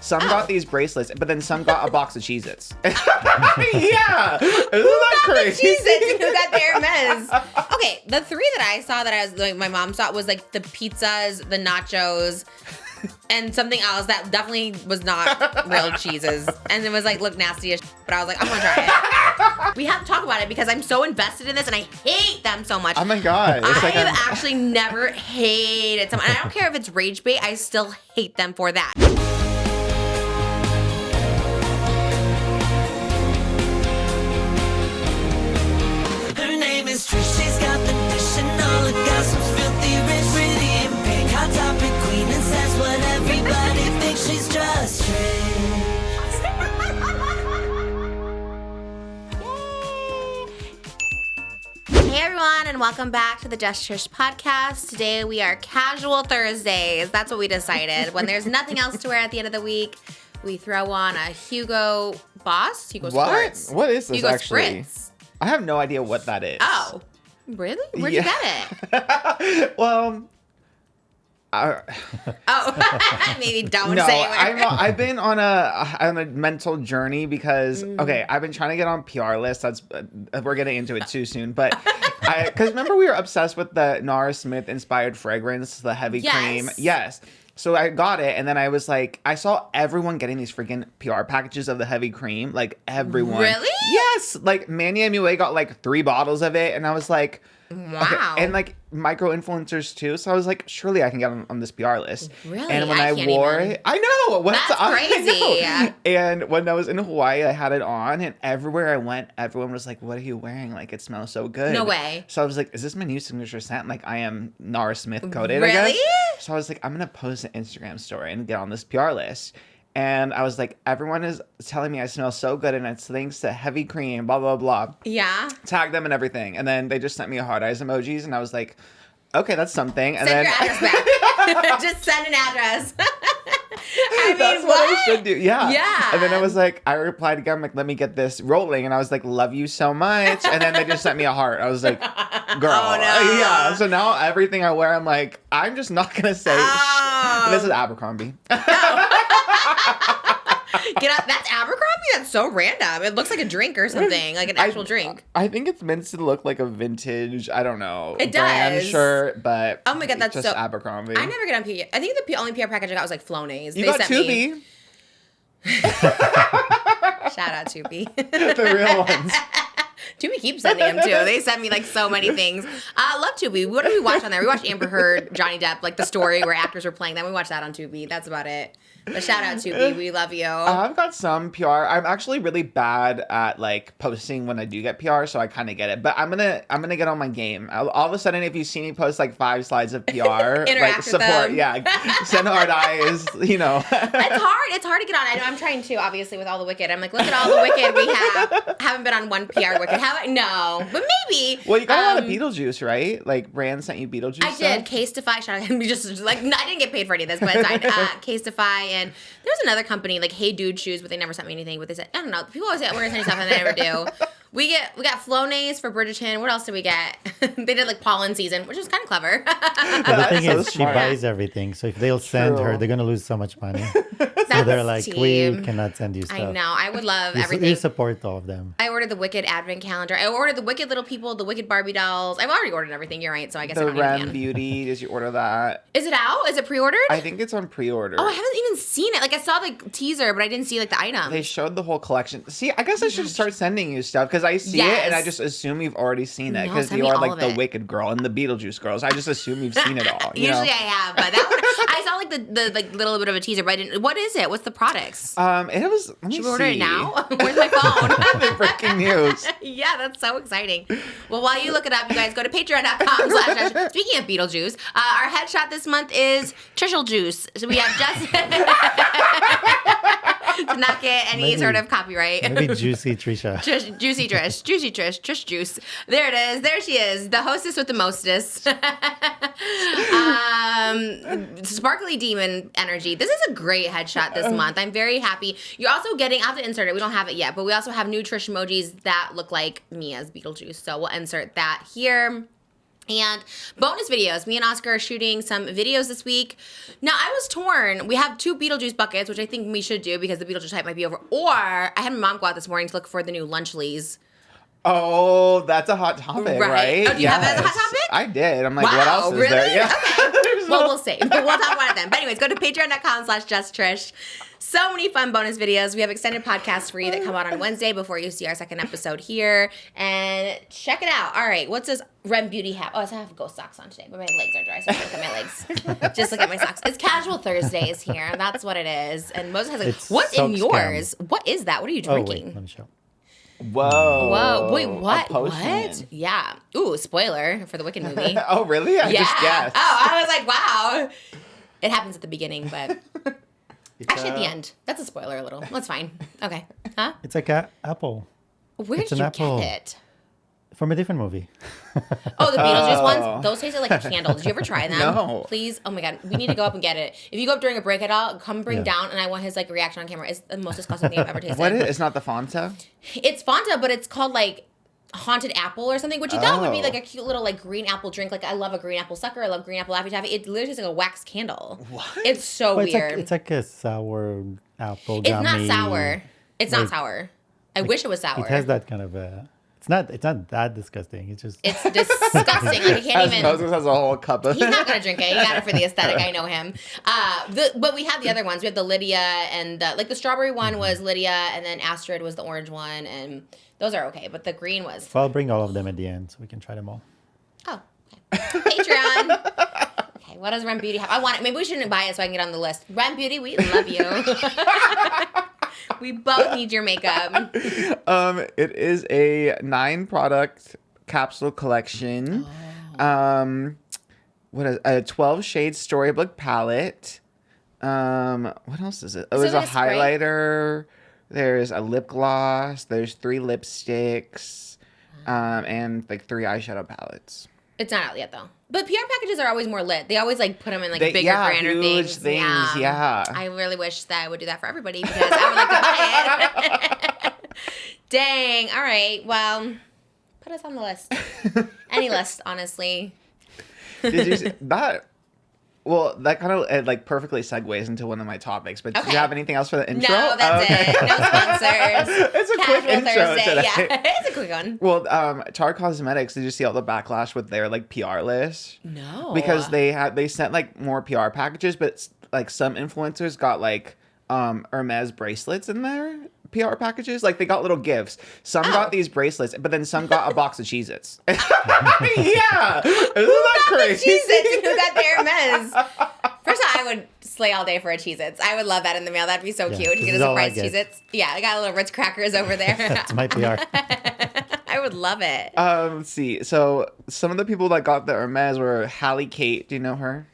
Some got these bracelets, but then some got a box of Cheez-Its. Yeah. Isn't that crazy? The Cheez-Its and who got the Hermes? Okay, the three that I saw that I was like, my mom saw was like the pizzas, the nachos, and something else that definitely was not real cheeses. And it was like, look nasty as shit, but I was like, I'm gonna try it. We have to talk about it because I'm so invested in this and I hate them so much. Oh my God. I have actually never hated someone. And I don't care if it's rage bait, I still hate them for that. Her name is Trish, she's got the dish and all the gossip's filthy rich, pretty and pink, hot topic queen, and says what everybody thinks, she's just Trish. Hey everyone, and welcome back to the Just Trish podcast. Today we are casual Thursdays. That's what we decided. When there's nothing else to wear at the end of the week, we throw on a Hugo Boss, Hugo Sports. What is this Hugo actually? Spritz. I have no idea what that is. Oh, really? Where'd you get it? Well, Oh, maybe don't no, say where. I've been on a mental journey because okay, I've been trying to get on PR lists. That's we're getting into it too soon, but because remember we were obsessed with the Nara Smith inspired fragrance, the heavy cream. Yes. So I got it, and then I was like, I saw everyone getting these freaking PR packages of the heavy cream, like everyone. Really? Yes. Like Manny MUA got like 3 bottles of it, and I was like, wow. Okay. And like micro influencers too, so I was like, surely I can get on this PR list. Really? And when I I can't wore even. it, I know. That's crazy. I know. And when I was in Hawaii, I had it on, and everywhere I went, everyone was like, "What are you wearing? Like, it smells so good." No way. So I was like, "Is this my new signature scent?" Like, I am Nara Smith coded. Really? I guess. So I was like, I'm gonna post an Instagram story and get on this PR list. And I was like, everyone is telling me I smell so good, and it's thanks to heavy cream, blah, blah, blah. Yeah. Tag them and everything. And then they just sent me a hard eyes emojis, and I was like, okay, that's something. And Send then your address back. Just send an address. I mean, that's what I should do. Yeah. Yeah. And then I was like, I replied again, I'm like, let me get this rolling. And I was like, love you so much. And then they just sent me a heart. I was like, girl. Oh, no. Yeah. So now everything I wear, I'm like, I'm just not going to say, this is Abercrombie. Get out. That's Abercrombie? That's so random. It looks like a drink or something, like an actual drink. I think it's meant to look like a vintage, I don't know, It brand does. shirt, but Oh my God, that's just so... Abercrombie. I never get on PR. I think the only PR package I got was like Flonase. You They got sent me- Tubi, Shout out Tubi. the real ones. Tubi keeps sending them too. They send me like so many things. I love Tubi. What do we watch on there? We watched Amber Heard, Johnny Depp, like the story where actors were playing them. We watched that on Tubi. That's about it. But shout out Tubi. We love you. I've got some PR. I'm actually really bad at like posting when I do get PR, so I kind of get it. But I'm gonna get on my game. All of a sudden, if you see me post like 5 slides of PR, Interact like with support, them. yeah, send hard eyes, you know. It's hard. It's hard to get on. I know I'm trying to, obviously, with all the Wicked. I'm like, look at all the Wicked we have. Haven't been on one PR Wicked. Have I? No. But maybe. Well, you got a lot of Beetlejuice, right? Like brand sent you Beetlejuice. I did. Casetify. Shout out. Just like, no, I didn't get paid for any of this, but it's fine. Casetify. And there's another company, like Hey Dude Shoes, but they never sent me anything. But they said, I don't know. People always say, we're going to send you stuff, and they never do. We got Flonase for Bridgerton. What else did we get? They did like pollen season, which is kind of clever. But the thing so is, she smart. buys everything. So if they'll send her, they're going to lose so much money. So they're like, we cannot send you stuff. I know. I would love You everything. support all of them. I ordered the Wicked Advent calendar. I ordered the Wicked Little People, the Wicked Barbie dolls. I've already ordered everything. You're right. So I guess I The don't need it Rem again. Beauty. Did you order that? Is it out? Is it pre-ordered? I think it's on pre-order. Oh, I haven't even seen it. Like I saw the teaser, but I didn't see like the items. They showed the whole collection. See, I guess I should start sending you stuff because I see it and I just assume you've already seen it No, because send you me are all like of the it. Wicked girl and the Beetlejuice girls. I just assume you've seen it all. You Usually know? I have, but that one, I saw like the like little bit of a teaser, but I didn't. What is it? What's the products? It was. Let me Should we order it see. now? Where's my phone? The breaking news. Yeah, that's so exciting. Well, while you look it up, you guys go to patreon.com/. Speaking of Beetlejuice, our headshot this month is Trisha Juice. So we have just to not get any Maybe- sort of copyright. Maybe Juicy Trisha. Juicy Trish, Trish Juice. There it is. There she is, the hostess with the mostest. Sparkly Demon energy. This is a great headshot this month. I'm very happy. You're also getting, I have to insert it. We don't have it yet, but we also have new Trish emojis that look like me as Beetlejuice. So we'll insert that here. And bonus videos. Me and Oscar are shooting some videos this week. Now, I was torn. We have 2 Beetlejuice buckets, which I think we should do because the Beetlejuice hype might be over. Or I had my mom go out this morning to look for the new Lunchleys. Oh, that's a hot topic, right? Oh, do you have that as a hot topic? I did. I'm like, Wow, what else is really? there? Yeah. Okay. Well, we'll see. We'll talk about it then. But anyways, go to patreon.com/justtrish. So many fun bonus videos. We have extended podcasts for you that come out on Wednesday before you see our second episode here. And check it out. All right, what's this Rem Beauty hat? Oh, I have ghost socks on today, but my legs are dry, so just look at my legs. Just look at my socks. It's Casual Thursdays here. That's what it is. And Moses has like, It's what's in soap yours? scam. What is that? What are you Oh, drinking? wait, let me show. Whoa. Wait, what? A potion. What? Yeah. Ooh, spoiler for the Wicked movie. Oh, really? I just guessed. Oh, I was like, wow. It happens at the beginning, but It's actually at the end. That's a spoiler a little. That's fine. Okay. Huh? It's like an apple Where It's did an you apple. get it? from a different movie. Oh, the Beetlejuice Oh. ones? Those tasted like a candle. Did you ever try them? No. Please? Oh my God. We need to go up and get it. If you go up during a break at all, come bring Yeah. down and I want his like reaction on camera. It's the most disgusting thing I've ever tasted. What is it? It's not the Fanta? It's Fanta, but it's called like haunted apple or something, which you thought would be Oh. like a cute little like green apple drink. Like I love a green apple sucker. I love green apple Laffy Taffy. It literally tastes like a wax candle. What? It's so Well, weird. it's like a sour apple It's not gummy. sour. It's not like- sour. I wish it was sour. It has that kind of a. It's not that disgusting. It's just. It's disgusting. Like I can't As even. Moses has a whole cup of He's not gonna drink it. He got it for the aesthetic. I know him. But we have the other ones. We have the Lydia and like the strawberry one was Lydia, and then Astrid was the orange one, and those are okay. But the green was So I'll bring all of them at the end so we can try them all. oh okay. Patreon. Okay, what does Rem Beauty have? I want it. Maybe we shouldn't buy it so I can get on the list. Rem Beauty, we love you. We both need your makeup. It is a 9-product capsule collection. What is a 12 shade storybook palette? What else is it? Oh, Is there's it a like a spray? highlighter. There's a lip gloss. There's 3 lipsticks, and like 3 eyeshadow palettes. It's not out yet though. But PR packages are always more lit. They always like put them in like bigger, yeah, grander huge things. Yeah. I really wish that I would do that for everybody because I would like to buy it. Dang. All right. Well, put us on the list. Any list, honestly. Did you see that? Well, that kind of like perfectly segues into one of my topics. But did Okay. you have anything else for the intro? No, that's it. No sponsors. It's a quick Casual intro Thursday. today. Yeah, it's a quick one. Well, Tarte Cosmetics, did you see all the backlash with their like PR list? No. Because they sent like more PR packages, but like some influencers got like Hermes bracelets in their PR packages. Like they got little gifts. Some got these bracelets, but then some got a box of Cheez-Its. Yeah. Isn't that crazy? Cheez-Its and who got the Hermes? First of all, I would slay all day for a Cheez-Its. I would love that in the mail. That'd be so Yeah, cute. You this get is a all I surprise get. Cheez-Its. Yeah, I got little Ritz crackers over there. That's my PR. I would love it. Let's see. So some of the people that got the Hermes were Hallie Kate. Do you know her?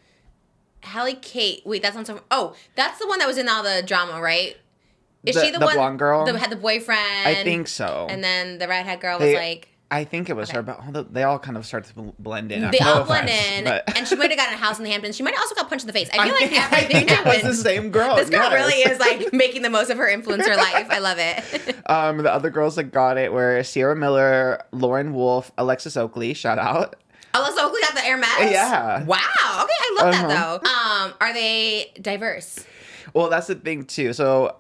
Hallie Kate. Wait, that's not so. Oh, that's the one that was in all the drama, right? Is The- she the the one blonde girl? that had the boyfriend? I think so. And then the redhead girl They- was like. I think it was her, but they all kind of start to blend in. They No all blend offense, in, but- and she might have gotten a house in the Hamptons. She might have also got punched in the face. I feel like I everything think it was happened. the same girl. This girl yes. really is like making the most of her influencer life. I love it. The other girls that got it were Sierra Miller, Lauren Wolf, Alexis Oakley. Shout out. Alyssa Oakley got the Hermes? Yeah. Wow. Okay, I love that Uh-huh. though. Are they diverse? Well, that's the thing too. So,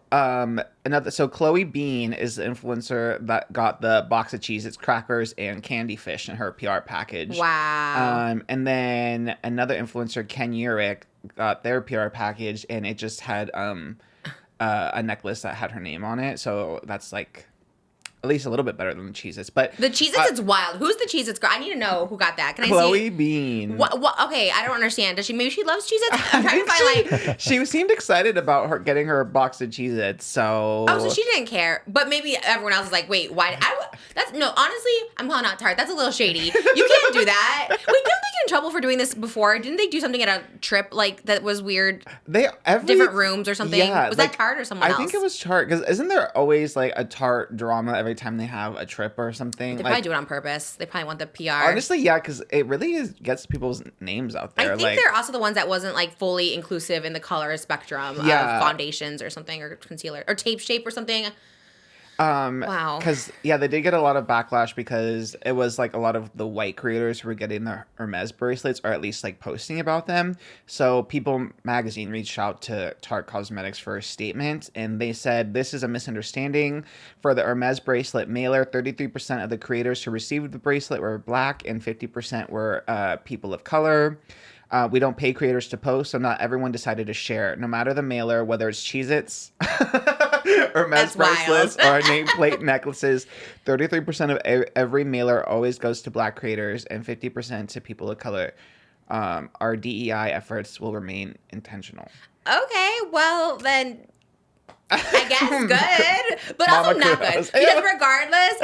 Chloe Bean is the influencer that got the box of Cheez-Its, crackers, and candy fish in her PR package. Wow. And then another influencer, Ken Urich, got their PR package, and it just had a necklace that had her name on it. So that's like at least a little bit better than the Cheez-Its. But The Cheez-Its is wild. Who's the Cheez-Its girl? I need to know who got that. Can I Chloe see? Bean. What? Okay, I don't understand. Does she? Maybe she loves Cheez-Its. I'm trying to find like. She seemed excited about her getting her box of Cheez-Its, so... Oh, so she didn't care, but maybe everyone else is like, "Wait, why?" That's no. Honestly, I'm calling out Tarte. That's a little shady. You can't do that. Wait, didn't they get in trouble for doing this before? Didn't they do something at a trip like that was weird? Different rooms or something. Yeah, Was like, that Tarte or someone else? I think it was Tarte, because isn't there always like a Tarte drama every time they have a trip or something? They Like, probably do it on purpose. They probably want the PR. honestly, yeah, because it really gets people's names out I there. think like, they're also the ones that wasn't like fully inclusive in the color spectrum Yeah. of foundations or something, or concealer or tape shape or something. Wow. Because, yeah, they did get a lot of backlash because it was like a lot of the white creators who were getting the Hermes bracelets or at least like posting about them. So People magazine reached out to Tarte Cosmetics for a statement, and they said, "This is a misunderstanding. For the Hermes bracelet mailer, 33% of the creators who received the bracelet were Black and 50% were people of color. We don't pay creators to post, so not everyone decided to share. No matter the mailer, whether it's Cheez-Its, Hermes bracelets, or nameplate necklaces, 33% of every mailer always goes to Black creators and 50% to people of color. Our DEI efforts will remain intentional." Okay, well then, I guess good, but also not good. Because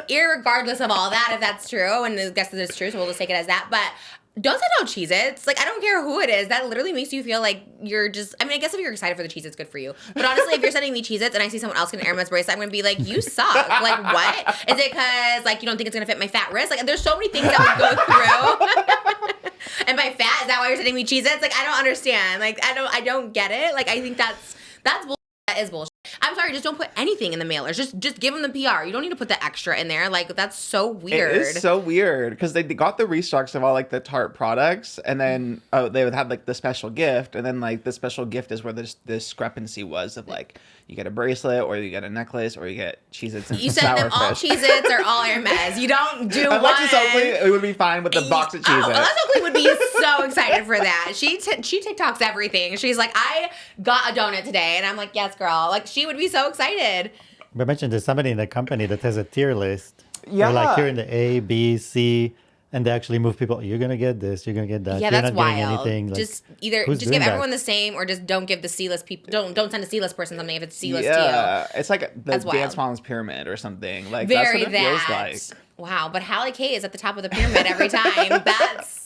irregardless of all that, if that's true, and I guess that it's true, so we'll just take it as that. But don't send out Cheez-Its. Like, I don't care who it is. That literally makes you feel like you're just... I mean, I guess if you're excited for the Cheez-Its, good for you. But honestly, if you're sending me Cheez-Its and I see someone else get an Hermes bracelet, I'm going to be like, you suck. Like, what? Is it because, like, you don't think it's going to fit my fat wrist? Like, there's so many things that would go through. And by fat, is that why you're sending me Cheez-Its? Like, I don't understand. Like, I don't get it. Like, I think that's bullshit. That is bullshit. I'm sorry, just don't put anything in the mailers. Just give them the PR. You don't need to put the extra in there. Like, that's so weird. It is so weird because they got the restocks of all like the Tarte products, and then they would have like the special gift, and then like the special gift is where this discrepancy was of like you get a bracelet or you get a necklace or you get Cheez-Its and you send them all Cheez-Its or all Hermes. You don't do one. Alexis Oakley, it would be fine with the box of Cheez-Its. Alexis Oakley would be so excited for that. She TikToks everything. She's like, I got a donut today, and I'm like, yes, girl. Like, she would be so excited. But mentioned there's somebody in the company that has a tier list. Yeah. They're like, you're in the A, B, C, and they actually move people. You're going to get this. You're going to get that. Yeah, you're that's not getting wild. anything. Like, just give that? everyone the same, or just don't give the C-list people. Don't send a C-list person something if it's C-list to Yeah, it's like the That's Dance wild. Moms pyramid or something. Like, Very that's what it feels like. Wow, but Hallie K is at the top of the pyramid every time. That's...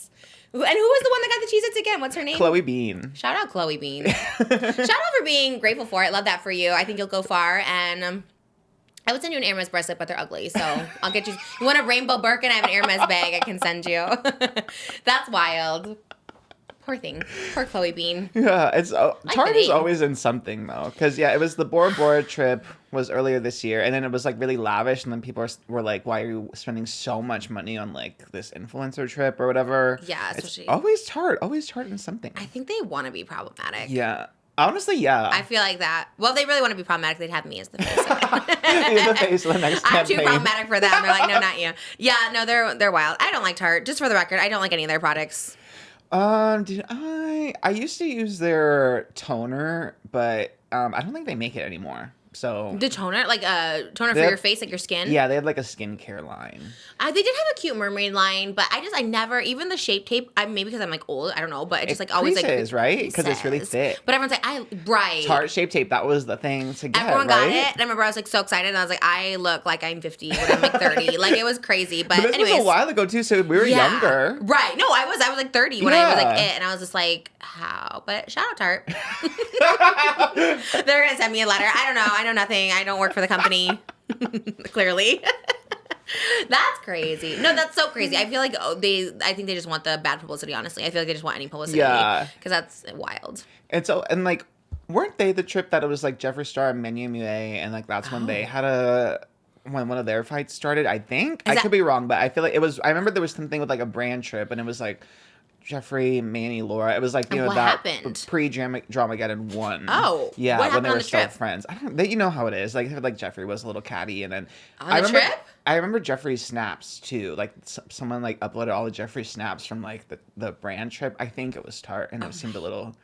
And who was the one that got the Cheez-Its again? What's her name? Chloe Bean. Shout out Chloe Bean. Shout out for being grateful for it. Love that for you. I think you'll go far. And I would send you an Hermes bracelet, but they're ugly. So I'll get you. You want a rainbow Birkin? I have an Hermes bag I can send you. That's wild. Poor thing. Poor Chloe Bean. Yeah, Tarte is name. always in something though, because it was the Bora Bora trip was earlier this year, and then it was like really lavish, and then people were like, "Why are you spending so much money on like this influencer trip or whatever?" Yeah, it's especially. always Tarte in something. I think they want to be problematic. Yeah, honestly, yeah. I feel like that. Well, if they really want to be problematic, they'd have me as the face. You're the face of the next I'm too campaign. problematic for them. They're like, no, not you. Yeah, no, they're wild. I don't like Tarte. Just for the record, I don't like any of their products. I used to use their toner, but I don't think they make it anymore. So The toner, like toner for They have- your face, like your skin. yeah, they had like a skincare line. They did have a cute mermaid line, but I never, even the Shape Tape, maybe because I'm like old, I don't know, but it just like always creases, like right? Because it's really creases. thick. But everyone's like, right. Tarte Shape Tape, that was the thing to get, Everyone got right? it, and I remember I was like so excited, and I was like, I look like I'm 50 when I'm like 30. Like, it was crazy, but This anyways. was a while ago too, so we were younger. Right. No, I was like 30 when I was like Yeah. it, and I was just like, how? But shout out Tarte. They're gonna send me a letter. I don't know. I know nothing. I don't work for the company. Clearly. That's crazy. No, that's so crazy. I feel like I think they just want the bad publicity, honestly. I feel like they just want any publicity. Yeah. Because that's wild. And like, weren't they the trip that it was like Jeffree Star and Menu Mue, and like that's when they had when one of their fights started, I think. I could be wrong, but I feel like it was, I remember there was something with like a brand trip, and it was like Jeffree, Manny, Laura. It was like, And what that happened? pre-Dramageddon 1. Oh, yeah, what when happened they on were the still trip? friends. I don't. You know how it is. Like Jeffree was a little catty, and then On I the remember, trip? I remember Jeffree's snaps too. Like someone like uploaded all of Jeffree's snaps from like the brand trip. I think it was Tarte, and it seemed a little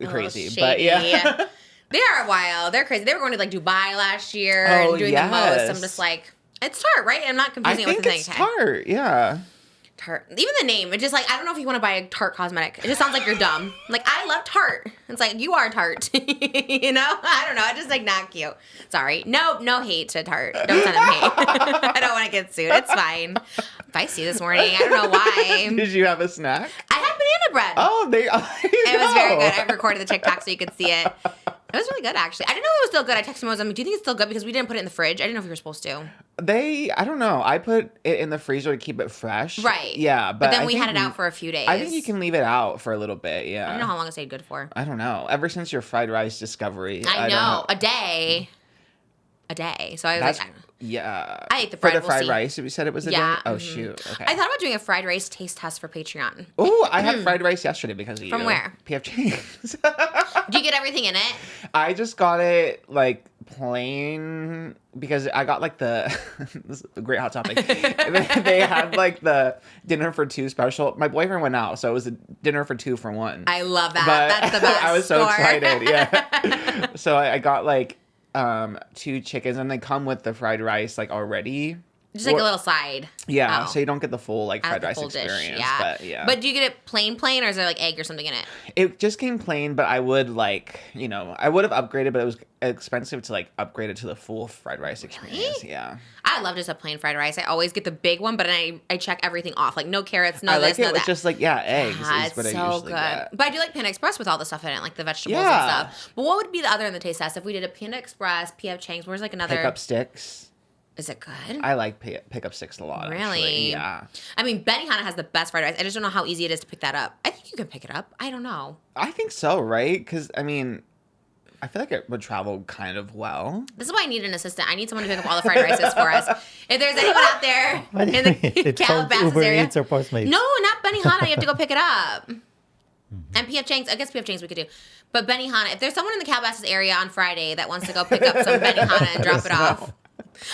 crazy. But shady. yeah. They are wild. They're crazy. They were going to like Dubai last year Oh, and doing the most. yes. I'm just like, it's Tarte, right? I'm not I confusing it think with the it's thing. Tarte. Yeah. Tarte. Even the name, it's just like, I don't know if you want to buy a Tarte cosmetic. It just sounds like you're dumb. Like, I love Tarte. It's like, you are Tarte. You know? I don't know. It's just like not cute. Sorry. No hate to Tarte. Don't send them hate. I don't want to get sued. It's fine. Feisty this morning. I don't know why. Did you have a snack? I had banana bread. Oh, It was very good. I recorded the TikTok so you could see it. It was really good, actually. I didn't know it was still good. I texted him. I was like, do you think it's still good? Because we didn't put it in the fridge. I didn't know if we were supposed to. I don't know. I put it in the freezer to keep it fresh. Right. Yeah, But then I we think had it out for a few days. I think you can leave it out for a little bit. Yeah. I don't know how long it stayed good for. I don't know. Ever since your fried rice discovery. I don't know. A day. So I was like, Yeah. I ate the fried. For the fried we'll rice, we said it was a Yeah. dinner? Oh, shoot. Okay. I thought about doing a fried rice taste test for Patreon. Oh, I had fried rice yesterday because of you. From where? PF Chang's. Do you get everything in it? I just got it like plain because I got like the this is a great hot topic. They had like the dinner for two special. My boyfriend went out, so it was a dinner for 2 for 1. I love that. But That's the best. I was so score. excited. Yeah. So I got like 2 chickens, and they come with the fried rice like already. Just like a little side. Yeah, Oh. so you don't get the full like I like fried the rice full experience. dish. Yeah. But yeah. But do you get it plain, or is there like egg or something in it? It just came plain, but I would like, I would have upgraded, but it was expensive to like upgrade it to the full fried rice experience. Yeah. I love just a plain fried rice. I always get the big one, but I check everything off. Like no carrots, no I this, like it no with that. just like, eggs Yeah, is what it's I so usually good. get. But I do like Panda Express with all the stuff in it, like the vegetables and Yeah. stuff. But what would be the other in the taste test if we did a Panda Express, PF Chang's? Where's like another? Pickup sticks. Is it good? I like pickup sticks a lot. Really? Actually. Yeah. I mean, Benihana has the best fried rice. I just don't know how easy it is to pick that up. I think you can pick it up. I don't know. I think so, right? Because I mean, I feel like it would travel kind of well. This is why I need an assistant. I need someone to pick up all the fried rices for us. If there's anyone out there What do you in the mean? It's called Calabasas Uber area. Eats or Postmates. No, not Benihana. You have to go pick it up. And PF Chang's, I guess PF Chang's we could do. But Benihana, if there's someone in the Calabasas area on Friday that wants to go pick up some Benihana and drop it off.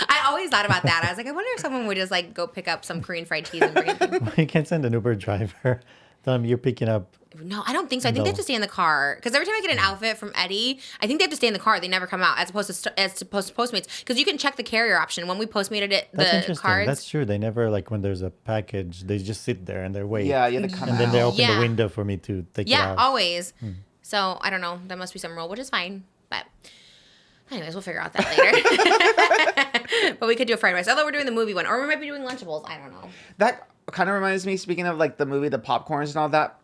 I always thought about that. I was like, I wonder if someone would just like go pick up some Korean fried cheese and bring it to me. You can't send an Uber driver. Tell them you're picking up. No, I don't think so. I think they have to stay in the car. Because every time I get an outfit from Eddie, I think they have to stay in the car. They never come out as opposed to Postmates. Because you can check the carrier option. When we Postmated it, That's the interesting. cards. That's true. They never, like, when there's a package, they just sit there and they wait. Yeah, you have to come And out. then they open Yeah. the window for me to take it Yeah, out. always. So I don't know. There must be some rule, which is fine. But anyways, we'll figure out that later. But we could do a fried rice. Although we're doing the movie one. Or we might be doing Lunchables. I don't know. That kind of reminds me, speaking of like the movie, the popcorns and all that.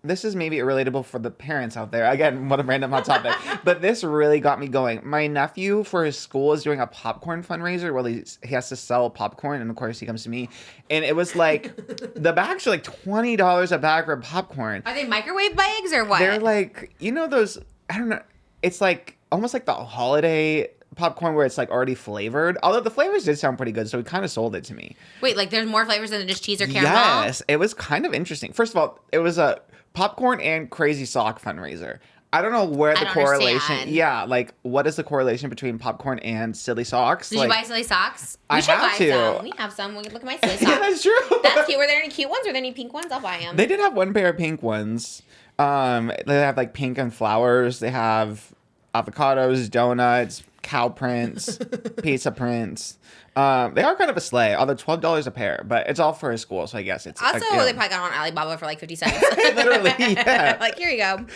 This is maybe relatable for the parents out there. Again, what a random hot topic. But this really got me going. My nephew for his school is doing a popcorn fundraiser where he has to sell popcorn. And of course he comes to me. And it was like, the bags are like $20 a bag for popcorn. Are they microwave bags or what? They're like, those, I don't know. It's like almost like the holiday popcorn where it's like already flavored. Although the flavors did sound pretty good. So he kind of sold it to me. Wait, like there's more flavors than just cheese or caramel? Yes. It was kind of interesting. First of all, it was a popcorn and crazy sock fundraiser. I don't know where the correlation. Understand. Yeah, like what is the correlation between popcorn and silly socks? Did like, you buy silly socks? I We should have buy to. some. We have some. Look at my silly socks. Yeah, that's true. That's cute. Were there any cute ones? Were there any pink ones? I'll buy them. They did have one pair of pink ones. They have like pink and flowers. They have avocados, donuts, cow prints, pizza prints. They are kind of a sleigh, although $12 a pair, but it's all for his school, so I guess it's Also, like, they probably got on Alibaba for like 50 cents. literally, yeah. Like, here you go.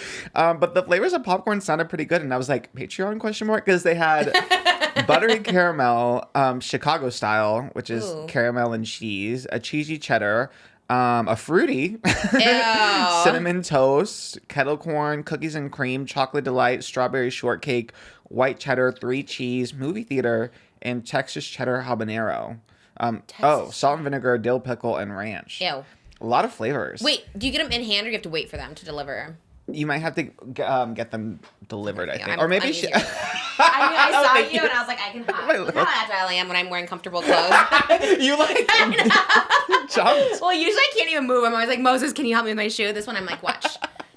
But the flavors of popcorn sounded pretty good, and I was like, Patreon question mark? Because they had buttery caramel, Chicago style, which is Ooh. caramel and cheese, a cheesy cheddar, a fruity, Ew. cinnamon toast, kettle corn, cookies and cream, chocolate delight, strawberry shortcake, white cheddar, 3 cheese, movie theater, and Texas cheddar habanero. Salt and vinegar, dill pickle, and ranch. Ew. A lot of flavors. Wait, do you get them in hand or do you have to wait for them to deliver? You might have to get them delivered, I think. I'm- Or maybe I'm she... easier. I saw Thank you you. and I was like, I can hide. My Look little- how agile I am when I'm wearing comfortable clothes. You like jumped. Well, usually I can't even move. I'm always like, Moses, can you help me with my shoe? This one I'm like, watch.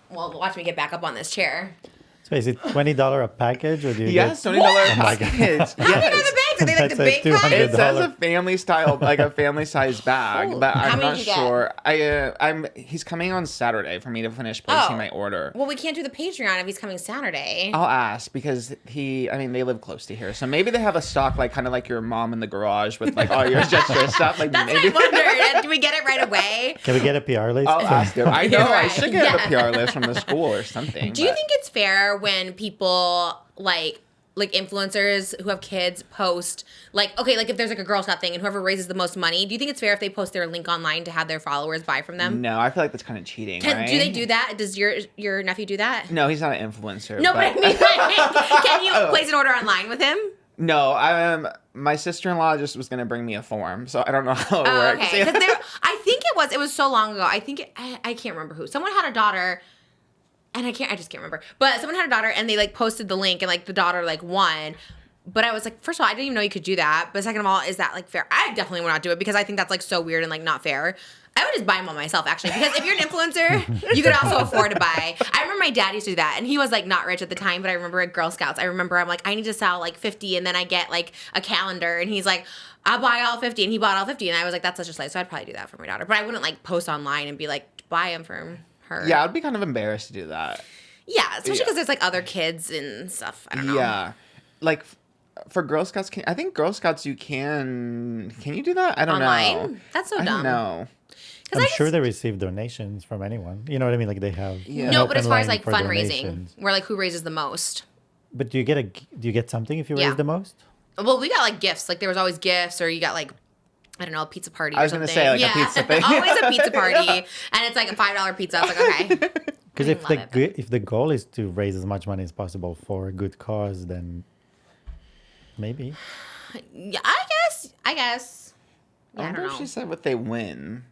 Well, watch me get back up on this chair. So is it $20 a package or do you Yes, get... $20 my God. package. How big are Yes. the bags? Are they like the That's a big kinds? It says $200. a family style, like a family size bag, Ooh. but How I'm many not did you get? sure. He's coming on Saturday for me to finish placing Oh. my order. Well, we can't do the Patreon if he's coming Saturday. I'll ask because they live close to here, so maybe they have a stock like kind of like your mom in the garage with like all your gesture stuff. Like That's maybe what I wondered. Do we get it right away? Can we get a PR list? I'll ask them. I know You're I right. should get Yeah. a PR list from the school or something. Do you but- think it's fair when people like influencers who have kids post like if there's like a Girl Scout thing and whoever raises the most money, do you think it's fair if they post their link online to have their followers buy from them? No, I feel like that's kind of cheating. Right? Do they do that? Does your nephew do that? No, he's not an influencer. No, but I mean, like, can you place an order online with him? No, my sister-in-law just was gonna bring me a form, so I don't know how it Oh, works. okay. Because I think it was so long ago. I think I can't remember who. Someone had a daughter, and I just can't remember. But someone had a daughter, and they like posted the link, and like the daughter like won. But I was like, first of all, I didn't even know you could do that. But second of all, is that like fair? I definitely would not do it because I think that's like so weird and like not fair. I would just buy them all myself, actually, because if you're an influencer, you could also afford to buy. I remember my dad used to do that, and he was like not rich at the time, but I remember at Girl Scouts, I'm like, I need to sell like 50, and then I get like a calendar, and he's like, I'll buy all 50, and he bought all 50, and I was like, that's such a slice, so I'd probably do that for my daughter, but I wouldn't like post online and be like, buy them for her. Yeah, I'd be kind of embarrassed to do that. Yeah, especially because there's like other kids and stuff. I don't know. Yeah, like for Girl Scouts, I think Girl Scouts you can you do that? I don't Online? know. That's so dumb. I don't know. I'm sure they receive donations from anyone. You know what I mean? Like they have. No, but as far as like for fundraising, donations. where like who raises the most. But do you get something if you raise the most? Well, we got like gifts. Like there was always gifts, or you got like, I don't know, a pizza party. I was going to say like a pizza thing. Always a pizza party, and it's like a $5 pizza. I was like, okay. Because if the goal is to raise as much money as possible for a good cause, then maybe. Yeah, I guess. Yeah, I don't know. She said what they win.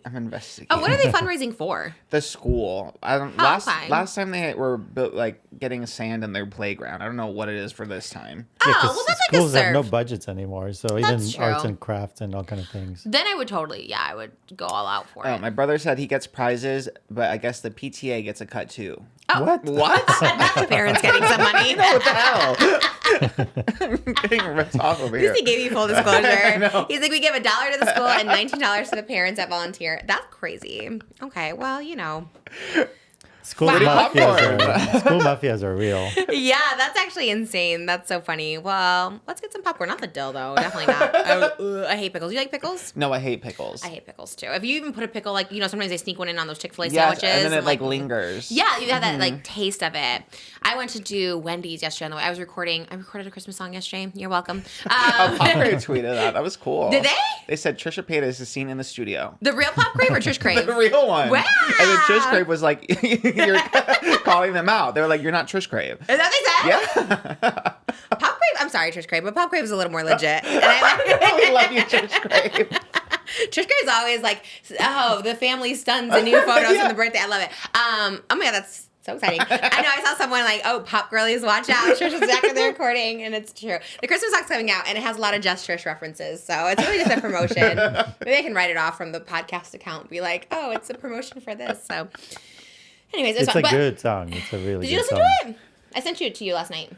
I'm investigating. Oh, what are they fundraising for? The school. I don't. Okay. Last time they were like getting sand in their playground. I don't know what it is for this time. Oh, Yeah, 'cause well, that's like a schools have no serve. budgets anymore, so That's even true. arts and crafts and all kind of things. Then I would totally, I would go all out for Oh, it. my brother said he gets prizes, but I guess the PTA gets a cut too. Oh. What? What? The parents getting some money. What the hell? I'm getting ripped off over At here. least he gave you full disclosure. know. He's like, we give $1 to the school and $19 to the parents that volunteer. That's crazy. Okay, well, you know. School Wow. mafias are real. Yeah, that's actually insane. That's so funny. Well, let's get some popcorn. Not the dill, though. Definitely not. I hate pickles. You like pickles? No, I hate pickles. I hate pickles, too. If you even put a pickle, like, sometimes they sneak one in on those Chick-fil-A Yes, sandwiches. and then it like lingers. Yeah, you have that like taste of it. I went to do Wendy's yesterday on the way. I recorded a Christmas song yesterday. You're welcome. Popcorn tweeted that. That was cool. Did they? They said Trisha Paytas is seen in the studio. The real Pop Crave or Trish Crave? The real one. Wow. And then Trish Crave was like, you're calling them out. They were like, you're not Trish Crave. Is that what they said? Yeah. Pop Crave? I'm sorry, Trish Crave, but Pop Crave is a little more legit. And I We love you, Trish Crave. Trish Grave's always like, oh, the family stuns and new photos from the birthday. I love it. Oh my God, that's so exciting. I know I saw someone like, oh, Pop Girlies, watch out. Trish is back in the recording, and it's true. The Christmas song's coming out, and it has a lot of Just Trish references, so it's really just a promotion. Maybe I can write it off from the podcast account and be like, oh, it's a promotion for this. So anyways, It's fun. a good song. It's a really Did you good listen song. to it? I sent it to you last night.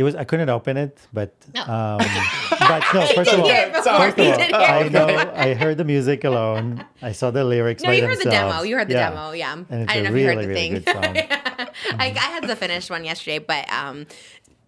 I couldn't open it, but No. but no. First of all, hear it before. Sorry. You didn't hear I it know before. I heard the music alone. I saw the lyrics No, by you heard themselves. the demo. You heard the demo, yeah. And it's I didn't a know if you really, heard the really thing. good song. I had the finished one yesterday, but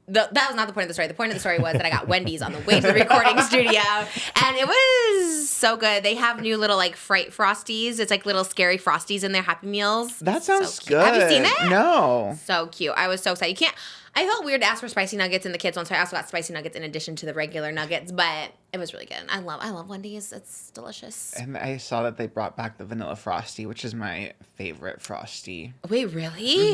that was not the point of the story. The point of the story was that I got Wendy's on the way to the recording studio, and it was so good. They have new little like Fright Frosties. It's like little scary Frosties in their Happy Meals. That sounds So cute. good. Have you seen it? No. So cute. I was so excited. You can't. I felt weird to ask for spicy nuggets, and the kids one, so I also got spicy nuggets in addition to the regular nuggets. But it was really good. I love Wendy's. It's delicious. And I saw that they brought back the vanilla frosty, which is my favorite frosty. Wait, really?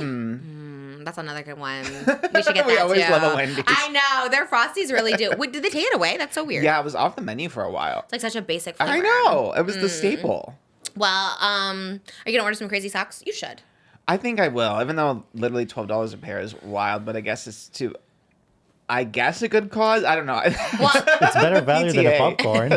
That's another good one. We should get that We always too. love a Wendy's. I know their Frosties really do. Wait, did they take it away? That's so weird. Yeah, it was off the menu for a while. It's like such a basic flavor. I know. It was the staple. Well, are you gonna order some crazy socks? You should. I think I will, even though literally $12 a pair is wild, but I guess it's a good cause. I don't know. Well, It's better value than a PTA. popcorn.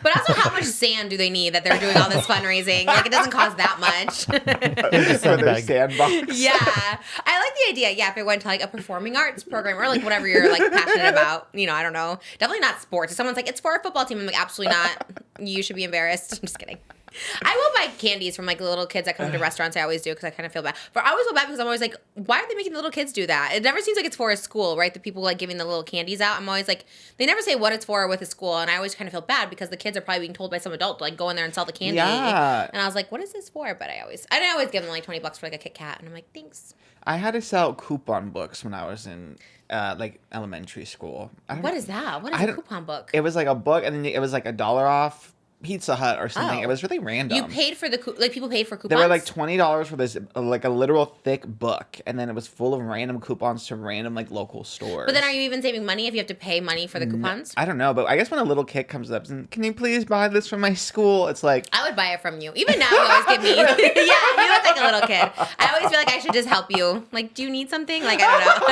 but also, how much sand do they need that they're doing all this fundraising? Like, it doesn't cost that much. For their Sandbag. sandbox. Yeah, I like the idea. Yeah, if it went to like a performing arts program or like whatever you're like passionate about, I don't know. Definitely not sports. If someone's like, it's for a football team, I'm like, absolutely not. You should be embarrassed. I'm just kidding. I will buy candies from like little kids that come to restaurants. I always do because I kind of feel bad. But I always feel bad because I'm always like, why are they making the little kids do that? It never seems like it's for a school, right? The people like giving the little candies out. I'm always like, they never say what it's for with a school, and I always kind of feel bad because the kids are probably being told by some adult to like go in there and sell the candy. Yeah. And I was like, what is this for? But I always give them like $20 for like a Kit Kat, and I'm like, thanks. I had to sell coupon books when I was in like elementary school. What is that? What is I a don't- coupon book? It was like a book, and then it was like $1 off Pizza Hut or something. Oh. It was really random. You paid for people paid for coupons? They were like $20 for this, like a literal thick book. And then it was full of random coupons to random like local stores. But then are you even saving money if you have to pay money for the coupons? I don't know. But I guess when a little kid comes up and, can you please buy this from my school? It's like. I would buy it from you. Even now, you always give me. Yeah, you look like a little kid. I always feel like I should just help you. Like, do you need something? Like, I don't know.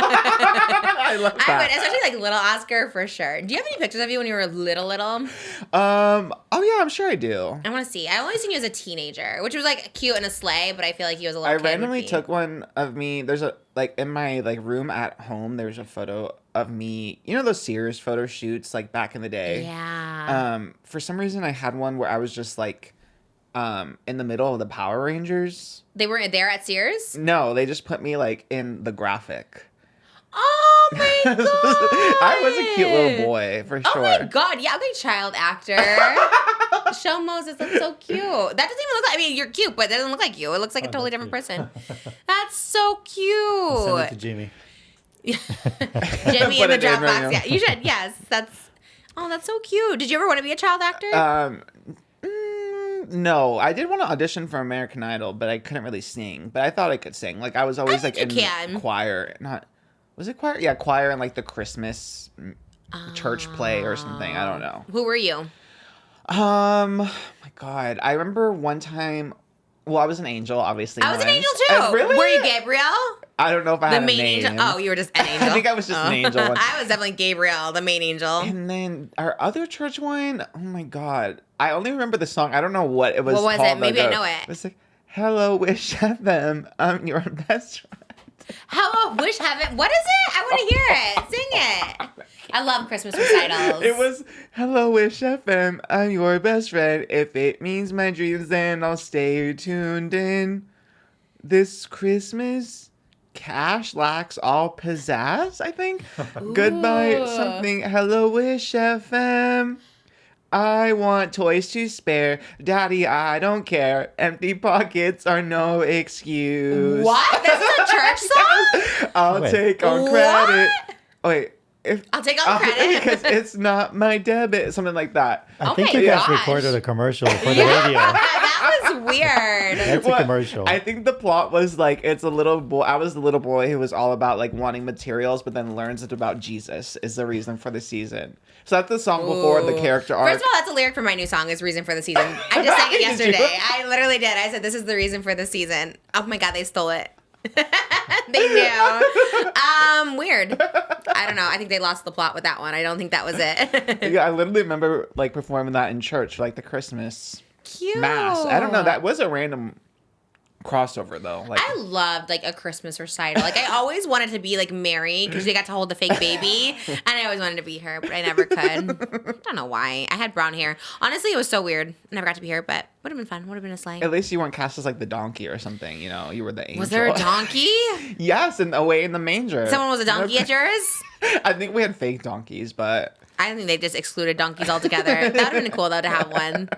I love that. I would, especially like little Oscar for sure. Do you have any pictures of you when you were little? Oh yeah, I'm sure I do. I want to see. I only seen you as a teenager, which was like cute in a sleigh, but I feel like you as a little I kid. randomly took one of me. There's a like in my like room at home. There's a photo of me. You know those Sears photo shoots like back in the day. Yeah. For some reason, I had one where I was just like, in the middle of the Power Rangers. They were there at Sears? No, they just put me like in the graphic. Oh my god! I was a cute little boy for sure. Oh my god! Yeah, okay, child actor. Show Moses, that's so cute. That doesn't even look like. I mean, you're cute, but that doesn't look like you. It looks like a totally different person. That's so cute. Send it to Jimmy. Jimmy in the Put it in right Dropbox. now. Yeah, you should. Yes, that's. Oh, that's so cute. Did you ever want to be a child actor? No, I did want to audition for American Idol, but I couldn't really sing. But I thought I could sing. Like I was always like in think you can. choir. Not was it choir? Yeah, choir and like the Christmas church play or something. I don't know. Who were you? My God, I remember one time. Well, I was an angel, obviously. I was an once. angel too. Really? Were you Gabriel? I don't know if I The had main a name. angel. Oh, you were just an angel. I think I was just an angel. I was definitely Gabriel, the main angel. And then our other church one, oh my God. I only remember the song. I don't know what it was What was called. it? Maybe I like, know it. It was like, Hello, Wish FM. I'm your best friend. Hello, Wish Heaven. What is it? I want to hear it. Sing it. I love Christmas recitals. It was, Hello, Wish FM. I'm your best friend. If it means my dreams, then I'll stay tuned in. This Christmas, cash lacks all pizzazz, I think. Goodbye, something. Hello, Wish FM. I want toys to spare. Daddy, I don't care. Empty pockets are no excuse. What? This is a church song? I'll Wait. take on What? credit. Wait. I'll take on credit. Because it's not my debit. Something like that. I Oh think my you guys gosh. recorded a commercial for the Yeah, radio. that was weird. That's a commercial. I think the plot was like it's a little boy. I was the little boy who was all about like wanting materials, but then learns it about Jesus is the reason for the season. So that's the song before the character arc. First of all, that's a lyric for my new song, is Reason for the Season. I just sang it Did you? yesterday. I literally did. I said, this is the reason for the season. Oh my God, they stole it. They knew. Weird. I don't know. I think they lost the plot with that one. I don't think that was it. Yeah, I literally remember like performing that in church, like the Christmas Cute. mass. I don't know. That was a random crossover though. Like I loved like a Christmas recital. Like I always wanted to be like Mary because they got to hold the fake baby, and I always wanted to be her, but I never could. I don't know why. I had brown hair. Honestly, it was so weird. I never got to be her, but would have been fun. Would have been a sleigh. at least you weren't cast as like the donkey or something. You know, you were the angel. Was there a donkey? Yes, and away in the the Someone was a donkey at yours? I think we had fake donkeys, but I think they just excluded donkeys altogether. That would have been cool though to have one.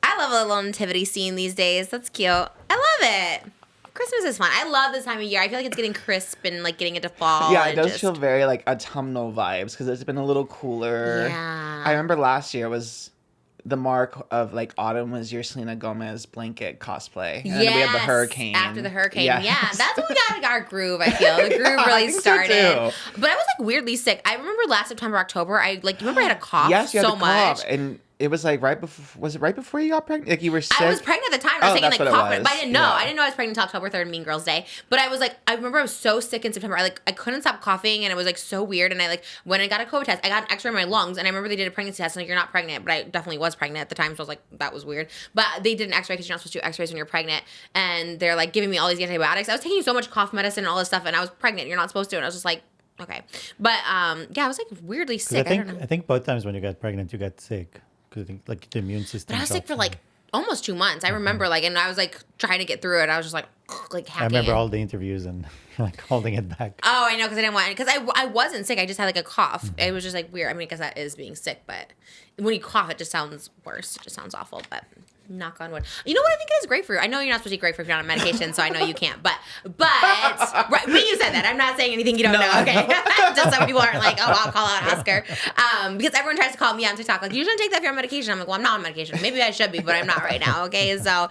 I love a little nativity scene these days. That's cute. I love it. Christmas is fun. I love this time of year. I feel like it's getting crisp and like getting into fall. yeah, it and does just- feel very like autumnal vibes because it's been a little cooler. Yeah. I remember last year was the mark of like autumn was your Selena Gomez blanket cosplay. And then we had the Yes, hurricane. After the hurricane, Yes. yeah. That's when we got our groove, I feel. The groove I really think so, started. too. But I was like weirdly sick. I remember last September, October, I like, remember I had a cough Yes, you had so the much. cough, and it was like right before. Was it right before you got pregnant? Like you were sick. I was pregnant at the time. I was Oh, taking that's like what it cough, was. but I didn't know. Yeah. I didn't know I was pregnant until October 3rd, Mean Girls Day. But I was like, I remember I was so sick in September. I couldn't stop coughing, and it was like so weird. And I like when I got a COVID test, I got an X-ray in my lungs, and I remember they did a pregnancy test. And like, you're not pregnant, but I definitely was pregnant at the time. So I was like, that was weird. But they did an X-ray because you're not supposed to do X-rays when you're pregnant. And they're like giving me all these antibiotics. I was taking so much cough medicine and all this stuff, and I was pregnant. You're not supposed to. And I was just like, okay. But yeah, I was like weirdly 'Cause sick. I don't know. I think both times when you got pregnant, you got sick because like the immune system. But I was sick for like almost 2 months. I remember like, and I was like trying to get through it. I was just like hacking I remember it. all the interviews and like holding it back. Oh, I know, because I didn't want, because I wasn't sick. I just had like a cough. It was just like weird. I mean, I guess that is being sick, but when you cough, it just sounds worse. It just sounds awful. But Knock on wood. You know what I think it is grapefruit? I know you're not supposed to eat grapefruit if you're on medication, so I know you can't. But right, but you said that. I'm not saying anything you don't know. Okay, just so people aren't like, oh, I'll call out Oscar, because everyone tries to call me on TikTok like, you shouldn't take that if you're on medication. I'm like, well, I'm not on medication. Maybe I should be, but I'm not right now. Okay, so,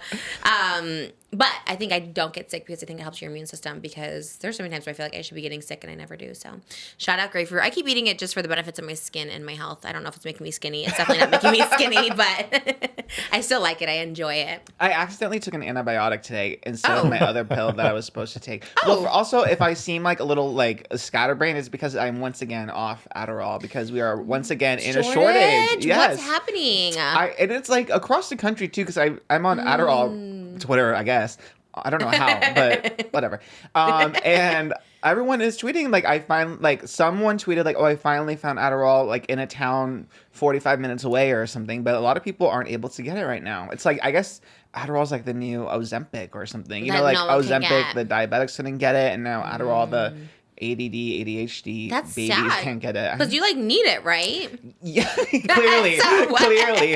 but I think I don't get sick because I think it helps your immune system, because there's so many times where I feel like I should be getting sick and I never do. So shout out grapefruit. I keep eating it just for the benefits of my skin and my health. I don't know if it's making me skinny. It's definitely not making me skinny, but I still like it. I enjoy it. I accidentally took an antibiotic today instead of my other pill that I was supposed to take. Well, also, if I seem like a little like a scatterbrain, it's because I'm once again off Adderall, because we are once again in a shortage. Yes. What's happening? And it's like across the country too, because I'm on Adderall. Twitter, I guess. I don't know how, but whatever. And everyone is tweeting someone tweeted like, oh, I finally found Adderall like in a town 45 minutes away or something. But a lot of people aren't able to get it right now. It's like, I guess Adderall's like the new Ozempic or something. You know, like Ozempic, the diabetics couldn't get it, and now Adderall, the ADD, ADHD babies can't get it. Because you like need it, right? Yeah, clearly.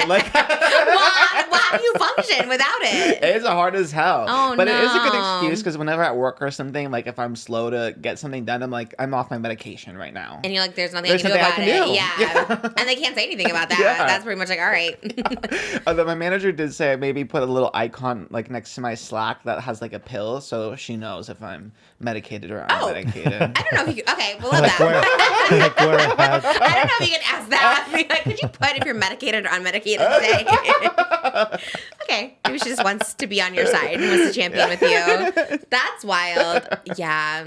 Like, how do you function without it? It's hard as hell. Oh, but it is a good excuse, because whenever at work or something, like if I'm slow to get something done, I'm like, I'm off my medication right now. And you're like, there's nothing I can do about it. Yeah. And they can't say anything about that. Yeah. That's pretty much like, all right. Although my manager did say maybe put a little icon like next to my Slack that has like a pill, so she knows if I'm medicated or unmedicated. I don't know if you could. Okay, we'll have that. I don't know if you can ask that. Be like, could you put if you're medicated or unmedicated today? Okay, maybe she just wants to be on your side and wants to champion with you. That's wild. Yeah.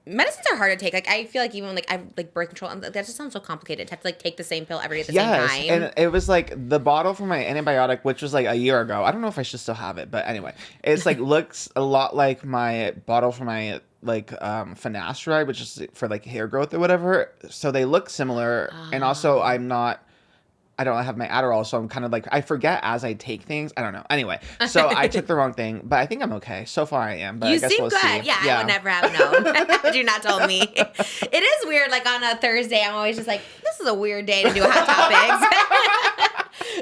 Medicines are hard to take. Like, I feel like even like I like birth control, that just sounds so complicated to have to like take the same pill every day at the same time. And it was like the bottle for my antibiotic, which was like a year ago. I don't know if I should still have it, but anyway, it's like looks a lot like my bottle for my like finasteride, which is for like hair growth or whatever. So they look similar, and also I don't have my Adderall, so I'm kind of like, I forget as I take things. I don't know. Anyway, so I took the wrong thing, but I think I'm okay. So far I am, but you I guess seem we'll good. see. Yeah, I would never have known. Had you not told me. It is weird, like on a Thursday, I'm always just like, this is a weird day to do Hot Topics.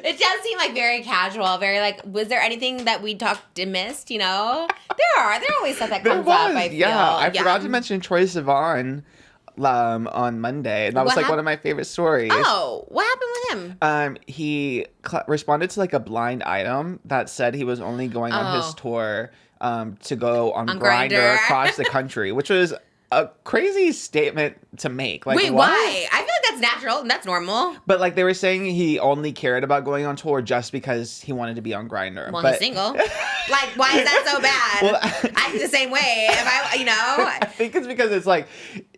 It does seem like very casual, very like, was there anything that we talked and missed, you know? There always stuff that comes up, I feel. Yeah, I forgot to mention Troye Sivan on Monday, and that was like one of my favorite stories. Oh, what happened with him? He responded to like a blind item that said he was only going on his tour to go on Grindr across the country, which was a crazy statement to make. Like, wait, why? I feel like that's natural and that's normal. But like they were saying he only cared about going on tour just because he wanted to be on Grindr. Well, he's single. Like, why is that so bad? Well, I feel the same way. If I think it's because it's like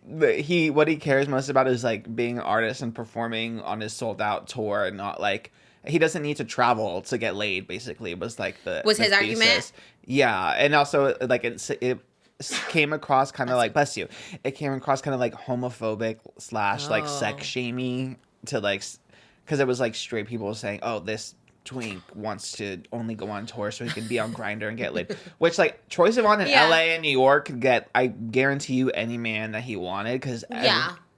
what he cares most about is like being an artist and performing on his sold out tour, and not like he doesn't need to travel to get laid. Basically, was like his thesis. Argument. Yeah, and also like it came across kind of like, bless you, it came across kind of like homophobic / like sex shamey to like, because it was like straight people saying, oh, this twink wants to only go on tour so he can be on Grindr and get laid, which like Troye Sivan in LA and New York could get, I guarantee you, any man that he wanted, because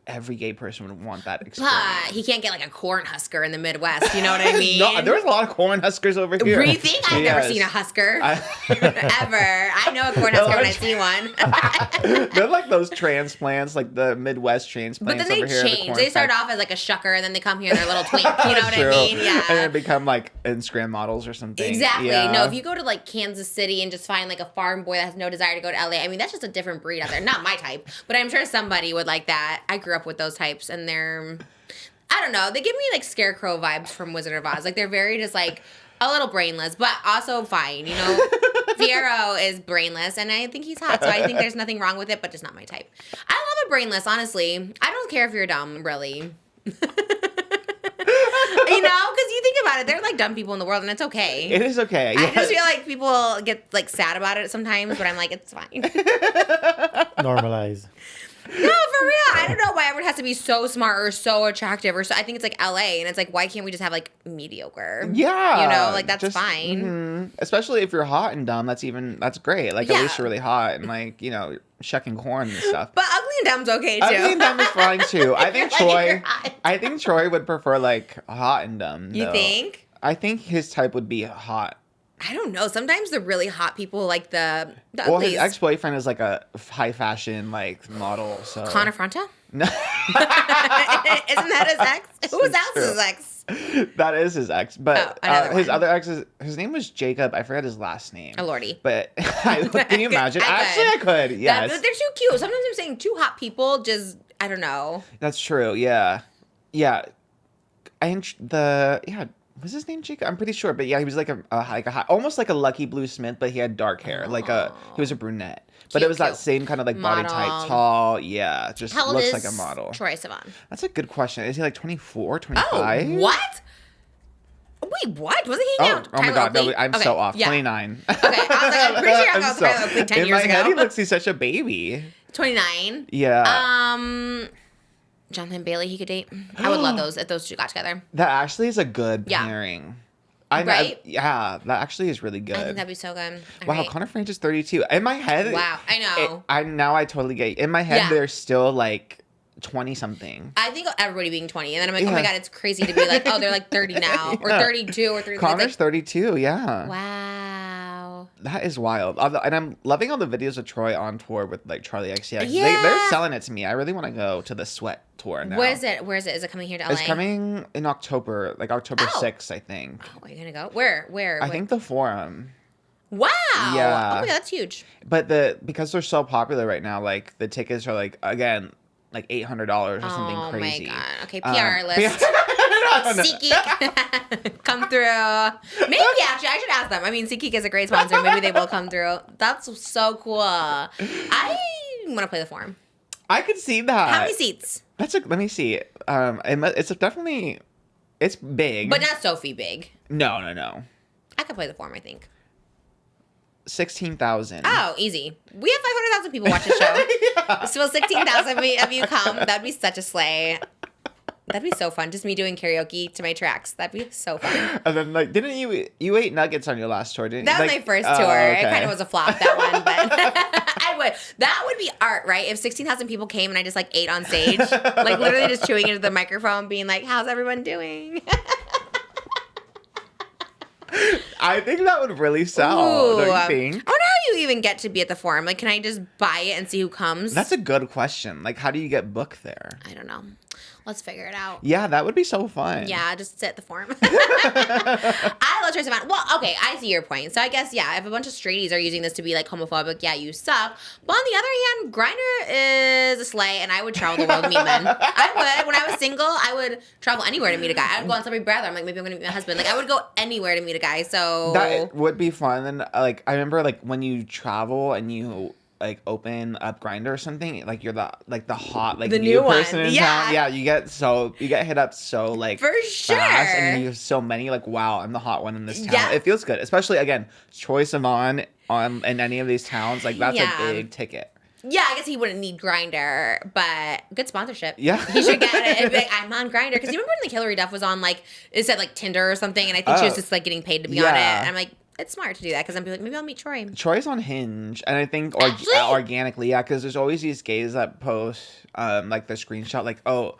every gay person would want that experience. He can't get like a corn husker in the Midwest, you know what I mean? No, there's a lot of corn huskers over here. You think? I've never seen a husker. Ever. I know a corn husker when I see one. They're like those transplants, like the Midwest transplants. But then they change. They start off as like a shucker, and then they come here and they're a little twink. You know what I mean? Yeah. And then become like Instagram models or something. Exactly. Yeah. No, if you go to like Kansas City and just find like a farm boy that has no desire to go to LA, I mean, that's just a different breed out there. Not my type, but I'm sure somebody would like that. I grew up with those types, and they're, I don't know, they give me like Scarecrow vibes from Wizard of Oz. Like, they're very just like a little brainless, but also fine, you know? Fierro is brainless, and I think he's hot, so I think there's nothing wrong with it, but just not my type. I love a brainless, honestly. I don't care if you're dumb, really. You know, because you think about it, there are like dumb people in the world, and it's okay. It is okay. I just feel like people get like sad about it sometimes, but I'm like, it's fine. Normalize. No, for real. I don't know why everyone has to be so smart or so attractive or so. I think it's like LA, and it's like, why can't we just have like mediocre? Yeah, you know, like that's fine. Mm-hmm. Especially if you're hot and dumb, that's great. Like at least you're really hot and like, you know, shucking corn and stuff. But ugly and dumb's okay too. Ugly and dumb is fine too. I think like Troye would prefer like hot and dumb. You think? I think his type would be hot I don't know. Sometimes the really hot people like the Well, his uglies. ex-boyfriend is like a high fashion like model. So Connor Fronta? No, Isn't that his ex? Who else is his ex? that is his ex. But another his one. other ex his name was Jacob. I forgot his last name. Oh, Lordy. But can you imagine? I could. I could. Yes, They're too cute. Sometimes I'm saying two hot people just, I don't know. that's true. Yeah, yeah. Was his name Jacob? I'm pretty sure, but yeah, he was like almost like a Lucky Blue Smith, but he had dark hair, he was a brunette. But it was that Cute. same kind of like body type, Model. tall, yeah, just How old looks is like a model. Troye Sivan? That's a good question. Is he like 24, Oh, 25? what? Wait, what? Wasn't he Oh, now? oh my Tyler God, no, Oakley? I'm Okay, so off. yeah. 29. Okay, I was like, I'm pretty sure I was Tyler Oakley 10 in years my head, ago. he's such a baby. 29. Yeah. Jonathan Bailey he could date. I would love those if those two got together. That actually is a good Yeah. pairing. Right? Yeah, that actually is really good. I think that'd be so good. All Wow, right. Connor French is 32. In my head, Wow, I know. I totally get. In my head, Yeah. they're still like 20 something. I think everybody being 20, and then I'm like, oh Yeah. my God, it's crazy to be like, oh, they're like 30 now, or Yeah. 32, or 33. Connor's Like, 32. Yeah. wow. That is wild. And I'm loving all the videos of Troye on tour with like Charlie XCX. Yeah. They're selling it to me. I really want to go to the Sweat tour now. Where is it? Where is it? Is it coming here to LA? It's coming in October, like October Oh. 6th, I think. Oh, are you gonna go? Where? I think the Forum. Wow. Yeah. Oh my God, that's huge. But because they're so popular right now, like the tickets are like again like $800 or something crazy. Oh my God. Okay, PR list. No. SeatGeek, come through. Maybe actually, I should ask them. I mean, SeatGeek is a great sponsor. Maybe they will come through. That's so cool. I want to play the Forum. I could see that. How many seats? Let me see. It's definitely, it's big. But not Sophie big. No. I could play the Forum, I think. 16,000. Oh, easy. We have 500,000 people watch the show. So 16,000 of you come. That'd be such a slay. That'd be so fun. Just me doing karaoke to my tracks. That'd be so fun. And then like, didn't you ate nuggets on your last tour? Didn't That you? was my first Oh, tour. okay. It kind of was a flop, that one, but I would. That would be art, right? If 16,000 people came and I just like ate on stage, like literally just chewing into the microphone, being like, "How's everyone doing?" I think that would really sell. Don't you think? I wonder how you even get to be at the Forum. Like, can I just buy it and see who comes? That's a good question. Like, how do you get booked there? I don't know. Let's figure it out. Yeah, that would be so fun. Yeah, just sit at the Forum. I love Troye Sivan. Well, okay, I see your point. So I guess, yeah, if a bunch of straighties are using this to be like homophobic, yeah, you suck. But on the other hand, Grindr is a slay, and I would travel the world to meet men. I would. When I was single, I would travel anywhere to meet a guy. I would go on Celebrity Brother. I'm like, maybe I'm going to meet my husband. Like, I would go anywhere to meet a guy. So That would be fun. And like, I remember like when you travel and you like open up Grindr or something, like you're the hot like The new new one. person in Yeah. town. Yeah, you get hit up so like For sure. fast, and you have so many like, wow, I'm the hot one in this town. Yeah. It feels good, especially again, Troye Sivan in any of these towns, like that's Yeah. a big ticket. yeah, I guess he wouldn't need Grindr, but good sponsorship. Yeah. He should get it. It'd be like, I'm on Grindr. Because you remember when the Hillary Duff was on, like, it said, like, Tinder or something, and I think she was Oh. just, like, getting paid to be on it. Yeah. And I'm like, it's smart to do that, because I'm like, maybe I'll meet Troy. Troy's on Hinge, and I think Actually? organically, yeah, because there's always these gays that post like the screenshot, like, oh,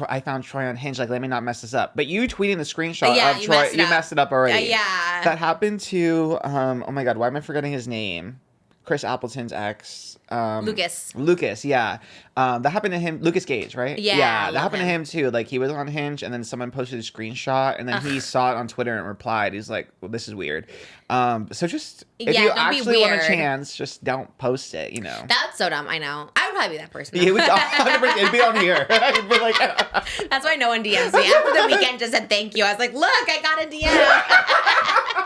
I found Troy on Hinge, like, let me not mess this up. But you tweeting the screenshot Yeah, of you Troy, messed it you up. messed it up already. Yeah. That happened to, oh my God, why am I forgetting his name? Chris Appleton's ex. Lucas, yeah. That happened to him. Lucas Gage, right? Yeah, I Yeah, that love happened him. to him too. Like, he was on Hinge, and then someone posted a screenshot, and then he saw it on Twitter and replied. He's like, well, this is weird. So just, if Yeah, you don't be actually want a weird. chance, just don't post it, you know? That's so dumb. I know. I would probably be that person. Yeah, it would 100%. It'd be on here. It'd be like, That's why no one DMs me. After the weekend just said thank you. I was like, look, I got a DM.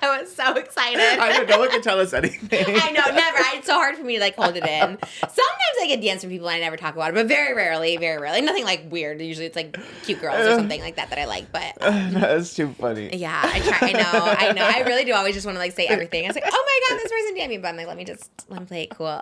I was so excited. I know, no one can tell us anything. I know, never. It's so hard for me to like hold it in. Sometimes I get DMs from people and I never talk about it, but very rarely. Nothing like weird. Usually it's like cute girls or something like that I like. But That's too funny. yeah, I try. I know. I really do always just want to like say everything. I was like, oh my God, this person DM'd me, but I'm like, let me play it cool.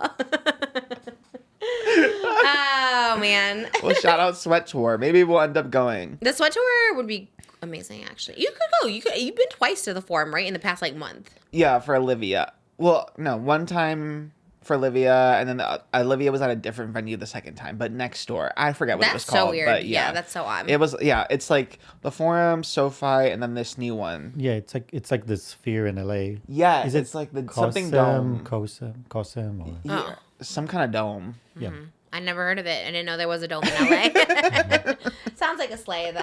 Oh man. Well, shout out Sweat Tour. Maybe we'll end up going. The Sweat Tour would be amazing, actually. You could go. You've been twice to the Forum, right? In the past like month. Yeah, for Olivia. Well, no, one time for Olivia, and then Olivia was at a different venue the second time, but next door. I forget what it was That's so called. weird. But Yeah, that's so odd. It was it's like the Forum, SoFi, and then this new one. Yeah, it's like the Sphere in LA. Yeah, Is it it's like the something dome. Cosm, or Yeah, some kind of dome. yeah. I never heard of it. I didn't know there was a dome in LA. Sounds like a sleigh, though.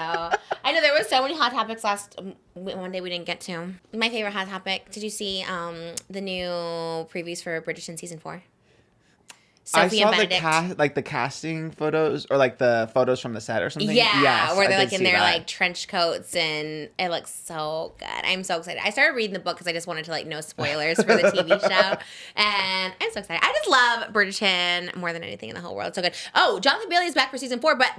I know there were so many hot topics one day we didn't get to. My favorite hot topic. Did you see the new previews for Bridgerton season 4? Sophie I saw and Benedict. the casting photos or like the photos from the set or something. Yeah, yes, where I they're did like in see their that. like trench coats, and it looks so good. I'm so excited. I started reading the book because I just wanted to like no spoilers for the TV show, and I'm so excited. I just love Bridgerton more than anything in the whole world. It's so good. Oh, Jonathan Bailey is back for season 4, but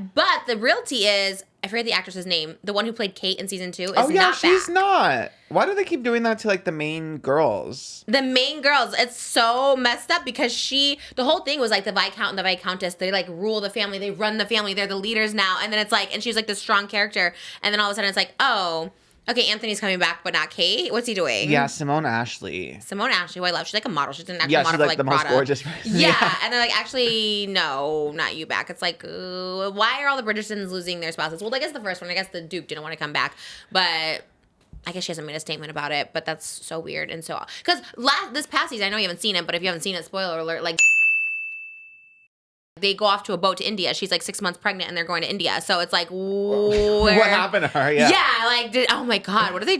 the real tea is I forget the actress's name. The one who played Kate in season 2 is Oh yeah, not she's back. not. Why do they keep doing that to like the main girls? The main girls, it's so messed up because the whole thing was like the Viscount and the Viscountess, they like rule the family, they run the family, they're the leaders now. And then it's like, and she's like this strong character. And then all of a sudden it's like, oh, okay, Anthony's coming back, but not Kate. What's he doing? Yeah, Simone Ashley. Simone Ashley, who I love. She's like a model. She's an actual Yeah, model she's for like like the Prada. most gorgeous person. Yeah. And they're like, actually, no, not you back. It's like, why are all the Bridgertons losing their spouses? Well, I guess the first one, I guess the Duke didn't want to come back, but I guess she hasn't made a statement about it, but that's so weird. And so, because this past season, I know you haven't seen it, but if you haven't seen it, spoiler alert, like, they go off to a boat to India. She's like 6 months pregnant and they're going to India. So it's like, What happened to her? Yeah. Yeah, like, oh my God, what do they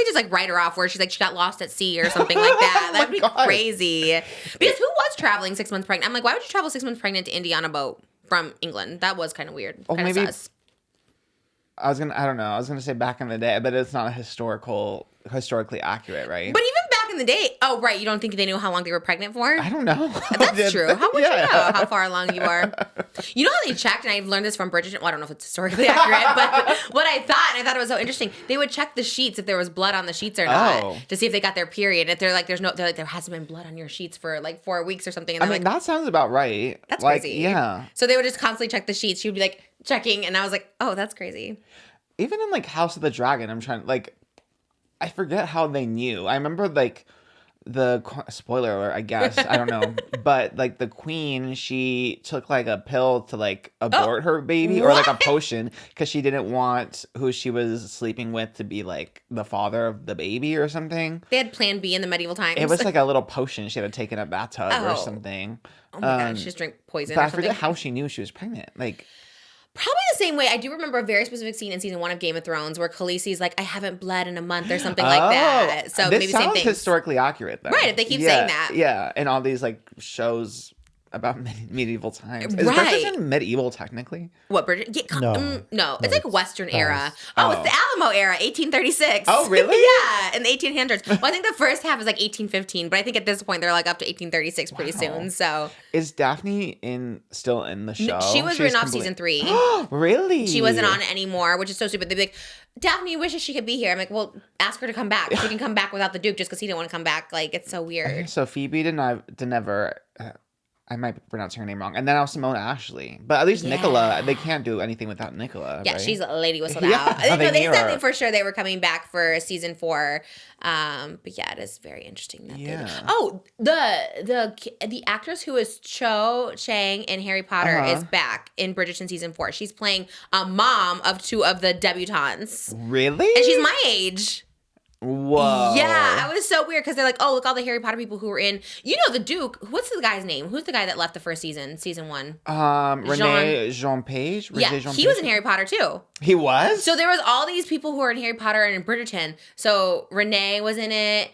just like write her off where she's like, she got lost at sea or something like that? That would be God. crazy. Because who was traveling 6 months pregnant? I'm like, why would you travel 6 months pregnant to India on a boat from England? That was kind of weird. Oh, Kind of maybe- sus. I don't know. I was gonna say back in the day, but it's not historically accurate, right? But even back in the day, oh, right, you don't think they knew how long they were pregnant for? I don't know. That's true. How would you Yeah. know how far along you are? You know how they checked, and I've learned this from Bridgerton. Well, I don't know if it's historically accurate, but what I thought, and I thought it was so interesting, they would check the sheets if there was blood on the sheets or not Oh. to see if they got their period. If they're like, there hasn't been blood on your sheets for like 4 weeks or something. And I they're mean, like, that sounds about right. that's like, crazy. Yeah. So they would just constantly check the sheets. She would be like checking, and I was like, oh, that's crazy. Even in like House of the Dragon, I'm trying I forget how they knew. I remember like spoiler alert, I guess. I don't know. But like the queen, she took like a pill to like abort her baby or like a potion because she didn't want who she was sleeping with to be like the father of the baby or something. They had Plan B in the medieval times. It was like a little potion she had to take in a bathtub or Oh. something. oh my God, she just drank poison But or I something. forget how she knew she was pregnant. Like, Probably the same way. I do remember a very specific scene in season 1 of Game of Thrones where Khaleesi's like, I haven't bled in a month or something like that. So this maybe same sounds thing. historically accurate though. Right, if they keep saying that. Yeah, and all these like shows about medieval times. Is Right. Bridgerton medieval technically? What, Bridget? Yeah, No. no, it's like Western era. past. Oh, it's the Alamo era, 1836. Oh, really? Yeah, in the 1800s. Well, I think the first half is like 1815, but I think at this point they're like up to 1836 pretty soon. So Is Daphne still in the show? she was She's written off complete- season 3. Really? She wasn't on it anymore, which is so stupid. They'd be like, Daphne wishes she could be here. I'm like, well, ask her to come back. She can come back without the Duke just because he didn't want to come back. Like, it's so weird. So Phoebe did never. I might be pronouncing her name wrong. And then now Simone Ashley. But at least Yeah. Nicola, they can't do anything without Nicola. Yeah, right? she's a lady whistled Yeah, out. I think they they knew said her. that for sure they were coming back for season 4. But yeah, it is very interesting that Yeah. Oh, the actress who is Cho Chang in Harry Potter Uh-huh. is back in Bridgerton season 4. She's playing a mom of 2 of the debutantes. Really? And she's my age. Whoa. Yeah, I was so weird because they're like, oh, look, all the Harry Potter people who were in. You know, the Duke. What's the guy's name? Who's the guy that left the first season 1? Jean Page? Yeah, he was in Harry Potter too. He was? So there was all these people who were in Harry Potter and in Bridgerton. So Renee was in it.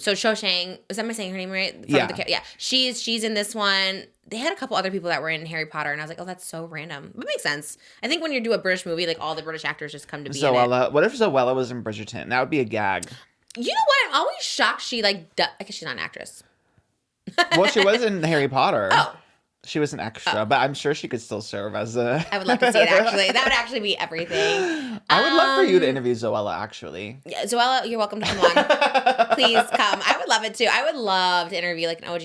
So Cho Chang, am I saying her name right? Yeah. She's in this one. They had a couple other people that were in Harry Potter, and I was like, oh, that's so random. But it makes sense. I think when you do a British movie, like all the British actors just come to be in it. Zoella. What if Zoella was in Bridgerton? That would be a gag. You know what? I'm always shocked she I guess she's not an actress. Well, she was in Harry Potter. Oh. She was an extra, but I'm sure she could still serve as a... I would love to see it, actually. That would actually be everything. I would love for you to interview Zoella, actually. Yeah, Zoella, you're welcome to come on. Please come. I would love it too. I would love to interview like an OG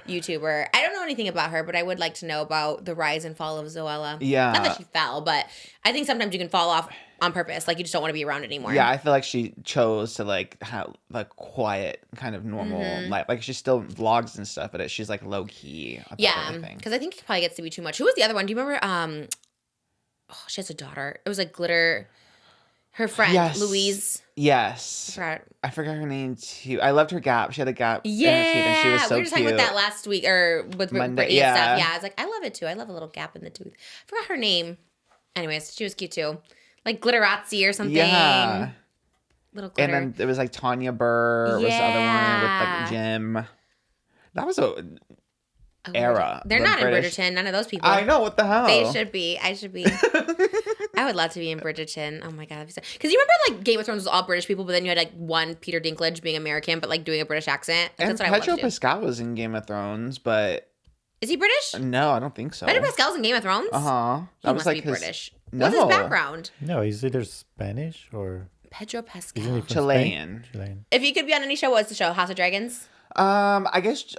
YouTuber. I don't know know anything about her, but I would like to know about the rise and fall of Zoella. Yeah. Not that she fell, but I think sometimes you can fall off on purpose. Like, you just don't want to be around anymore. Yeah, I feel like she chose to like have like quiet kind of normal life. Like she still vlogs and stuff, but she's like low key. Yeah, because I think it probably gets to be too much. Who was the other one? Do you remember? She has a daughter. It was like Glitter. Her friend Louise. Yes. I forgot her name too. I loved her gap. She had a gap. Yeah, in her teeth and she was so we were just talking about that last week or with Brittany and stuff. Yeah, I was like, I love it too. I love a little gap in the tooth. I forgot her name. Anyways, she was cute too. Like Glitterazzi or something. Yeah. Little glitter. And then there was like Tanya Burr was the other one with like Jim. That was a era. They're not in Bridgerton. None of those people. I know, what the hell? They should be. I should be. I would love to be in Bridgerton. Oh my god, because you remember like Game of Thrones was all British people, but then you had like one Peter Dinklage being American, but like doing a British accent. Like, and that's what Pedro I would Pascal was in Game of Thrones, but is he British? No, I don't think so. Pedro Pascal's in Game of Thrones. That He was must like be British. No. What's his background? No, he's either Spanish or Pedro Pascal. Chilean. If you could be on any show, what's the show? House of Dragons. I guess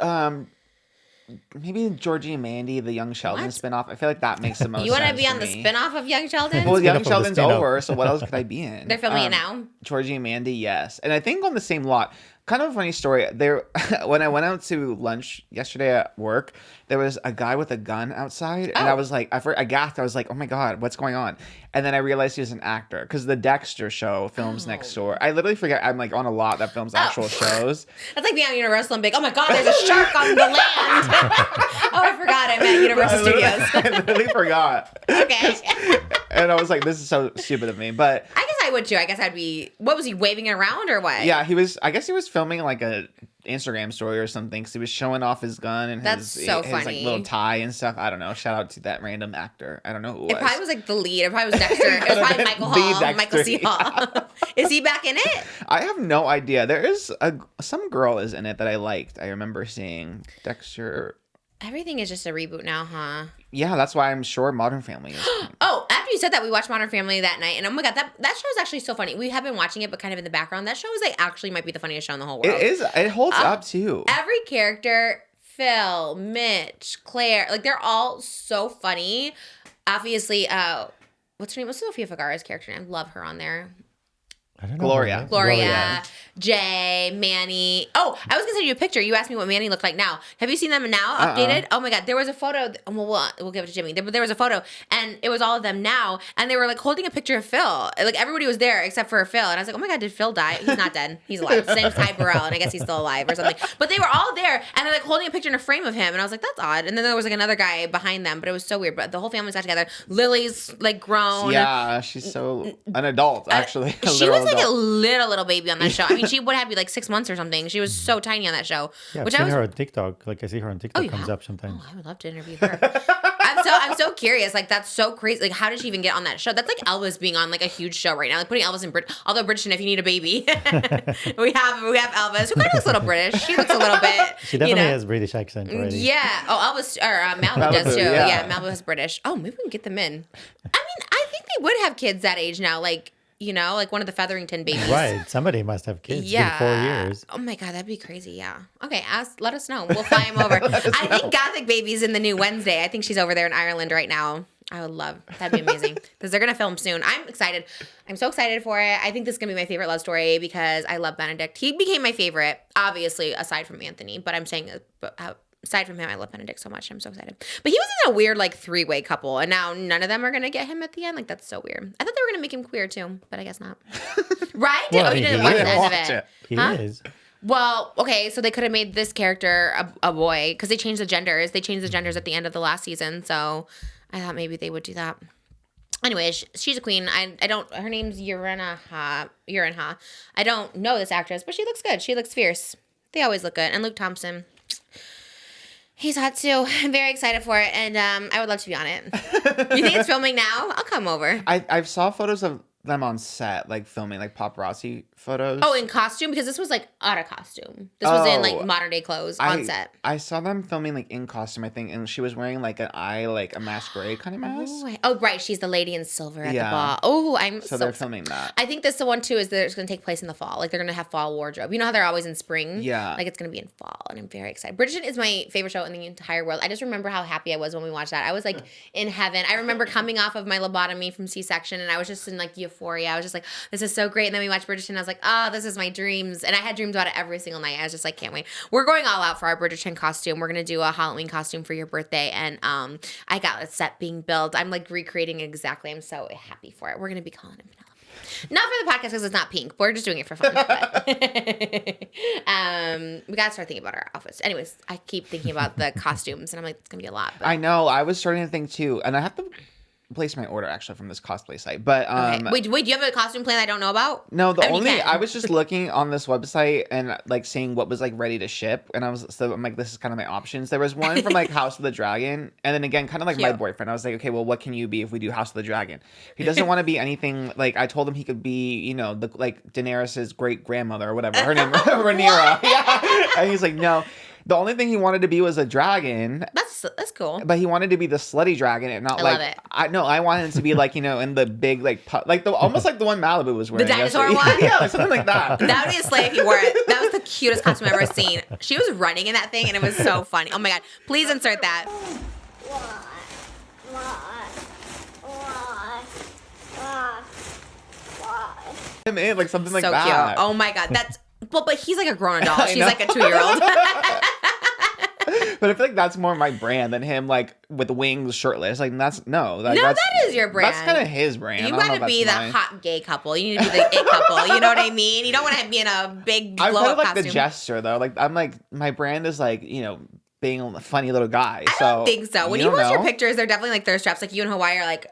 maybe Georgie and Mandy, the Young Sheldon spinoff. I feel like that makes the most sense. You want to be on the spinoff of Young Sheldon? Well, Young Sheldon's over, so what else could I be in? They're filming it now. Georgie and Mandy, yes. And I think on the same lot. Kind of a funny story. There, when I went out to lunch yesterday at work, there was a guy with a gun outside, and I was like, I gasped. I was like, oh my god, what's going on? And then I realized he was an actor because the Dexter show films next door. I literally forget I'm like on a lot that films actual shows. That's like being at Universal and big. Oh my god, there's a shark on the land. I forgot I'm at Universal Studios. I literally forgot. Okay. And I was like, this is so stupid of me, but I guess I would too. I guess I'd be. What was he waving it around or what? Yeah, he was. I guess he was filming like a Instagram story or something. So he was showing off his gun and his like little tie and stuff. I don't know. Shout out to that random actor. I don't know who it was. It probably was like the lead. It probably was Dexter. It was probably Michael Hall. Michael C. Hall. Is he back in it? I have no idea. There is some girl is in it that I liked. I remember seeing Dexter. Everything is just a reboot now, huh? Yeah, that's why I'm sure Modern Family is. Oh, after you said that, we watched Modern Family that night, and oh my god, that show is actually so funny. We have been watching it, but kind of in the background. That show is like actually might be the funniest show in the whole world. It is. It holds up too. Every character, Phil, Mitch, Claire, like they're all so funny. Obviously, what's her name? What's Sofia Vergara's character name? Love her on there. I don't know. Gloria, Jay, Manny. Oh, I was gonna send you a picture. You asked me what Manny looked like now. Have you seen them now updated? Oh my god, there was a photo. We'll give it to Jimmy. There was a photo, and it was all of them now, and they were like holding a picture of Phil. Like everybody was there except for Phil, and I was like, oh my god, did Phil die? He's not dead. He's alive. His name's Ty Burrell, and I guess he's still alive or something. But they were all there, and they're like holding a picture in a frame of him, and I was like, that's odd. And then there was like another guy behind them, but it was so weird. But the whole family's got together. Lily's like grown. Yeah, she's so an adult actually. She was like a little baby on that show. I mean, she would have be like 6 months or something. She was so tiny on that show. Yeah, I've seen her on TikTok. Like I see her on TikTok comes up sometimes. Oh, I would love to interview her. I'm so curious. Like that's so crazy. Like how did she even get on that show? That's like Elvis being on like a huge show right now. Like putting Elvis in although Bridgerton, if you need a baby, we have Elvis who kind of looks a little British. She looks a little bit. She definitely has British accent already. Yeah. Oh, Elvis or Malibu does too. Yeah, Malibu has British. Oh, maybe we can get them in. I mean, I think they would have kids that age now. Like. You know, like one of the Featherington babies. Right. Somebody must have kids. Yeah. It's been 4 years. Oh my God, that'd be crazy. Yeah. Okay. Let us know. We'll fly him over. I think Gothic Baby's in the new Wednesday. I think she's over there in Ireland right now. I would love. That'd be amazing. Because they're going to film soon. I'm excited. I'm so excited for it. I think this is going to be my favorite love story because I love Benedict. He became my favorite, obviously, aside from Anthony. But I'm saying, aside from him, I love Benedict so much. I'm so excited. But he was in a weird, like, 3-way couple. And now none of them are going to get him at the end. Like, that's so weird. I thought they were going to make him queer, too. But I guess not. Right? Well, you didn't watch the end of it. He is. Well, okay, so they could have made this character a boy because they changed the genders. They changed the genders at the end of the last season. So I thought maybe they would do that. Anyway, she's a queen. I don't. Her name's Urenha. I don't know this actress, but she looks good. She looks fierce. They always look good. And Luke Thompson, he's hot too. I'm very excited for it, and I would love to be on it. You think it's filming now? I'll come over. I saw photos of them on set, like filming like paparazzi photos. Oh, in costume? Because this was like out of costume. This was in like modern day clothes on set. I saw them filming like in costume, I think, and she was wearing like a masquerade kind of mask. Oh, right. She's the lady in silver at the ball. Oh, I'm so they're excited. filming that. I think this the one too is that it's going to take place in the fall. Like they're going to have fall wardrobe. You know how they're always in spring? Yeah. Like it's going to be in fall, and I'm very excited. Bridgerton is my favorite show in the entire world. I just remember how happy I was when we watched that. I was like in heaven. I remember coming off of my lobotomy from C-section, and I was just in like euphoria. I was just like, this is so great. And then we watched Bridgerton. I was like, oh, this is my dreams. And I had dreams about it every single night. I was just like, can't wait. We're going all out for our Bridgerton costume. We're going to do a Halloween costume for your birthday. And I got a set being built. I'm like recreating it exactly. I'm so happy for it. We're going to be calling it Vanilla. Not for the podcast because it's not pink. We're just doing it for fun. But we got to start thinking about our outfits. Anyways, I keep thinking about the costumes and I'm like, it's going to be a lot. But. I know. I was starting to think too. And I have to place my order actually from this cosplay site. But okay. Wait, do you have a costume plan I don't know about? No, I was just looking on this website and like seeing what was like ready to ship, and I'm like, this is kind of my options. There was one from like House of the Dragon, and then again, kind of like my boyfriend. I was like, okay, well, what can you be if we do House of the Dragon? He doesn't want to be anything like I told him he could be, you know, the like Daenerys's great grandmother or whatever. Her name Rhaenyra. Yeah, and he's like, no. The only thing he wanted to be was a dragon. That's cool. But he wanted to be the slutty dragon and not love it. I wanted it to be like, you know, in the big like almost like the one Malibu was wearing. The dinosaur one? Yeah, like something like that. That would be a slay if you wore it. That was the cutest costume I've ever seen. She was running in that thing and it was so funny. Oh my god. Please insert that. Like something like so that. So cute. Oh my god. But he's like a grown adult. She's like a 2-year-old. But I feel like that's more my brand than him like with wings shirtless. Like that is your brand. That's kind of his brand. You got to be the hot gay couple. You need to be the it couple. You know what I mean? You don't want to be in a big blow I'm kind of like costume. the jester though. Like I'm like my brand is like, you know, being a funny little guy. I don't think so. When you watch your pictures, they're definitely like thirst traps. Like you in Hawaii are like.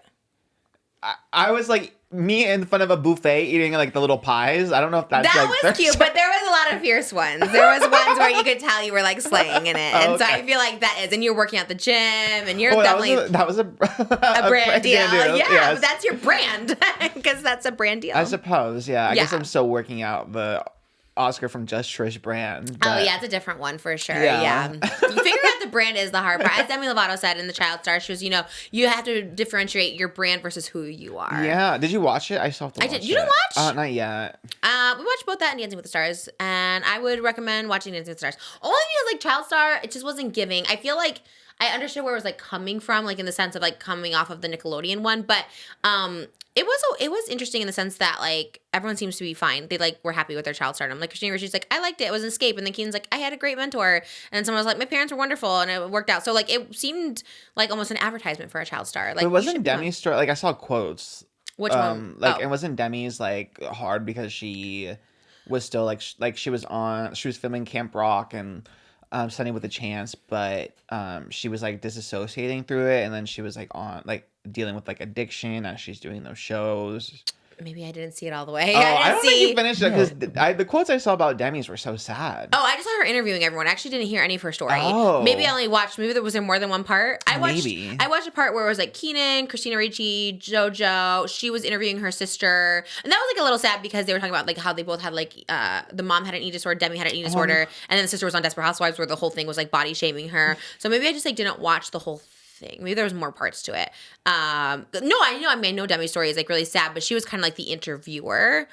I was like me in front of a buffet eating like the little pies. I don't know if that's that like was cute, but there was a lot of fierce ones. There was ones where you could tell you were like slaying in it, and so I feel like that is. And you're working at the gym, and you're definitely that was a brand deal. Yeah, yes. but that's your brand because that's a brand deal. I suppose. Yeah, I guess I'm still working out the Oscar from Just Trish brand. Oh yeah, it's a different one for sure. Yeah. Figuring out the brand is the hard part. As Demi Lovato said in the Child Star, she was, you know, you have to differentiate your brand versus who you are. Yeah. Did you watch it? I still have to watch it. I did. You didn't watch? Not yet. We watched both that and Dancing with the Stars, and I would recommend watching Dancing with the Stars. Only because like Child Star, it just wasn't giving. I feel like I understood where it was like coming from, like in the sense of like coming off of the Nickelodeon one, but it was interesting in the sense that like everyone seems to be fine. They like were happy with their child stardom. Like Christina Ricci's like, I liked it. It was an escape. And then Keenan's like, I had a great mentor. And someone was like, my parents were wonderful, and it worked out. So like it seemed like almost an advertisement for a child star. Like but it wasn't Demi's story. Like I saw quotes. Which one? Like it wasn't Demi's like hard because she was still like she was filming Camp Rock and Sunny with a Chance, but she was like disassociating through it, and then she was like on like dealing with like addiction as she's doing those shows. Maybe I didn't see it all the way. Oh, I don't think you finished it because the quotes I saw about Demi's were so sad. Oh, I just saw her interviewing everyone. I actually didn't hear any of her story. Oh. Maybe I only watched. Maybe there was more than one part. I watched a part where it was like Keenan, Christina Ricci, JoJo. She was interviewing her sister, and that was like a little sad because they were talking about like how they both had like the mom had an eating disorder, Demi had an eating disorder, and then the sister was on Desperate Housewives where the whole thing was like body shaming her. So maybe I just like didn't watch the whole thing. Maybe there was more parts to it. No, I know Demi's story is like really sad, but she was kind of like the interviewer.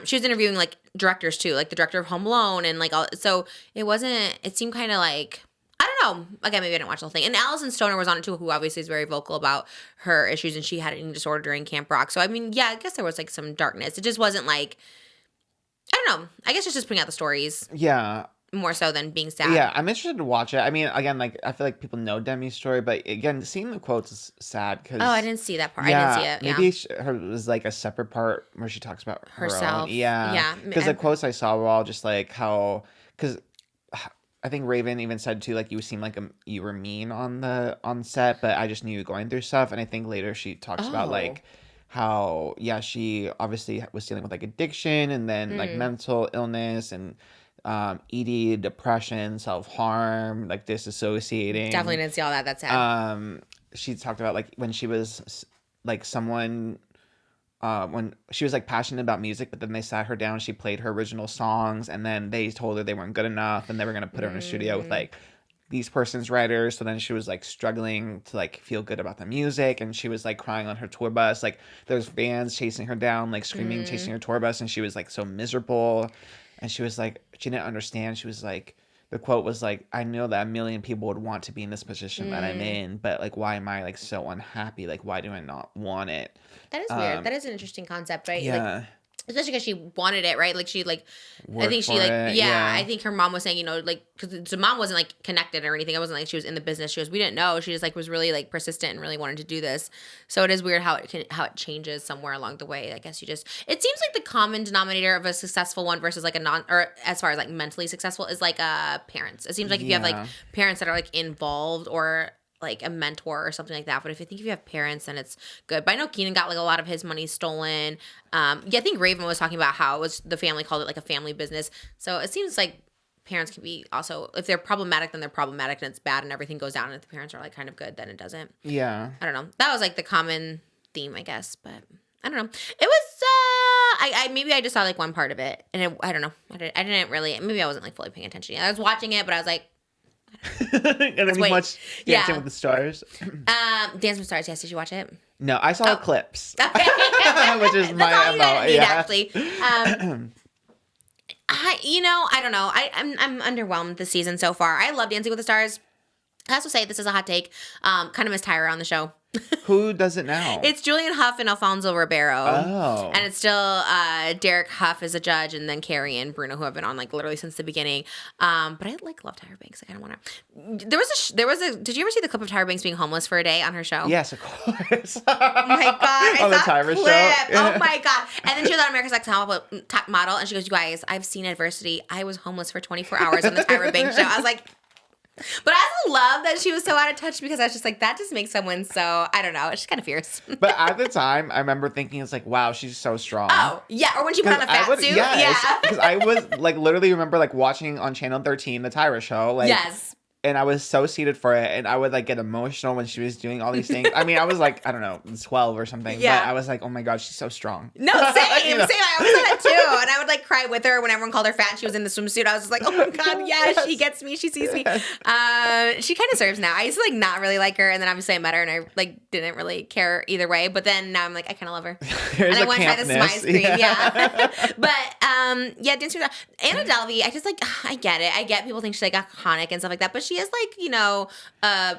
She was interviewing like directors too, like the director of Home Alone and like all. So it seemed kind of like, I don't know. Again, maybe I didn't watch the whole thing. And Allison Stoner was on it too, who obviously is very vocal about her issues, and she had an eating disorder during Camp Rock. So I mean, yeah, I guess there was like some darkness. It just wasn't like, I don't know. I guess it's just putting out the stories. Yeah. More so than being sad. Yeah, I'm interested to watch it. I mean, again, like I feel like people know Demi's story, but again, seeing the quotes is sad because. Oh, I didn't see that part. Yeah, I didn't see it. Maybe it was like a separate part where she talks about herself. Yeah, because the quotes I saw were all just like how because. I think Raven even said too, like you seem like you were mean on set, but I just knew you were going through stuff. And I think later she talks about like how she obviously was dealing with like addiction and then like mental illness and ED, depression, self-harm, like disassociating. Definitely didn't see all that. That's sad. She talked about like when she was like someone when she was like passionate about music, but then they sat her down, she played her original songs, and then they told her they weren't good enough, and they were gonna put her in a studio with like these person's writers. So then she was like struggling to like feel good about the music, and she was like crying on her tour bus. Like there's fans chasing her down, like screaming, chasing her tour bus, and she was like so miserable, and she was like, she didn't understand. She was like, the quote was like, I know that a million people would want to be in this position that I'm in, but like, why am I like so unhappy? Like, why do I not want it? That is weird. That is an interesting concept, right? Yeah. Like, especially because she wanted it, right? Like she like, I think she for like, it, yeah, I think her mom was saying, you know, like, because the mom wasn't like connected or anything. It wasn't like she was in the business. She was, we didn't know. She just like was really like persistent and really wanted to do this. So it is weird how it changes somewhere along the way. I guess it seems like the common denominator of a successful one versus like or as far as like mentally successful is like parents. It seems like if you have like parents that are like involved or like a mentor or something like that. But if you have parents, then it's good. But I know Keenan got like a lot of his money stolen. I think Raven was talking about how it was the family called it like a family business. So it seems like parents can be also, if they're problematic, then they're problematic and it's bad and everything goes down. And if the parents are like kind of good, then it doesn't. Yeah. I don't know. That was like the common theme, I guess. But I don't know. It was, maybe I just saw like one part of it. And I don't know. I didn't really, maybe I wasn't like fully paying attention. I was watching it, but I was like, and then you watched Dancing with the Stars. Dance with Stars, yes. Did you watch it? No, I saw clips. Okay. Which is my MO. Need, actually. I don't know. I'm underwhelmed this season so far. I love Dancing with the Stars. I also say this is a hot take. Kind of miss Tyra on the show. Who does it now? It's Julian Huff and Alfonso Ribeiro. Oh. And it's still Derek Huff as a judge and then Carrie and Bruno who have been on like literally since the beginning. But I like love Tyra Banks. I kind of want to. There was a. Did you ever see the clip of Tyra Banks being homeless for a day on her show? Yes, of course. Oh my God. I on the saw Tyra clip. show. Oh my God. And then she was on America's Next Top Model and she goes, you guys, I've seen adversity. I was homeless for 24 hours on the Tyra Banks show. I was like, but I also love that she was so out of touch because I was just like, that just makes someone so, I don't know, it's just kind of fierce. But at the time, I remember thinking, it's like, wow, she's so strong. Oh, yeah. Or when she put on a fat suit. Yeah. Because I was like, literally remember like watching on Channel 13, the Tyra show. Like, yes. And I was so seated for it, and I would like get emotional when she was doing all these things. I mean, I was like, I don't know, 12 or something. Yeah. But I was like, oh my God, she's so strong. No, same, You know? same. I always thought that too. And I would like cry with her when everyone called her fat and she was in the swimsuit. I was just like, oh my God, yes, she gets me. She sees me. She kind of serves now. I used to like not really like her, and then obviously I met her and I like didn't really care either way. But then now I'm like, I kind of love her. There's and I want to try the Smize cream. Yeah. But yeah, Dancing with Anna Delvey, I just like, I get it. I get people think she's like iconic and stuff like that, but she is like, you know, a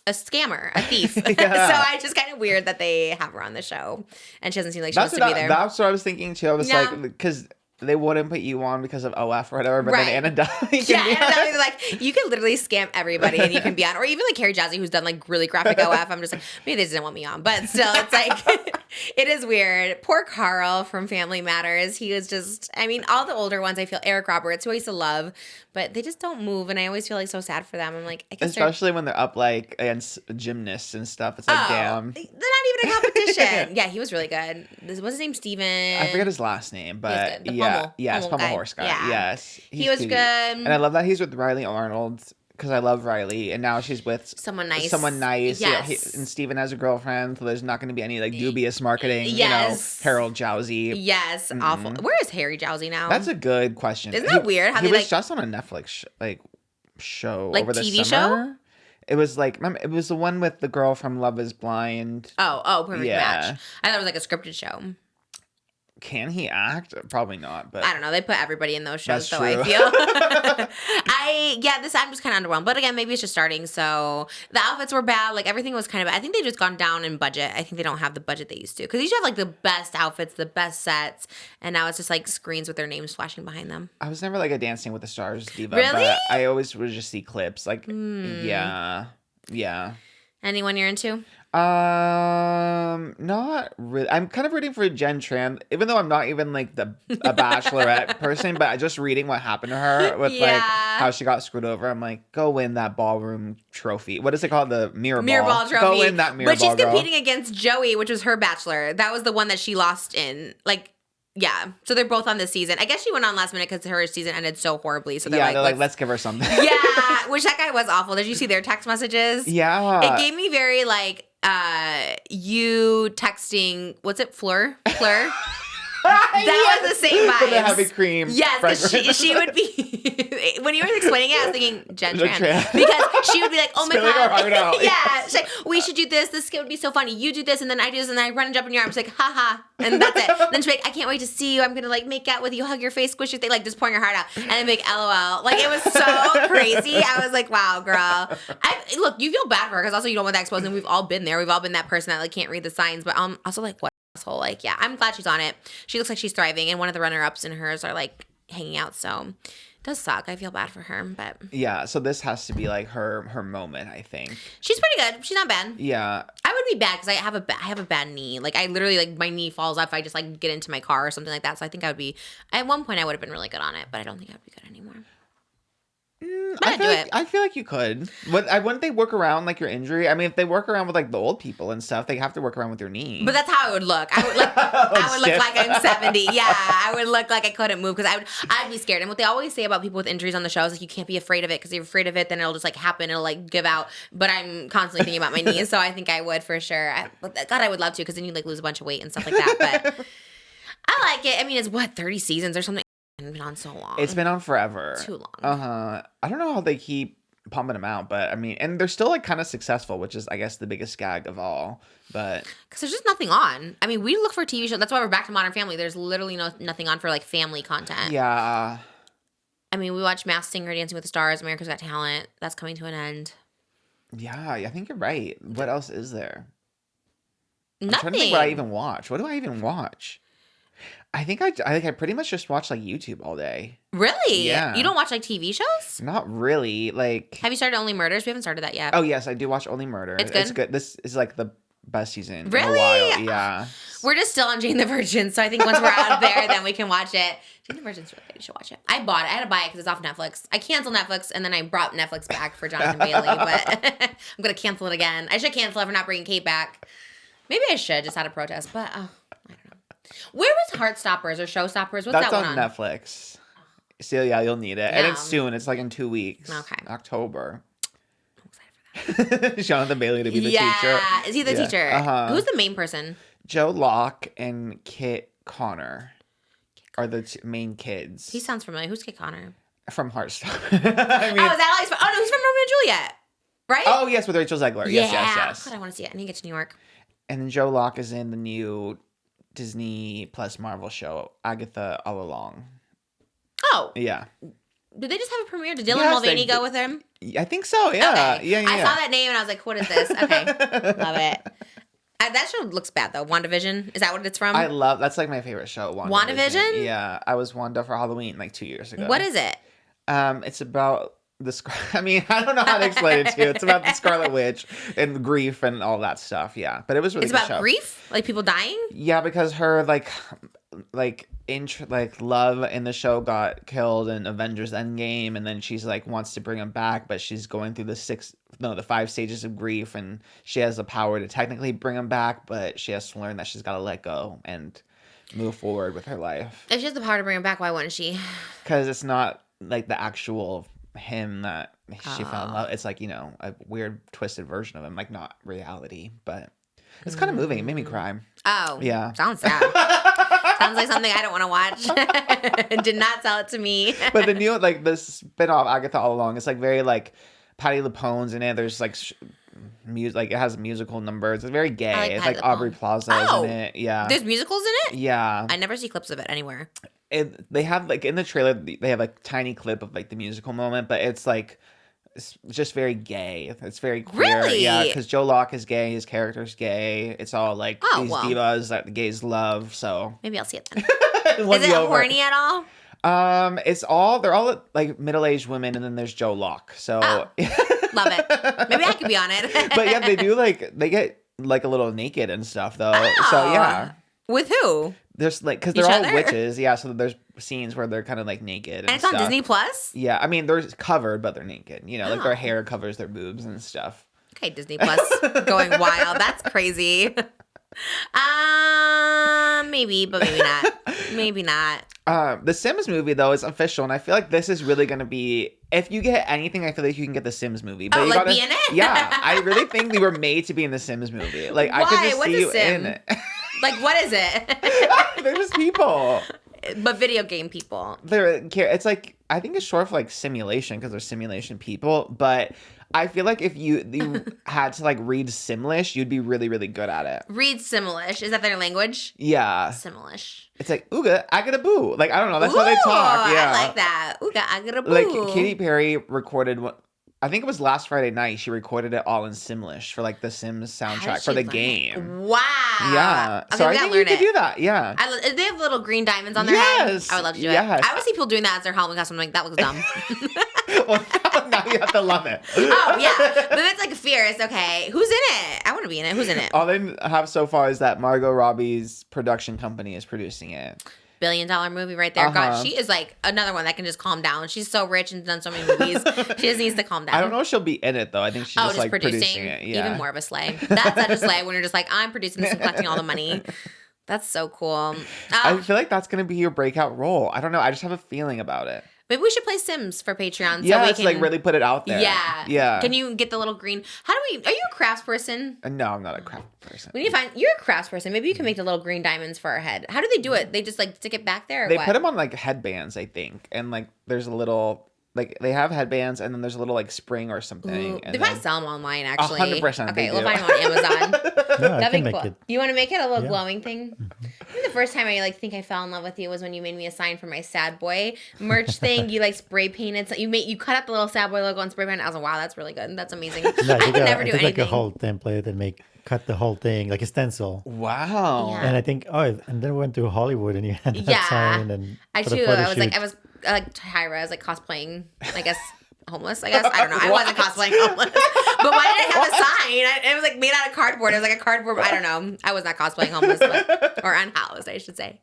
scammer, a thief. So I just kind of weird that they have her on the show and she doesn't seem like she wants to be there. That's what I was thinking too. I was like, because they wouldn't put you on because of OF or whatever, but then Anna Delvey can be Anna Delvey, like, you can literally scam everybody and you can be on. Or even like Carrie Jazzy, who's done like really graphic OF. I'm just like, maybe they didn't want me on. But still, it's like, it is weird. Poor Carl from Family Matters. He was just, I mean, all the older ones, I feel, Eric Roberts, who I used to love, but they just don't move. And I always feel like so sad for them. I'm like, I guess especially when they're up like against gymnasts and stuff. It's like, damn. They're not even a competition. Yeah, he was really good. What's his name? Steven. I forget his last name, but Pummel Pummel Horse guy. Yeah. Yes. He was good. And I love that he's with Riley Arnold because I love Riley. And now she's with someone nice. Yes. Yeah, and Steven has a girlfriend, so there's not going to be any like dubious marketing. Yes. You know, Harold Jowsey. Yes. Awful. Where is Harry Jowsey now? That's a good question. Isn't that weird? How he was just on a Netflix show like over the TV summer. Show? It was like, remember, it was the one with the girl from Love is Blind. Oh, Perfect Match. I thought it was like a scripted show. Can he act? Probably not, but I don't know. They put everybody in those shows, that's though, true. I feel. I'm just kind of underwhelmed. But again, maybe it's just starting. So the outfits were bad. Like everything was kind of, I think they've just gone down in budget. I think they don't have the budget they used to. Because they used to have like the best outfits, the best sets. And now it's just like screens with their names flashing behind them. I was never like a Dancing with the Stars diva. Really? But I always would just see clips. Like, yeah. Anyone you're into? Not really. I'm kind of rooting for Jenn Tran, even though I'm not even like a Bachelorette person, but just reading what happened to her with like how she got screwed over. I'm like, go win that ballroom trophy. What is it called? The mirror ball trophy. Go win that mirror ball. But she's competing against Joey, which was her Bachelor. That was the one that she lost in. Like, yeah. So they're both on this season. I guess she went on last minute because her season ended so horribly. So they're like, let's give her something. Yeah. Which that guy was awful. Did you see their text messages? Yeah. It gave me very like, you texting, what's it, Phlur? That was the same vibes. For the heavy cream. Yes, because she would be, when you were explaining it, I was thinking Jenn Tran. Because she would be like, oh my Spilling God. her heart out. Yeah. She's like, we should do this. This skit would be so funny. You do this, and then I do this, and then I run and jump in your arms. Like, haha. And that's it. Then she'd be like, I can't wait to see you. I'm going to like make out with you, hug your face, squish your thing, like just pouring her heart out. And then make LOL. Like, it was so crazy. I was like, wow, girl. Look, you feel bad for her because also you don't want that exposed, and we've all been there. We've all been that person that like can't read the signs, but also like, what? Asshole. Like, yeah, I'm glad she's on it. She looks like she's thriving, and one of the runner-ups and hers are like hanging out, so it does suck. I feel bad for her, but Yeah, so this has to be like her moment, I think. she's pretty good. She's not bad. Yeah. I would be bad because I have a bad knee. Like, I literally, like, my knee falls off if I just like get into my car or something like that. So I think I would be, at one point I would have been really good on it, but I don't think I would be good anymore. I feel like you could. Wouldn't they work around like your injury? I mean, if they work around with like the old people and stuff, they have to work around with your knee. But that's how I would look. I would look. I would look like I'm 70. Yeah, I would look like I couldn't move because I'd be scared. And what they always say about people with injuries on the show is like you can't be afraid of it because if you're afraid of it, then it'll just like happen. It'll like give out. But I'm constantly thinking about my knees, so I think I would for sure. God, I would love to because then you like lose a bunch of weight and stuff like that. But I like it. I mean, it's 30 seasons or something. It's been on so long. It's been on forever. Too long. I don't know how they keep pumping them out, but I mean, and they're still like kind of successful, which is I guess the biggest gag of all. But because there's just nothing on. I mean, we look for TV shows. That's why we're back to Modern Family. There's literally nothing on for like family content. Yeah. I mean, we watch Masked Singer, Dancing with the Stars, America's Got Talent. That's coming to an end. Yeah, I think you're right. What else is there? Nothing. I'm trying to think what I even watch. What do I even watch? I think I pretty much just watch like YouTube all day. Really? Yeah. You don't watch like TV shows? Not really. Like, Have you started Only Murders? We haven't started that yet. oh yes, I do watch Only Murder. It's good? It's good. This is like the best season Really? in a while. Yeah. We're just still on Jane the Virgin, so I think once we're out of there, then we can watch it. Jane the Virgin's really good. You should watch it. I bought it. I had to buy it because it's off Netflix. I canceled Netflix, and then I brought Netflix back for Jonathan Bailey, but I'm going to cancel it again. I should cancel it for not bringing Kate back. Maybe I should, just out of protest, but I don't know. Where was Heartstoppers or Showstoppers? What's That's that one on on? Netflix. So yeah, you'll need it. And Yeah. it's soon. It's like in 2 weeks. Okay. October. I'm excited for that. Jonathan Bailey to be the Yeah. teacher. Is he the Yeah. teacher? Uh-huh. Who's the main person? Joe Locke and Kit Connor are the main kids He sounds familiar. Who's Kit Connor? from Heartstopper. I mean, Oh, is that Alex? Oh, no, he's from Romeo and Juliet. Right? oh yes, with Rachel Zegler. Yes, yes. God, I want to see it. I need to get to New York. And then Joe Locke is in the new Disney plus Marvel show, Agatha All Along. Oh, Yeah. did they just have a premiere? Did Dylan Yes, Mulvaney they go did. with him? I think so. Yeah. Okay. Yeah. I saw that name and I was like, what is this? Okay. Love it. That show looks bad though. WandaVision. Is that what it's from? That's like my favorite show. WandaVision? Yeah. I was Wanda for Halloween like 2 years ago. What is it? It's about I mean, I don't know how to explain it to you. It's about the Scarlet Witch and grief and all that stuff. Yeah. But it was really It's good about show. grief? Like people dying? Yeah, because her love in the show got killed in Avengers Endgame, and then she's like wants to bring him back, but she's going through the 5 stages of grief, and she has the power to technically bring him back, but she has to learn that she's got to let go and move forward with her life. If she has the power to bring him back, why wouldn't she? Because it's not like the actual him that she fell in love. It's like, a weird twisted version of him, like not reality, but it's kind of moving. It made me cry. Oh. Yeah. Sounds sad. Sounds like something I don't want to watch. Did not sell it to me. But the new, the spin-off Agatha All Along, it's like very like Patti LuPone's in it. There's like music, it has musical numbers. It's very gay. I like It's Patti like Aubrey LuPone. Plaza Oh. in it. Yeah. There's musicals in it? Yeah. I never see clips of it anywhere. They have like in the trailer, they have like tiny clip of like the musical moment, but it's like, it's just very gay. It's very queer. Really? Yeah, because Joe Locke is gay. His character's gay. It's all like Oh, these well. divas that the gays love. So Maybe I'll see it then. Won Is you it over. horny at all? They're all like middle-aged women, and then there's Joe Locke. So, Oh. Love it. Maybe I could be on it. but yeah, they get like a little naked and stuff though. Oh. So yeah, With who? there's like because Each they're all other? witches. Yeah, so there's scenes where they're kind of like naked. And it's on stuff. Disney Plus? Yeah, I mean they're covered, but they're naked. Like Oh. their hair covers their boobs and stuff. Okay, Disney Plus going wild. That's crazy. Maybe, but maybe not. Maybe not. The Sims movie though is official, and I feel like this is really gonna be. If you get anything, I feel like you can get the Sims movie. But Oh, you like gotta, be in it? Yeah, I really think they were made to be in the Sims movie. Like I could Why? just What's see a you Sim? in it. Like, what is it? They're just people. But video game people. It's like I think it's short for like simulation because they're simulation people. But I feel like if you had to like read Simlish, you'd be really really good at it. Read Simlish. Is that their language? Yeah, Simlish. it's like ooga agada boo. Like I don't know. That's how they talk. Yeah, I like that. Ooga agada boo. Like Katy Perry recorded what. I think it was last Friday night. She recorded it all in Simlish for like the Sims soundtrack for the game. Wow. Yeah. Okay, So we I gotta think you learn could it. do that. Yeah. They have little green diamonds on their Yes. head. I would love to do Yes. it. I would see people doing that as their Halloween costume. I'm like, that looks dumb. Well, now you have to love it. Oh, yeah. But it's like fierce. Okay. Who's in it? I want to be in it. Who's in it? All they have so far is that Margot Robbie's production company is producing it. $1 billion movie right there. God, Uh-huh. she is like another one that can just calm down. She's so rich and done so many movies. She just needs to calm down. I don't know if she'll be in it though. I think she's just like producing it. Yeah. Even more of a slay. That's such a slay when you're just like, I'm producing this and collecting all the money. That's so cool. I feel like that's gonna be your breakout role. I don't know. I just have a feeling about it. Maybe we should play Sims for Patreon. Yeah, so we it's can, like really put it out there. Yeah. Yeah. Can you get the little green? Are you a crafts person? No, I'm not a craft person. We need to find, you're a crafts person. Maybe you can make the little green diamonds for our head. How do they do it? They just like stick it back there or They what? put them on like headbands, I think, and like there's a little like they have headbands, and then there's a little like spring or something. Ooh, And they probably then, sell them online, actually. 100% Okay, they we'll do. find them on Amazon. No, I That'd can be make cool. it. You want to make it a little Yeah. glowing thing? I think the first time I like think I fell in love with you was when you made me a sign for my sad boy merch thing. You like spray painted. So you cut out the little sad boy logo and spray painted. I was like, wow, that's really good. That's amazing. No, I could never I do took anything. like a whole template and cut the whole thing like a stencil. Yeah. Wow. And I think and then we went to Hollywood and you had that Yeah. sign and I for the too. photo I was like shoot. Tyra. I was like cosplaying. I guess. Homeless, I guess. I don't know. I wasn't cosplaying homeless. But why did I have a sign? It was like made out of cardboard. It was like a cardboard. I don't know. I was not cosplaying homeless, or unhoused, I should say.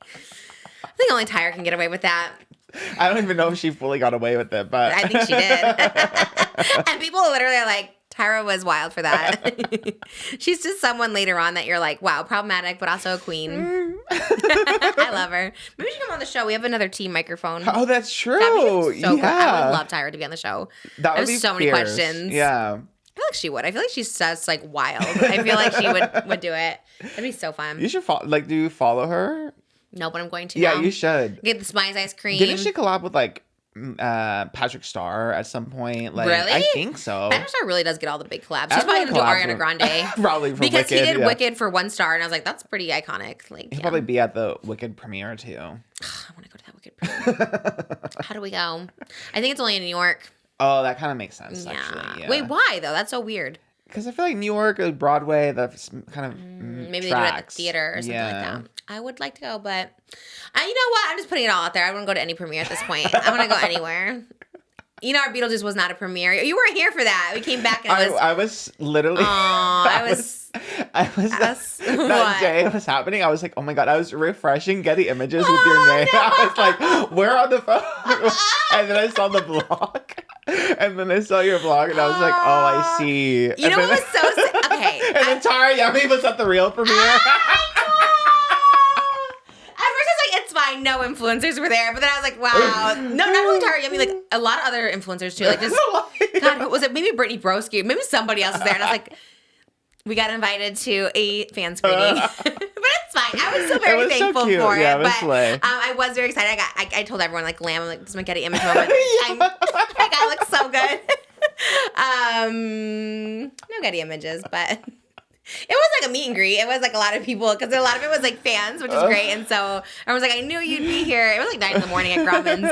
I think only Tyra can get away with that. I don't even know if she fully got away with it, but I think she did. And people literally are like, Tyra was wild for that. She's just someone later on that you're like, wow, problematic, but also a queen. I love her. Maybe she come on the show. We have another team microphone. oh, that's true. That'd be so yeah. cool. I would love Tyra to be on the show. That I would have be so many fierce. questions. Yeah. I feel like she would. I feel like she's just like wild. I feel like she would do it. That'd be so fun. You should follow. Like, do you follow her? No, but I'm going to. Yeah, now. you should. Get the Spice ice cream. Didn't she collab with like Patrick Starr at some point? Like, Really? I think so. Patrick Star really does get all the big collabs. She's probably Everyone gonna do collabs Ariana with- Grande. Probably for because he Wicked, did yeah. Wicked for 1 star, and I was like, that's pretty iconic. Like, He'll yeah. probably be at the Wicked premiere too. I want to go to that Wicked premiere. How do we go? I think it's only in New York. Oh, that kind of makes sense. Yeah. Actually. Yeah. Wait, why though? That's so weird. Because I feel like New York or Broadway, that's kind of Maybe they do it at the theater or something like that. I would like to go, but you know what? I'm just putting it all out there. I wouldn't go to any premiere at this point. I want to go anywhere. You know, our Beetlejuice was not a premiere. You weren't here for that. We came back and it was. I was literally. I was. that What? day it was happening. I was like, oh my god! I was refreshing Getty Images with your name. No. I was like, where on the phone? And then I saw the blog, and then I saw your blog, and I was like, oh, I see. You And know then, what was so okay? And then Tara Yummy was at the real premiere. At first, I was like, it's fine. No influencers were there. But then I was like, wow. No, not only Tara Yummy, like a lot of other influencers too. Like, just, God, what was it? Maybe Brittany Broski. Maybe somebody else was there. And I was like, we got invited to a fan screening. But it's fine. I was still very It was so thankful cute. for Yeah, it. it was But slay. I was very excited. I told everyone, like, glam, I'm like, this is my Getty image moment. I look so good. No Getty images, but... It was like a meet and greet. It was like a lot of people because a lot of it was like fans, which is great. And so I was like, I knew you'd be here. It was like 9 in the morning at Grauman's.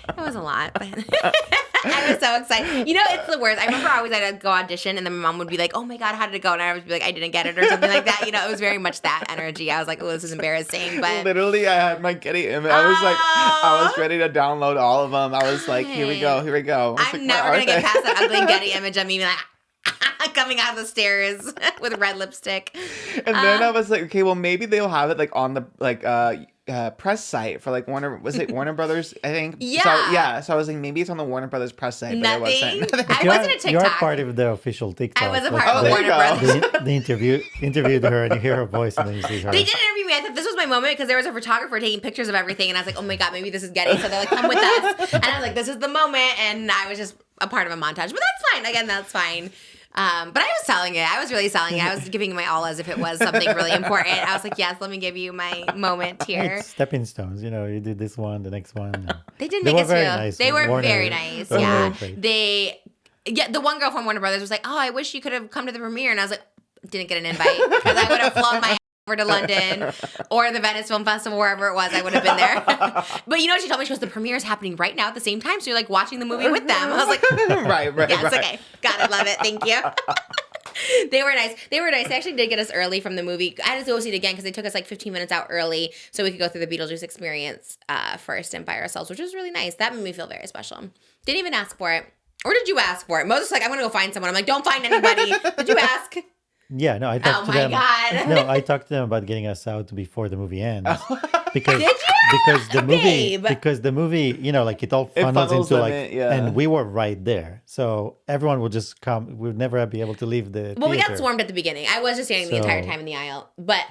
It was a lot, but I was so excited. You know, it's the worst. I remember I always had to go audition, and then my mom would be like, "Oh my god, how did it go?" And I would be like, "I didn't get it," or something like that. You know, it was very much that energy. I was like, "Oh, this is embarrassing," but Literally, I had my Getty image. I was ready to download all of them. I was like, here we go. I was I'm like, never where gonna are get they? past that ugly Getty image of me being like. Coming out of the stairs with red lipstick. And then I was like, okay, well, maybe they'll have it like on the press site for like Warner. Was it Warner Brothers? I think. Yeah. So I was like, maybe it's on the Warner Brothers press site, but Nothing. it wasn't. I wasn't a TikTok. You're part of the official TikTok. I was a Like, part of there Warner you go. Brothers. They interviewed her, and you hear her voice, and then you see her. They did interview me. I thought this was my moment because there was a photographer taking pictures of everything, and I was like, "Oh my god, maybe this is Getty." So they're like, "Come with us," and I was like, "This is the moment," and I was just a part of a montage. But that's fine. Again, that's fine. But I was selling it. I was really selling it. I was giving my all as if it was something really important. I was like, "Yes, let me give you my moment here." It's stepping stones, you did this one, the next one. and They didn't they make were us very feel. nice. They were Warner- very nice. they were Yeah, very great. the one girl from Warner Brothers was like, "Oh, I wish you could have come to the premiere," and I was like, "Didn't get an invite because I would have flown my over to London or the Venice Film Festival, wherever it was, I would have been there." But you know what she told me? She goes, "The premiere is happening right now at the same time, so you're like watching the movie with them." I was like, right. "Yes, okay, got it, love it, thank you." They were nice. They actually did get us early from the movie. I had to go see it again because they took us like 15 minutes out early so we could go through the Beetlejuice experience first and by ourselves, which was really nice. That made me feel very special. Didn't even ask for it. Or did you ask for it? Moses was like, "I'm going to go find someone." I'm like, "Don't find anybody." Did you ask? Yeah, no, I talked to them. God. No, I talked to them about getting us out before the movie ends. Because Did you? because the movie, like it all funnels funnels into them like, in, yeah. and we were right there, so everyone would just come. We'd never be able to leave the. Well, we got theater. swarmed at the beginning. I was just standing the So- entire time in the aisle. But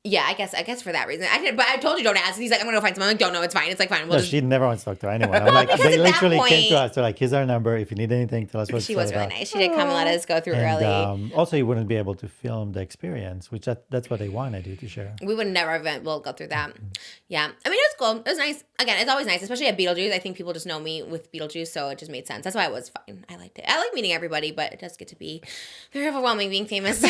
yeah, I guess for that reason. But I told you don't ask. He's like, "I'm gonna go find someone." I'm like, "Don't know, it's fine. It's like fine. We'll No, just." she never wants to talk to anyone. I'm like, because they at that literally came point- to us. They're like, "Here's our number. If you need anything, tell us what." She was really nice. She did come and let us go through And early. also, you wouldn't be able to film the experience, which that's what they wanted you to share. We would never will go through that. Yeah, I mean, it was cool. It was nice. Again, it's always nice, especially at Beetlejuice. I think people just know me with Beetlejuice, so it just made sense. That's why it was fine. I liked it. I like meeting everybody, but it does get to be very overwhelming being famous.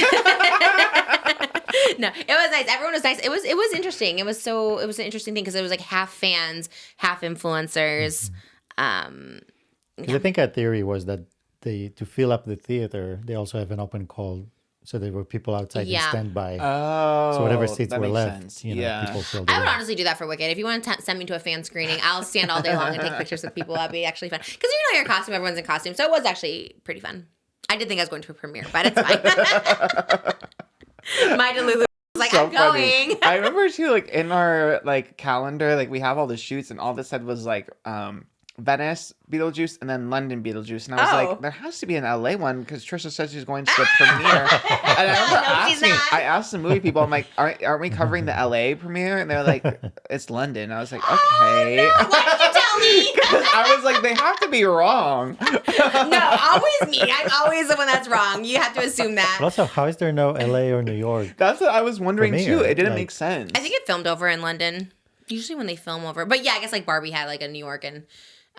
No, it was nice. Everyone was nice. It was interesting. It was an interesting thing because it was like half fans, half influencers. Because I think our theory was that to fill up the theater, they also have an open call, so there were people outside Yeah. in standby. Oh, So whatever seats that were makes left, sense. people filled it I would in. honestly do that for Wicked. If you want to send me to a fan screening, I'll stand all day long and take pictures with people. That'd be actually fun. Because you're in costume, everyone's in costume. So it was actually pretty fun. I did think I was going to a premiere, but it's fine. My Delulu was like, So "I'm funny. going." I remember too, like in our like calendar, like we have all the shoots, and all this said was like Venice Beetlejuice and then London Beetlejuice, and I was Oh. like, there has to be an LA one because Trisha said she's going to the premiere. And I remember No, she's not. I asked the movie people, I'm like, aren't we covering the LA premiere? And they're like, it's London. I was like, okay. Oh, no. Why did you tell me? 'Cause I was like, they have to be wrong. No, always me. I'm always the one that's wrong. You have to assume that. But also, how is there no LA or New York? That's what I was wondering Premiere, too. It didn't like- make sense. I think it filmed over in London. Usually when they film over. But yeah, I guess like Barbie had like a New York and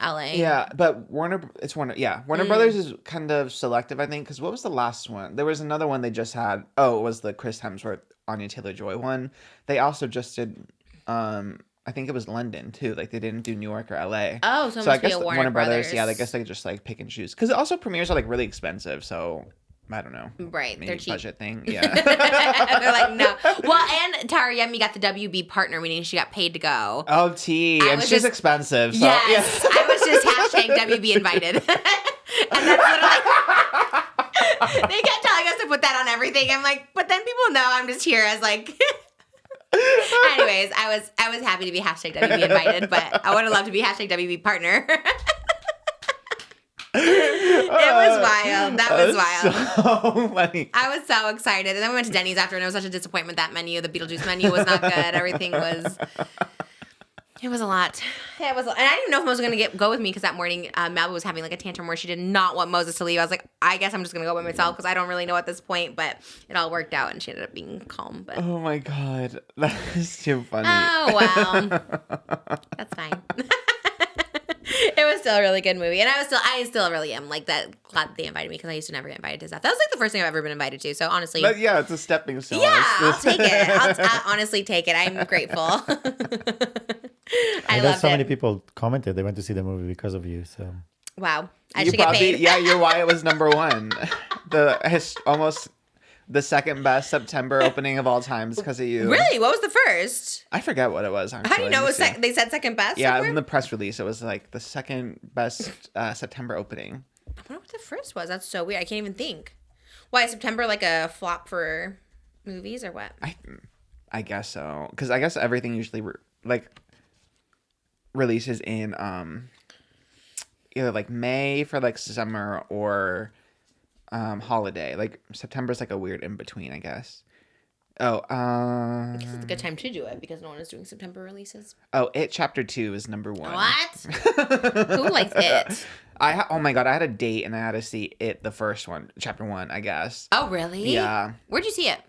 LA. Yeah, but Warner Brothers is kind of selective, I think, because what was the last one? There was another one they just had. Oh, it was the Chris Hemsworth, Anya Taylor-Joy one. They also just did, I think it was London too. Like they didn't do New York or LA. Oh, so it I must be guess a Warner Brothers. yeah, I guess they just like pick and choose. Because also premieres are like really expensive, so I don't know. Right, Maybe they're cheap. budget thing. Yeah. They're like, no. Well, and Tara Yemi got the WB partner, meaning she got paid to go. Oh, T, I and was she's just- expensive. So Yes. I was just hashtag WB invited. And that's literally, they kept telling us to put that on everything. I'm like, but then people know I'm just here as like. Anyways, I was happy to be hashtag WB invited, but I would have loved to be hashtag WB partner. It was wild. That was wild. So funny. I was so excited. And then we went to Denny's after, and it was such a disappointment. That menu, the Beetlejuice menu, was not good. Everything was. It was a lot. It was, and I didn't even know if Moses was gonna go with me because that morning Malibu was having like a tantrum where she did not want Moses to leave. I was like, I guess I'm just gonna go by myself because I don't really know at this point. But it all worked out, and she ended up being calm. But Oh my god, that is too funny. oh well, that's fine. It was still a really good movie, and I still really am like that. Glad they invited me because I used to never get invited to stuff. That was like the first thing I've ever been invited to. So honestly, But yeah, it's a stepping stone. yeah, I'll It's- take it. I'll honestly take it. I'm grateful. I I know loved so it. many people commented they went to see the movie because of you. So Wow, I You should get probably, paid. yeah, you're why it was number one. Almost the second best September opening of all time is because of you. Really? What was the first? I forget what it was. Actually. How do you know it was Let me see. they said second best? Yeah, somewhere? in the press release, it was like the second best September opening. I wonder what the first was. That's so weird. I can't even think. Why is September like a flop for movies or what? I guess so. Because I guess everything usually releases in either like May for like summer or holiday. Like September's like a weird in between, I guess. Oh, I guess it's a good time to do it because no one is doing September releases. Oh, It Chapter 2 is number 1. What? Who likes it? Oh my god, I had a date and I had to see It, the first one, Chapter 1, I guess. Oh, really? Yeah. Where'd you see it?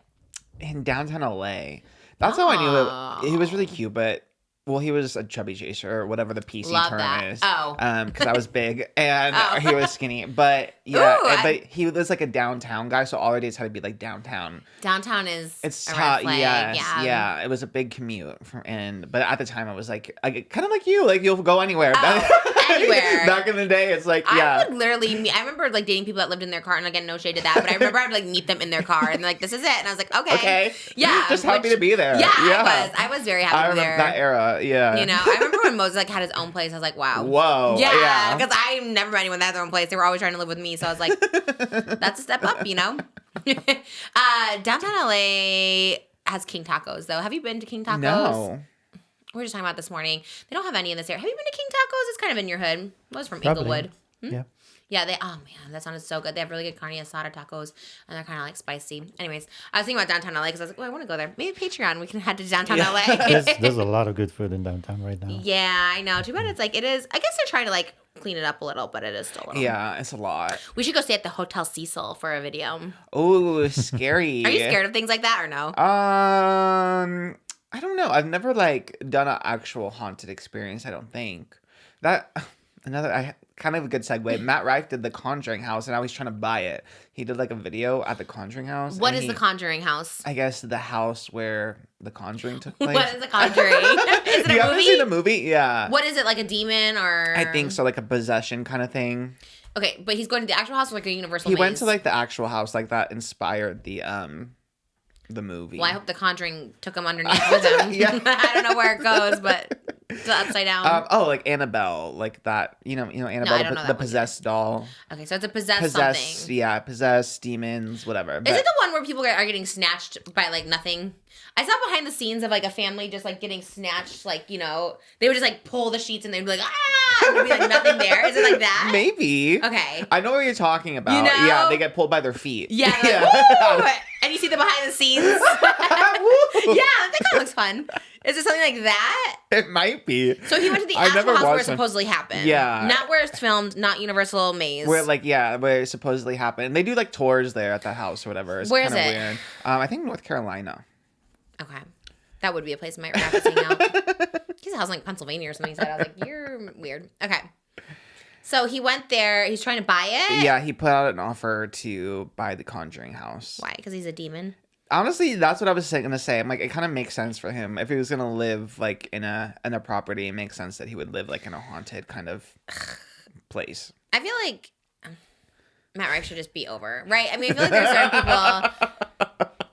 In downtown LA. That's how I knew it. He was really cute, but well, he was a chubby chaser or whatever the PC Love term that. is. Oh. Because I was big and Oh. he was skinny. But yeah, Ooh, but he was like a downtown guy, so all our dates had to be like downtown. Downtown is It's a red flag. yes, yeah. It was a big commute but at the time I was like kind of like you, like you'll go anywhere. Anywhere. Back in the day, it's like yeah. I would literally I remember like dating people that lived in their car, and again, no shade to that, but I remember I would like meet them in their car and they're like, this is it. And I was like, okay. Yeah. Just happy to be there. Yeah, Yeah. I was very happy I to be remember there. that era, yeah. You know, I remember when Moses like had his own place. I was like, wow. Whoa. Yeah, because I never met anyone that had their own place. They were always trying to live with me, so I was like, that's a step up, you know. Downtown LA has King Tacos, though. Have you been to King Tacos? No. We were just talking about this morning. They don't have any in this area. Have you been to King Tacos? It's kind of in your hood. I was from Probably. Inglewood. Yeah. Yeah, oh man, that sounded so good. They have really good carne asada tacos, and they're kind of like spicy. Anyways, I was thinking about downtown LA because I was like, oh, I want to go there. Maybe Patreon, we can head to downtown LA. There's a lot of good food in downtown right now. Yeah, I know. Too bad it's like, it is, I guess they're trying to like clean it up a little, but it is still a little. Yeah, it's a lot. We should go stay at the Hotel Cecil for a video. Oh, scary. Are you scared of things like that or no? I don't know. I've never like done an actual haunted experience. I don't think kind of a good segue. Matt Rife did the Conjuring house, and now he's trying to buy it. He did like a video at the Conjuring house. What is the Conjuring house? I guess the house where the Conjuring took place. What is the Conjuring? Is it You a haven't movie? seen the movie? Yeah. What is it, like a demon or? I think so, like a possession kind of thing. Okay, but he's going to the actual house or like a Universal He maze? went to like the actual house, like that inspired the movie. Well, I hope the Conjuring took him underneath with him. Yeah. I don't know where it goes, but it's upside down. Like Annabelle, like that. You know Annabelle, I don't know the that one. possessed doll. Okay, so it's a possessed something. Yeah, possessed demons, whatever. Is it the one where people are getting snatched by like nothing? I saw behind the scenes of like a family just like getting snatched, like, you know, they would just like pull the sheets and they'd be like, ah, and there'd be like nothing there. Is it like that? Maybe. Okay. I know what you're talking about. You know? Yeah, they get pulled by their feet. Yeah. Like, woo! And you see the behind the scenes. Yeah, that kind of looks fun. Is it something like that? It might be. So he went to the I actual never house where it watched one. supposedly happened. Yeah. Not where it's filmed, not Universal Maze. Where it supposedly happened. They do like tours there at that house or whatever. It's Where is kinda it? Weird. I think North Carolina. Okay. That would be a place I might have to hang out. He's a house in like Pennsylvania or something. He said. I was like, you're weird. Okay. So he went there. He's trying to buy it? Yeah, he put out an offer to buy the Conjuring house. Why? Because he's a demon? Honestly, that's what I was going to say. I'm like, it kind of makes sense for him. If he was going to live like in a property, it makes sense that he would live like in a haunted kind of place. I feel like Matt Rife should just be over, right? I mean, I feel like there's certain people.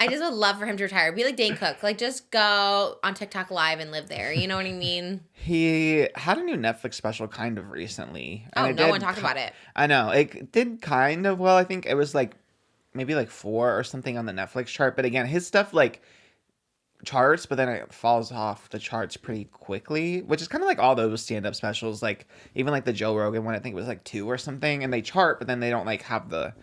I just would love for him to retire. Be like Dane Cook. Like, just go on TikTok live and live there. You know what I mean? He had a new Netflix special kind of recently. Oh, and no one talked about it. I know. It did kind of well. I think it was like maybe like 4 or something on the Netflix chart. But again, his stuff like charts, but then it falls off the charts pretty quickly, which is kind of like all those stand-up specials. Like even like the Joe Rogan one, I think it was like 2 or something. And they chart, but then they don't like have the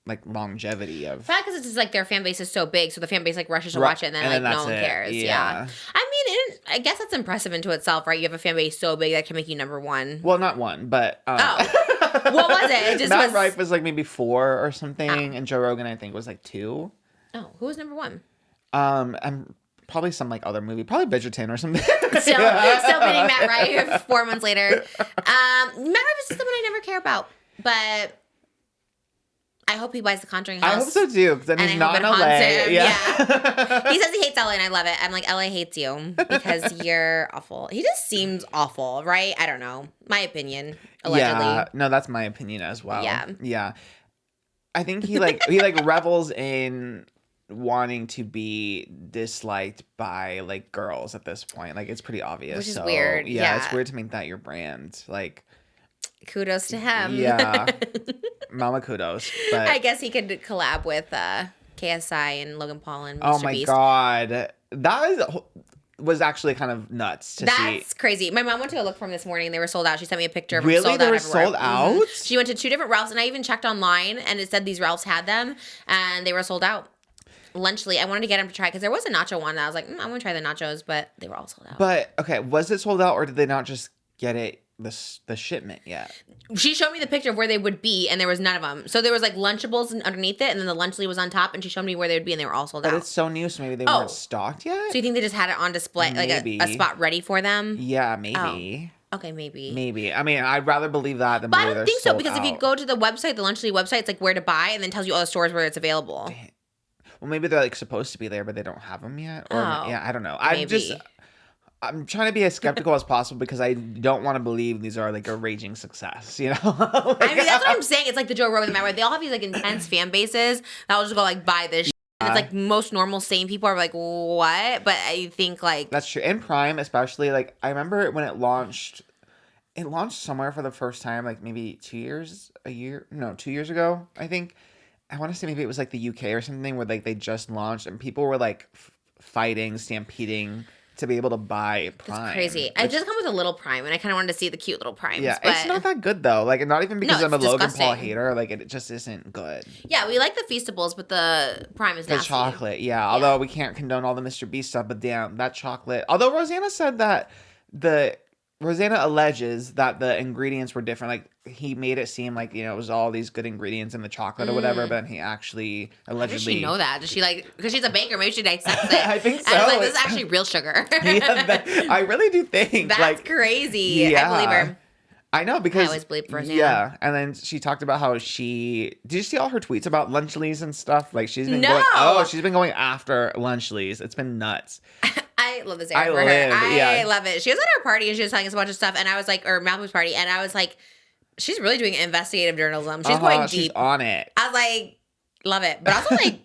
like longevity of. Probably because it's just like their fan base is so big, so the fan base like rushes to watch it, and then like no one cares. Yeah. I mean, I guess that's impressive into itself, right? You have a fan base so big that can make you number one. Well, not one, but What was it? It just Matt was. Rife was like maybe 4 or something, and Joe Rogan I think was like 2. Oh, who was number one? And probably some like other movie, probably Bridgerton or something. Still beating Matt Rife 4 months later. Matt Rife is just someone I never care about, but I hope he buys the Conjuring house. I hope so too, because then And he's I hope not in it LA. haunts him. Yeah. He says he hates LA, and I love it. I'm like, LA hates you because you're awful. He just seems awful, right? I don't know. My opinion, allegedly. Yeah, no, that's my opinion as well. Yeah. Yeah. I think he revels in wanting to be disliked by like girls at this point. Like it's pretty obvious. Which is weird. Yeah, Yeah. it's weird to make that your brand. Like Kudos to him. yeah. Mama kudos. But I guess he could collab with KSI and Logan Paul and Oh MrBeast. my god, was actually kind of nuts to see. That's crazy. My mom went to go look for them this morning. They were sold out. She sent me a picture of them Really? sold They out were everywhere. sold out? She went to 2 different Ralphs, and I even checked online, and it said these Ralphs had them, and they were sold out. Lunchly, I wanted to get them to try because there was a nacho one. And I was like, I want to try the nachos, but they were all sold out. But okay, was it sold out or did they not just get it the shipment yet? She showed me the picture of where they would be, and there was none of them. So there was like Lunchables underneath it, and then the Lunchly was on top, and she showed me where they would be, and they were all sold But out. it's so new, so maybe they weren't stocked yet. So you think they just had it on display, like a spot ready for them? Yeah, maybe. Okay, maybe. Maybe. I mean, I'd rather believe that than But I believe don't they're think so, sold because if you out. go to the website, the Lunchly website, it's like where to buy, and then tells you all the stores where it's available. Well, maybe they're like supposed to be there, but they don't have them yet. Or yeah, I don't know. maybe. I'm trying to be as skeptical as possible because I don't want to believe these are like a raging success, you know? I mean, that's what I'm saying. It's like the Joe Rogan, where they all have these like intense fan bases that will just go like buy this shit. And it's like most normal sane people are like, what? But I think like That's true. And Prime, especially, like I remember when it launched somewhere for the first time, like maybe 2 years ago, I think. I want to say maybe it was like the UK or something where like they just launched and people were like fighting, stampeding to be able to buy Prime. That's crazy. I just come with a little Prime, and I kind of wanted to see the cute little Primes. Yeah, but it's not that good though. Like, not even because No, I'm a it's Logan Paul disgusting. hater. Like, it just isn't good. Yeah, we like the Feastables, but the Prime is The nasty. chocolate, yeah. Although we can't condone all the MrBeast stuff, but damn, that chocolate. Although Rosanna said that Rosanna alleges that the ingredients were different. Like, he made it seem like, it was all these good ingredients in the chocolate or whatever, but he actually How allegedly. does she know that? Does she because she's a baker, maybe she dissects it. I think And it's so. like, this is actually real sugar. I really do think. That's like, crazy. yeah. I believe her. I know because I always believe Rosanna. Yeah, and then she talked about how did you see all her tweets about Lunchleys and stuff? Like she's been No! she's been going after Lunchleys. It's been nuts. I love this era for her. I yeah. love it. She was at our party and she was telling us a bunch of stuff, and I was like, or Malibu's party, and I was like, she's really doing investigative journalism. She's going deep. She's on it. I was like, love it. But also like,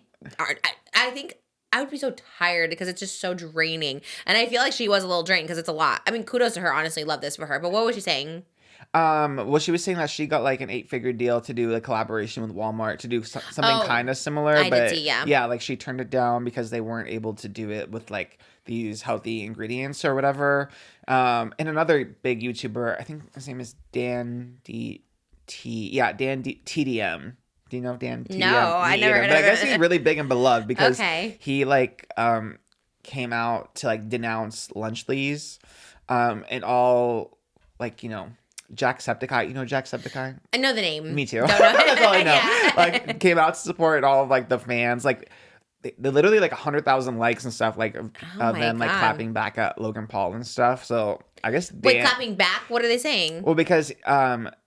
I think I would be so tired because it's just so draining. And I feel like she was a little drained because it's a lot. I mean, kudos to her. Honestly, love this for her. But what was she saying? Well, she was saying that she got like an 8-figure deal to do a collaboration with Walmart to do something kind of similar. I but did see, yeah. Yeah, like she turned it down because they weren't able to do it with like these healthy ingredients or whatever. And another big YouTuber, I think his name is Dan TDM. Do you know Dan TDM? No, I never heard But I of guess it. he's really big and beloved because Okay. he like came out to like denounce Lunchleys and all like, Jacksepticeye. You know Jacksepticeye? I know the name. Me too. Don't know. That's all I know. Yeah. Like came out to support all of like the fans. Like they literally like 100,000 likes and stuff like of my them like God. clapping back at Logan Paul and stuff. So I guess Wait, clapping back? What are they saying? well, because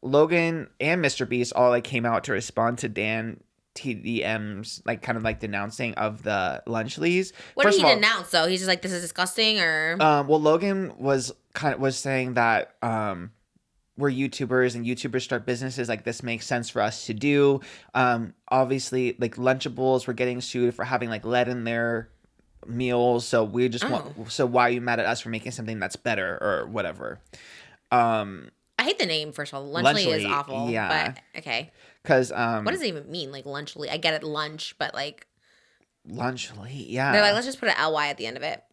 Logan and MrBeast all like came out to respond to Dan TDM's like kind of like denouncing of the Lunchleys. What First did of he all, denounce though? He's just like, this is disgusting, or well, Logan was saying that we're YouTubers and YouTubers start businesses, like this makes sense for us to do. Obviously, like Lunchables were getting sued for having like lead in their meals, so we just so why are you mad at us for making something that's better or whatever? I hate the name. First of all, Lunchly is Lunchly, awful. yeah. But okay, Because what does it even mean? Like Lunchly? I get it, lunch, but like Lunchly, yeah. they're like, let's just put an ly at the end of it.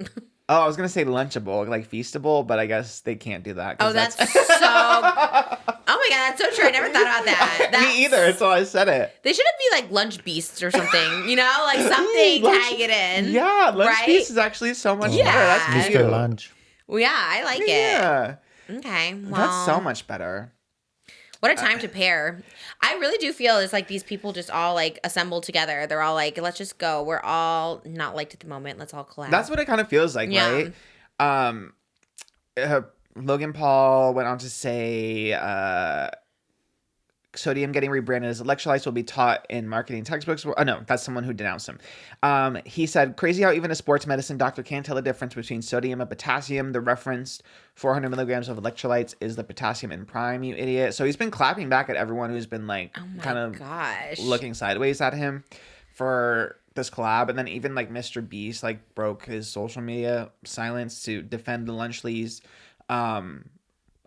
Oh, I was gonna say Lunchable, like Feastable, but I guess they can't do that. Oh, that's so. Oh my god, that's so true. I never thought about that. Me either. So I said it. They should be like Lunch Beasts or something, like something tag it in. Yeah, Lunch right? Beast is actually so much Yeah. better. That's cute. Mr. Lunch. Well, yeah, I like it. Yeah, Okay, well, that's so much better. what a time to pair. I really do feel it's like these people just all like assembled together. They're all like, let's just go. We're all not liked at the moment. Let's all collab. That's what it kind of feels like, Yeah. right? Logan Paul went on to say sodium getting rebranded as electrolytes will be taught in marketing textbooks. Oh, no, that's someone who denounced him. He said, crazy how even a sports medicine doctor can't tell the difference between sodium and potassium. The referenced 400 milligrams of electrolytes is the potassium in Prime, you idiot. So he's been clapping back at everyone who's been like kind of gosh. looking sideways at him for this collab. And then even like MrBeast like broke his social media silence to defend the Lunchleys.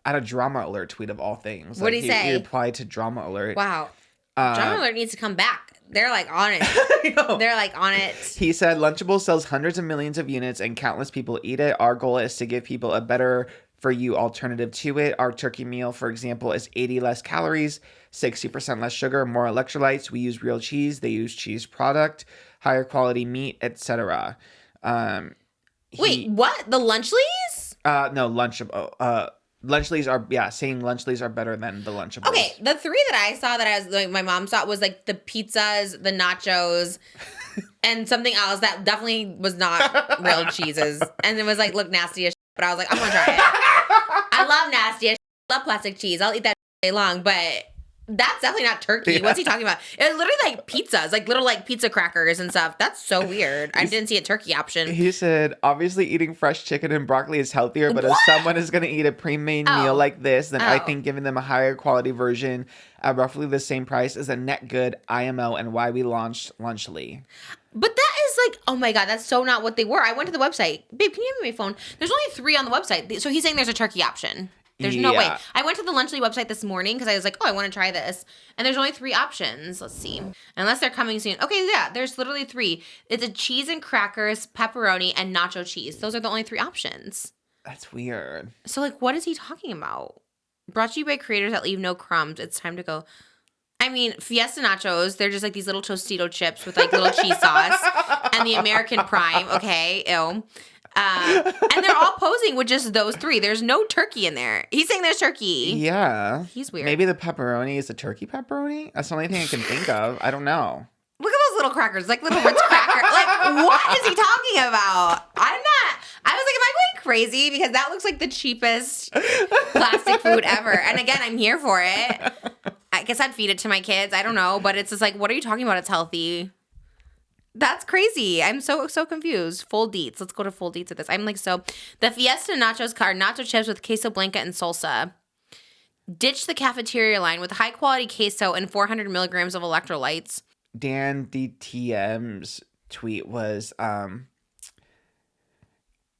At a Drama Alert tweet of all things. What'd he say? He replied to Drama Alert. Wow. Drama Alert needs to come back. They're like on it. They're like on it. He said Lunchables sells hundreds of millions of units and countless people eat it. Our goal is to give people a better for you alternative to it. Our turkey meal, for example, is 80 less calories, 60% less sugar, more electrolytes. We use real cheese. They use cheese product, higher quality meat, etc. Wait, what? The Lunchleys? No, Lunchleys are, saying Lunchleys are better than the Lunchables. Okay, the three that I saw that I was like, my mom saw was like the pizzas, the nachos, and something else that definitely was not real cheeses. And it was like, look nasty as shit, but I was like, I'm gonna try it. I love nasty as shit. I love plastic cheese. I'll eat that day long, but that's definitely not turkey. What's he talking about? It was literally like pizzas, like little like pizza crackers and stuff. That's so weird. I didn't see a turkey option. He said, obviously eating fresh chicken and broccoli is healthier, but if someone is going to eat a pre-made meal like this, then I think giving them a higher quality version at roughly the same price is a net good IMO and why we launched Lunchly. But that is like, oh my God, that's so not what they were. I went to the website. Babe, can you give me my phone? There's only 3 on the website. So he's saying there's a turkey option. There's no way. I went to the Lunchly website this morning because I was like, oh, I want to try this. And there's only 3 options. Let's see. Unless they're coming soon. Okay, yeah, there's literally 3. It's a cheese and crackers, pepperoni, and nacho cheese. Those are the only 3 options. That's weird. So, like, what is he talking about? Brought to you by creators that leave no crumbs. It's time to go. I mean, Fiesta Nachos, they're just like these little Tostito chips with like little cheese sauce. And the American Prime, okay, ew. And they're all posing with just those 3. There's no turkey in there. He's saying there's turkey. Yeah. He's weird. Maybe the pepperoni is a turkey pepperoni? That's the only thing I can think of. I don't know. Look at those little crackers, like little Ritz crackers. Like, what is he talking about? I was like, am I going crazy? Because that looks like the cheapest plastic food ever. And again, I'm here for it. I guess I'd feed it to my kids. I don't know. But it's just like, what are you talking about? It's healthy. That's crazy. I'm so confused. Full deets. Let's go to full deets of this. I'm like, so the Fiesta Nachos are nacho chips with queso blanca and salsa. Ditch the cafeteria line with high quality queso and 400 milligrams of electrolytes. Dan DTM's tweet was,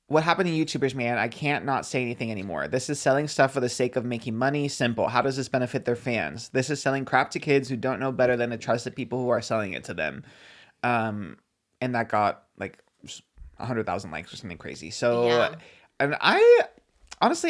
what happened to YouTubers, man? I can't not say anything anymore. This is selling stuff for the sake of making money. Simple. How does this benefit their fans? This is selling crap to kids who don't know better than to trust the people who are selling it to them. And that got like 100,000 likes or something crazy. So, yeah. And I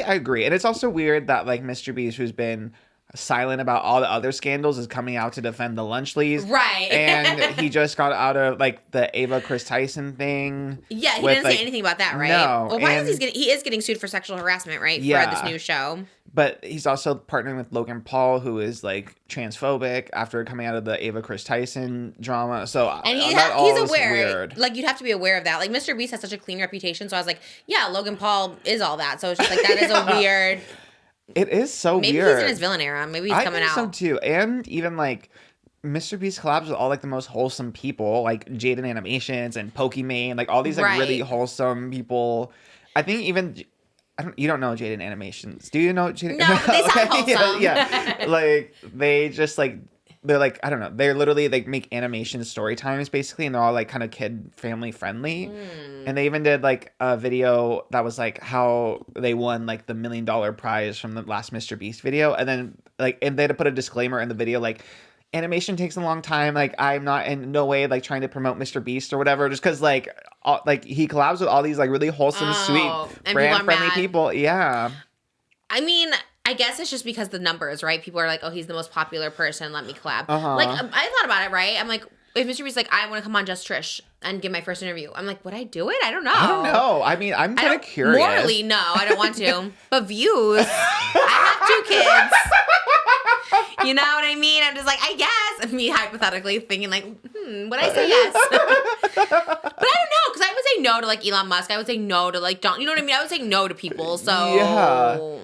agree. And it's also weird that like MrBeast, who's been silent about all the other scandals, is coming out to defend the Lunchleys. Right. And he just got out of like the Chris Tyson thing. Yeah, he didn't say anything about that, right? No. Well, why is he is getting sued for sexual harassment, right? Yeah. For this new show. But he's also partnering with Logan Paul, who is like transphobic after coming out of the Chris Tyson drama. So and he's aware. Weird. Like you'd have to be aware of that. Like MrBeast has such a clean reputation, so I was like, yeah, Logan Paul is all that. So it's just like that is a weird. It is so Maybe weird. He's in his villain era. Maybe he's coming out. I think so too. And even like MrBeast collabs with all like the most wholesome people, like Jaden Animations and Pokimane, like all these like really wholesome people. I think even. You don't know Jaden Animations. Do you know Jaden? No, they sound wholesome. Yeah. Like, they just, like, they're, like, I don't know. They're literally, like, make animation story times, basically, and they're all, like, kind of kid family friendly. And they even did, like, a video that was, like, how they won, like, the $1 million prize from the last MrBeast video. And then, like, and they had to put a disclaimer in the video, like, animation takes a long time. Like, I'm not in no way, like, trying to promote MrBeast or whatever, just because, like he collabs with all these like really wholesome, sweet, brand friendly people. Yeah. I mean, I guess it's just because the numbers, right? People are like, oh, he's the most popular person. Let me collab. Like, I thought about it, right? I'm like, if MrBeast's like, I want to come on Just Trish and give my first interview, I'm like, would I do it? I don't know. I mean, I'm kind of curious. Morally, no, I don't want to. But views, I have 2 kids. You know what I mean? I'm just like, I guess. And me hypothetically thinking like, would I say yes? But I don't know, because I would say no to like Elon Musk. I would say no to like Don. You know what I mean? I would say no to people. So yeah.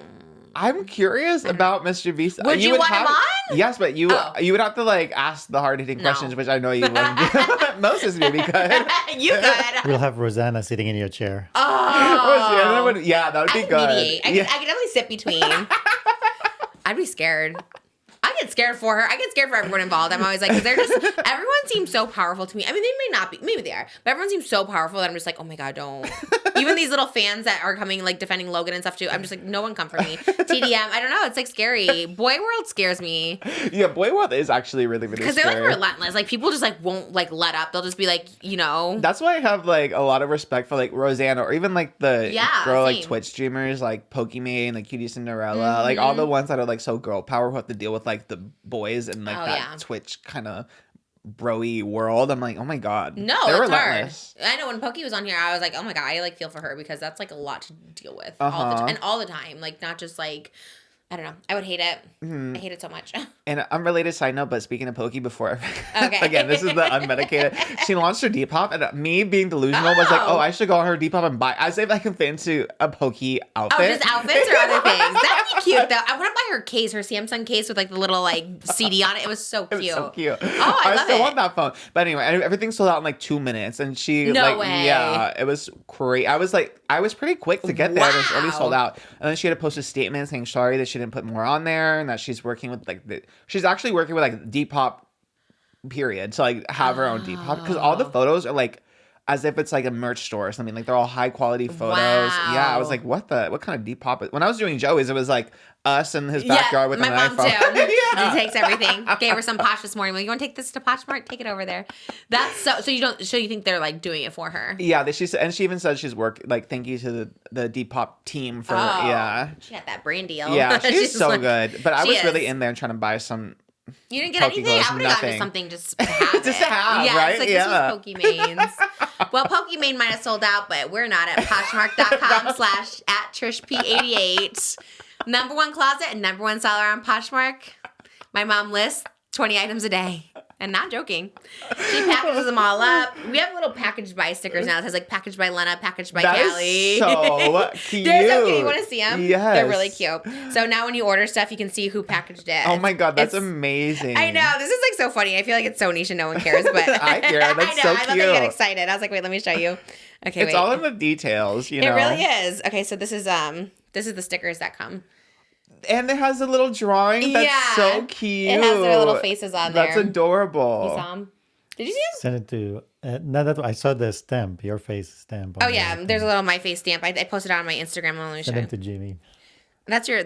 I'm curious about MrBeast. Would you want him on? Yes, but you would have to like ask the hard hitting questions, which I know you wouldn't do. Moses maybe could. You could. We'll have Rosanna sitting in your chair. Oh, Rosanna yeah, that would be good. Mediate. I could definitely sit between. I'd be scared. I get scared for her. I get scared for everyone involved. I'm always like, because everyone seems so powerful to me. I mean, they may not be, maybe they are, but everyone seems so powerful that I'm just like, oh my God, don't. Even these little fans that are coming, like, defending Logan and stuff, too. I'm just like, no one come for me. TDM, I don't know. It's, like, scary. Boy World scares me. Yeah, Boy World is actually really, really scary. Because they're, like, relentless. Like, people just, like, won't, like, let up. They'll just be like, you know. That's why I have, like, a lot of respect for, like, Rosanna or even, like, the girl, same. like, Twitch streamers, like, Pokimane, like, Cutie Cinderella. Like, all the ones that are, like, so girl power who have to deal with, like, the boys and, like, Twitch kind of bro-y world. I'm like, oh my God. No, they're it's relentless. hard. I know when Pokey was on here, I was like, oh my God, I, like, feel for her because that's, like, a lot to deal with all the time. Like, not just, like, I don't know. I would hate it. I hate it so much. And unrelated side note, but speaking of Pokey before, again, this is the unmedicated. She launched her Depop, and me being delusional was like, oh, I should go on her Depop and buy. I say if I can fit into a Pokey outfit. Oh, just outfits or other things? That'd be cute, though. I want to buy her case, her Samsung case with, like, the little, like, CD on it. It was so cute. It was so cute. Oh, I love still it. want that phone. But anyway, everything sold out in like 2 minutes, and she way. Yeah, it was great. I was pretty quick to get there. It was already sold out, and then she had to post a statement saying sorry that she didn't put more on there, and that she's working with she's actually working with like Depop, period. So like have her own Depop because all the photos are like as if it's like a merch store or something. Like they're all high quality photos. Wow. Yeah, I was like, what kind of Depop? When I was doing Joey's, it was like us in his backyard with my an mom iPhone. too. He takes everything. Gave her some Posh this morning. Like, you want to take this to Poshmark? Take it over there. That's so you think they're like doing it for her? Yeah, she even said she's thank you to the Depop team for She got that brand deal. Yeah, she's so like, good. But I was really in there trying to buy some. You didn't get anything? I would have gotten something just to have just to have, right? It's like, this was Pokimane's. Well, Pokimane might have sold out, but we're not at Poshmark.com/@TrishP88. #1 closet and #1 seller on Poshmark. My mom lists 20 items a day. And not joking. She packages them all up. We have little packaged by stickers now. It says like packaged by Lena, packaged by Callie. That is so cute. They're so cute. You want to see them? Yes. They're really cute. So now when you order stuff, you can see who packaged it. Oh my God, that's amazing. I know. This is like so funny. I feel like it's so niche and no one cares, but I care. That's I know. so I love that you cute. get excited. I was like, wait, let me show you. Okay, it's all in the details, you know. It really is. Okay, so this is the stickers that come. And it has a little drawing that's so cute. It has their little faces on there. That's adorable. You saw them? Did you see them? Send it to. Now that I saw the stamp, your face stamp. Oh yeah, there's a little my face stamp. I posted it on my Instagram. Let me show Send you. it to Jimmy. That's your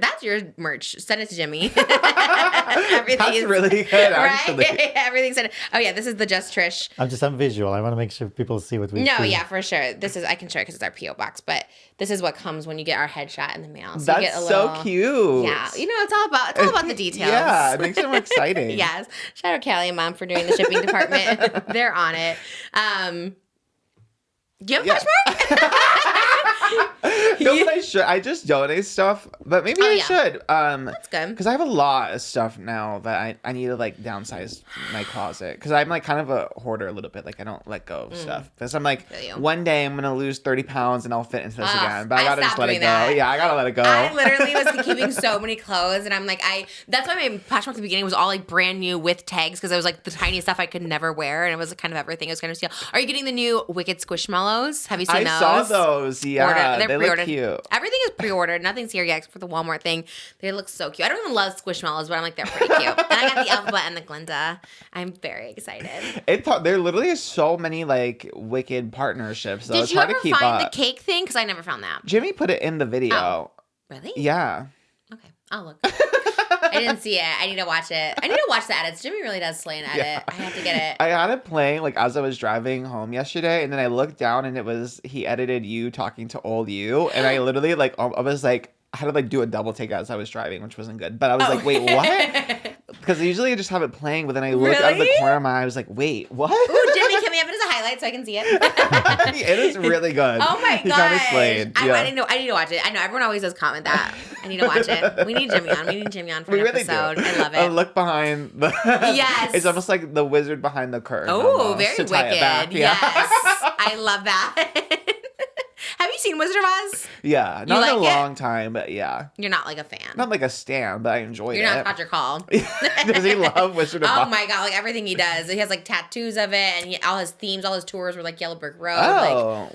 merch. Send it to Jimmy. That's really good, actually. Right? Everything's in it. Oh yeah, this is the Just Trish. I'm visual. I want to make sure people see what we. No, see. yeah, for sure. This is I can show it because it's our PO box, but this is what comes when you get our headshot in the mail. So that's you get a little, so cute. Yeah, you know it's all about the details. Yeah, it makes it more exciting. Yes, shout out Callie and Mom for doing the shipping department. They're on it. Do you have a Poshmark? I should. I just donate stuff, but maybe I should. That's good. Because I have a lot of stuff now that I need to like downsize my closet. Because I'm like kind of a hoarder a little bit. Like I don't let go of stuff. Because I'm like, one day I'm gonna lose 30 pounds and I'll fit into this again. But I gotta just let it go. That. Yeah, I gotta let it go. I literally was keeping so many clothes, and I'm like, that's why my Poshmark at the beginning was all like brand new with tags because it was like the tiny stuff I could never wear, and it was kind of everything. It was kind of steal. Are you getting the new Wicked Squishmallows? Have you seen those? I saw those. Yeah, They're they pre-ordered. look cute. Everything is pre-ordered. Nothing's here yet except for the Walmart thing. They look so cute. I don't even love Squishmallows, but I'm like, they're pretty cute. And I got the Elphaba and the Glinda. I'm very excited. There literally is so many like Wicked partnerships. Though. Did it's you hard ever to keep find up. the cake thing? Because I never found that. Jimmy put it in the video. Oh, really? Yeah. Okay, I'll look. I didn't see it. I need to watch it. I need to watch the edits. Jimmy really does slay an edit. Yeah. I have to get it. I had it playing like as I was driving home yesterday, and then I looked down and he edited you talking to old you, and I literally like I was like I had to like do a double take as I was driving, which wasn't good. But I was like, wait, what? Because usually I just have it playing, but then I looked out of the corner of my eye. I was like, wait, what? Ooh, Jimmy, can we have it as a highlight so I can see it? It is really good. Oh my He kind of gosh. slayed. Yeah. I need to watch it. I know everyone always does comment that. I need to watch it. We need Jimmy on. We need Jimmy on for an episode. I love it. Look behind the. Yes. It's almost like the wizard behind the curtain. Oh, very to tie it wicked. back. Yes. I love that. Have you seen Wizard of Oz? Yeah, not in a long time, but yeah. You're not like a fan. Not like a stan, but I enjoyed it. You're not Roger Call. Does he love Wizard of Oz? Oh my god, like everything he does. He has like tattoos of it, and all his themes, all his tours were like Yellow Brick Road. Oh,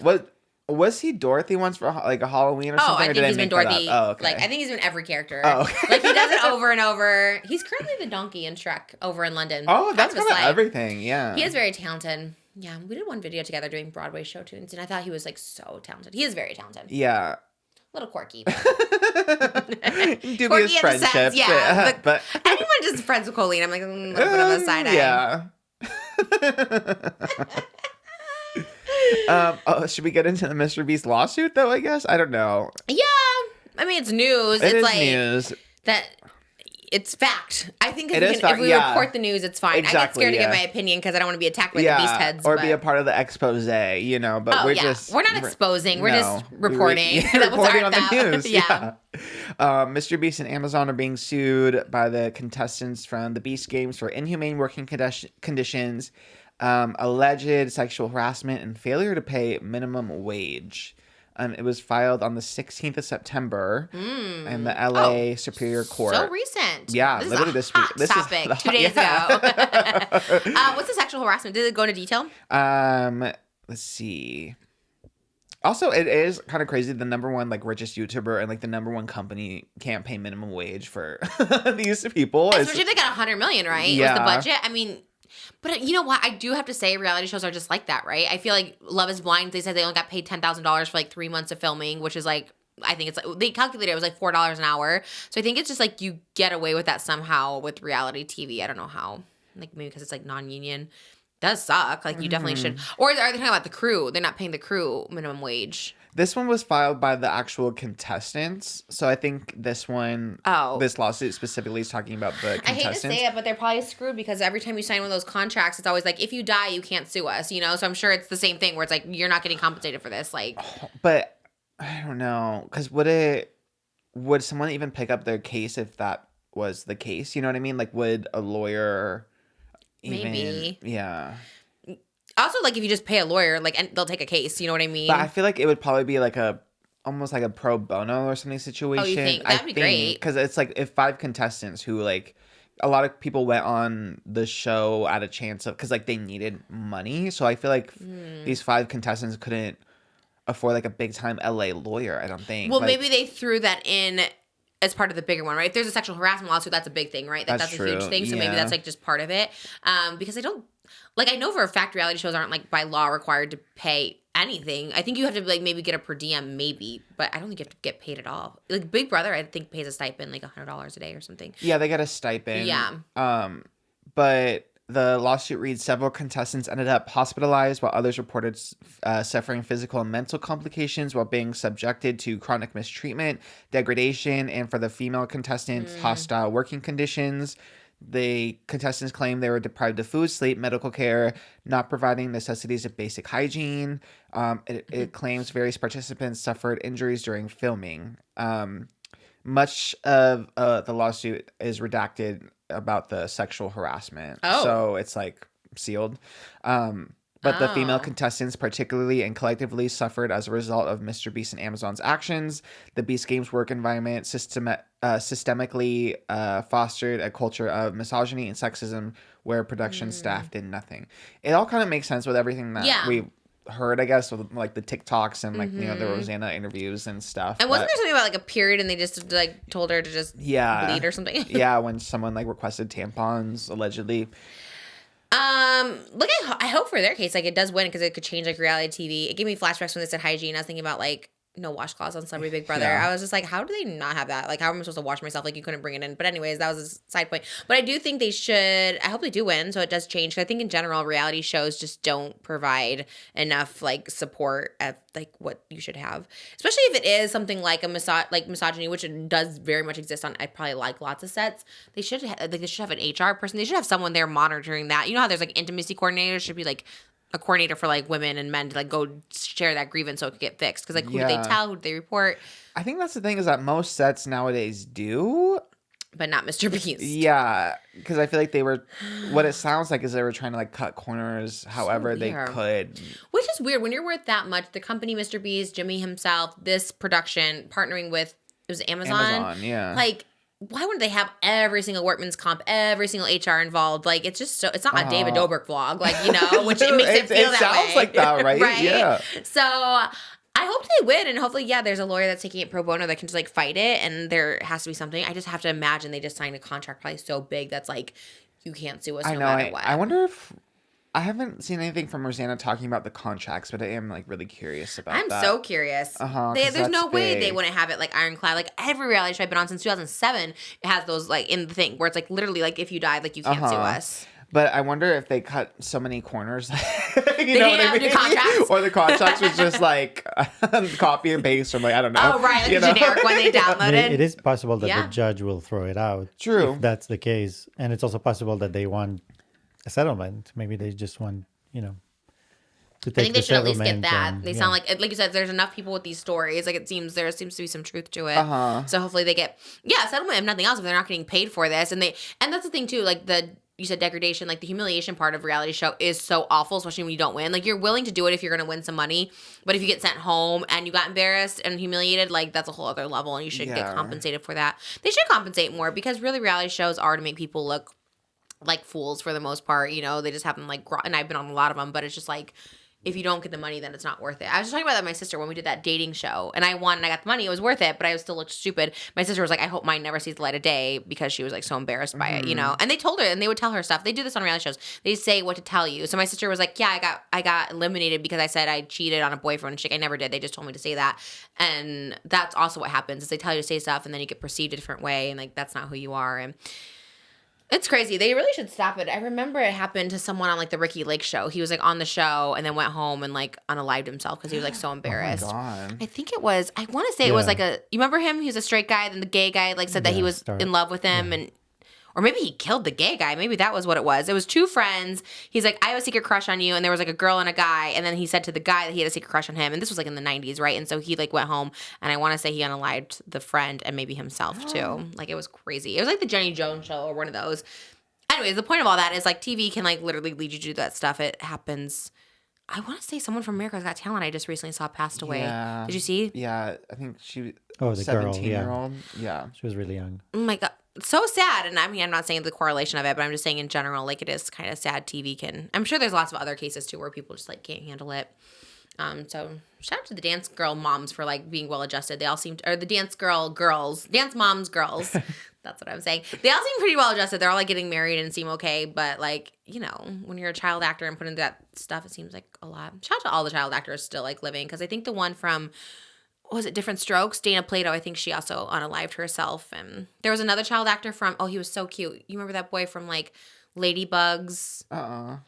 was he Dorothy once for like a Halloween or something? I think he's been Dorothy. Oh, okay. Like I think he's been every character. Oh, okay. Like he does it over and over. He's currently the donkey in Shrek over in London. Oh, that's kind of everything. Yeah, he is very talented. Yeah, we did one video together doing Broadway show tunes, and I thought he was like so talented. He is very talented. Yeah. A little quirky. Dubious Quirky in the friendship. sense, yeah. But anyone just friends with Colleen, I'm like a little bit of a side eye. Yeah. Should we get into the MrBeast lawsuit though? I guess I don't know. Yeah, I mean it's news. It it's is like news. that. It's fact. I think It if we report the news, it's fine. Exactly, I get scared to get my opinion because I don't want to be attacked by the beast heads. Or be a part of the expose, But we're not exposing. We're just reporting. Reporting on the news. Yeah. MrBeast and Amazon are being sued by the contestants from the Beast Games for inhumane working conditions, alleged sexual harassment, and failure to pay minimum wage. It was filed on the 16th of September in the LA Superior Court. So recent. Yeah, this literally this week. This topic 2 days ago. What's the sexual harassment? Did it go into detail? Let's see. Also, it is kind of crazy. The number one richest YouTuber and the number one company can't pay minimum wage for these people. Especially if they got $100 million, right? Yeah. Was the budget? I mean. But you know what? I do have to say reality shows are just like that, right? I feel like Love is Blind, they said they only got paid $10,000 for 3 months of filming, which is I think it's they calculated it was $4 an hour. So I think it's just you get away with that somehow with reality TV. I don't know how. Maybe because it's non-union. It does suck. You definitely should. Or are they talking about the crew? They're not paying the crew minimum wage. This one was filed by the actual contestants. So I think this lawsuit specifically is talking about the contestants. I hate to say it, but they're probably screwed because every time you sign one of those contracts, it's always if you die, you can't sue us, So I'm sure it's the same thing where it's you're not getting compensated for this. But I don't know. Because would someone even pick up their case if that was the case? You know what I mean? Would a lawyer even... Maybe. Yeah. Also, if you just pay a lawyer, and they'll take a case. You know what I mean? But I feel like it would probably be almost a pro bono or something situation. Oh, you think? That'd be great. Because it's if 5 contestants who a lot of people went on the show at a chance of, because they needed money. So I feel these 5 contestants couldn't afford a big time LA lawyer, I don't think. Well, maybe they threw that in as part of the bigger one, right? If there's a sexual harassment lawsuit, that's a big thing, right? That's a huge thing. So maybe that's just part of it. Because I don't... I know for a fact reality shows aren't by law required to pay anything. I think you have to maybe get a per diem, maybe, but I don't think you have to get paid at all. Big Brother, I think pays a stipend $100 a day or something. Yeah, they get a stipend. Yeah. But the lawsuit reads several contestants ended up hospitalized while others reported suffering physical and mental complications while being subjected to chronic mistreatment, degradation, and for the female contestants, hostile working conditions. The contestants claim they were deprived of food, sleep, medical care, not providing necessities of basic hygiene. It claims various participants suffered injuries during filming. Much of the lawsuit is redacted about the sexual harassment. Oh. So it's sealed. But the female contestants particularly and collectively suffered as a result of MrBeast and Amazon's actions. The Beast Games work environment systemically fostered a culture of misogyny and sexism where production staff did nothing. It all kind of makes sense with everything that we heard, I guess, with the TikToks and the Rosanna interviews and stuff. And wasn't there something about a period and they just told her to just bleed or something? Yeah, when someone requested tampons allegedly. I hope for their case, it does win because it could change reality TV. It gave me flashbacks when they said hygiene. I was thinking about no washcloths on Celebrity Big Brother. Yeah. I was just how do they not have that? How am I supposed to wash myself? You couldn't bring it in. But anyways, that was a side point. But I do think they should. I hope they do win, so it does change. 'Cause I think in general, reality shows just don't provide enough support at what you should have, especially if it is something like a misogyny, which it does very much exist on. I probably lots of sets. They should they should have an HR person. They should have someone there monitoring that. You know how there's intimacy coordinators should be a coordinator for women and men to go share that grievance so it could get fixed. Because who do they tell? Who do they report? I think that's the thing is that most sets nowadays do. But not MrBeast. Yeah, because I feel they were, what it sounds like is they were trying to cut corners however they could. Which is weird. When you're worth that much, the company MrBeast, Jimmy himself, this production, partnering with, it was Amazon. Amazon, yeah. Why wouldn't they have every single workman's comp, every single HR involved? It's just so, it's not a David Dobrik vlog, which it makes it feel that way. It sounds like that, right? Right? Yeah. So I hope they win, and hopefully, there's a lawyer that's taking it pro bono that can just fight it, and there has to be something. I just have to imagine they just signed a contract probably so big that's you can't sue us no matter what. I wonder if I haven't seen anything from Rosanna talking about the contracts, but I am like really curious about I'm that. so curious. 'Cause There's no that's way they big. wouldn't have it like ironclad. Like every reality show I've been on since 2007, it has those like in the thing where it's like literally like if you died, like you can't sue us. But I wonder if they cut so many corners. you They know what didn't I have mean? the contracts? Or the contracts was just like copy and paste from like, I don't know. Oh, right. Like you the know? generic one they downloaded. It is possible that Yeah. the judge will throw it out. True. If that's the case. And it's also possible that they want a settlement. Maybe they just want, to I take think they the should at least get settlement that. and- They yeah. sound like you said, there's enough people with these stories. Like there seems to be some truth to it. So hopefully they get settlement if nothing else. If they're not getting paid for this, and that's the thing too. Like you said degradation, like the humiliation part of reality show is so awful, especially when you don't win. Like you're willing to do it if you're going to win some money, but if you get sent home and you got embarrassed and humiliated, like that's a whole other level, and you should get compensated for that. They should compensate more because really reality shows are to make people look like fools for the most part. They just have them like, and I've been on a lot of them, but it's just like, if you don't get the money, then it's not worth it. I was just talking about that with my sister when we did that dating show, and I won and I got the money. It was worth it, but I still looked stupid. My sister was like, I hope mine never sees the light of day because she was like so embarrassed by it, And they told her, and they would tell her stuff. They do this on reality shows. They say what to tell you. So my sister was like, yeah, I got eliminated because I said I cheated on a boyfriend. And she's like, I never did. They just told me to say that. And that's also what happens is they tell you to say stuff, and then you get perceived a different way, and like that's not who you are. And it's crazy. They really should stop it. I remember it happened to someone on like the Ricky Lake show. He was like on the show and then went home and like unalived himself because he was like so embarrassed. Oh my God. I think it was, I want to say it was like you remember him? He was a straight guy. Then the gay guy like said that he was in love with him or maybe he killed the gay guy. Maybe that was what it was. It was two friends. He's like, I have a secret crush on you. And there was like a girl and a guy. And then he said to the guy that he had a secret crush on him. And this was like in the 90s, right? And so he like went home. And I want to say he unalived the friend and maybe himself too. Like it was crazy. It was like the Jenny Jones show or one of those. Anyways, the point of all that is like TV can like literally lead you to do that stuff. It happens. I want to say someone from America's Got Talent I just recently saw passed away. Yeah. Did you see? Yeah, I think she. Oh, the girl, 17-year-old. Yeah. She was really young. Oh my God. So sad. And I mean, I'm not saying the correlation of it, but I'm just saying in general, like it is kind of sad. TV can. I'm sure there's lots of other cases too where people just like can't handle it. So shout out to the dance girl moms for like being well adjusted. They all seem or the dance moms girls. That's what I'm saying. They all seem pretty well adjusted. They're all like getting married and seem okay. But like, when you're a child actor and put into that stuff, it seems like a lot. Shout out to all the child actors still like living. Cause I think the one from, was it Different Strokes? Dana Plato, I think she also unalived herself. And there was another child actor from, he was so cute. You remember that boy from like Ladybugs? Oh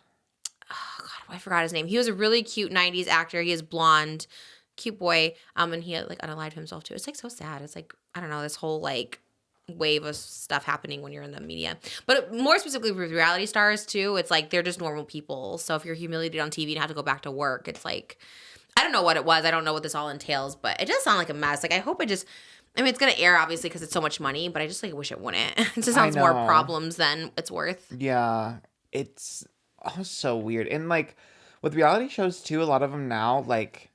God, I forgot his name. He was a really cute 90s actor. He is blonde, cute boy. And he had like unalived himself too. It's like so sad. It's like, I don't know, this whole like wave of stuff happening when you're in the media. But more specifically with reality stars too, it's like they're just normal people. So if you're humiliated on TV and have to go back to work, it's like, I don't know what it was. I don't know what this all entails, but it does sound like a mess. Like I hope it's going to air obviously because it's so much money, but I just like wish it wouldn't. It just sounds more problems than it's worth. Yeah, it's so weird. And like with reality shows too, a lot of them now, like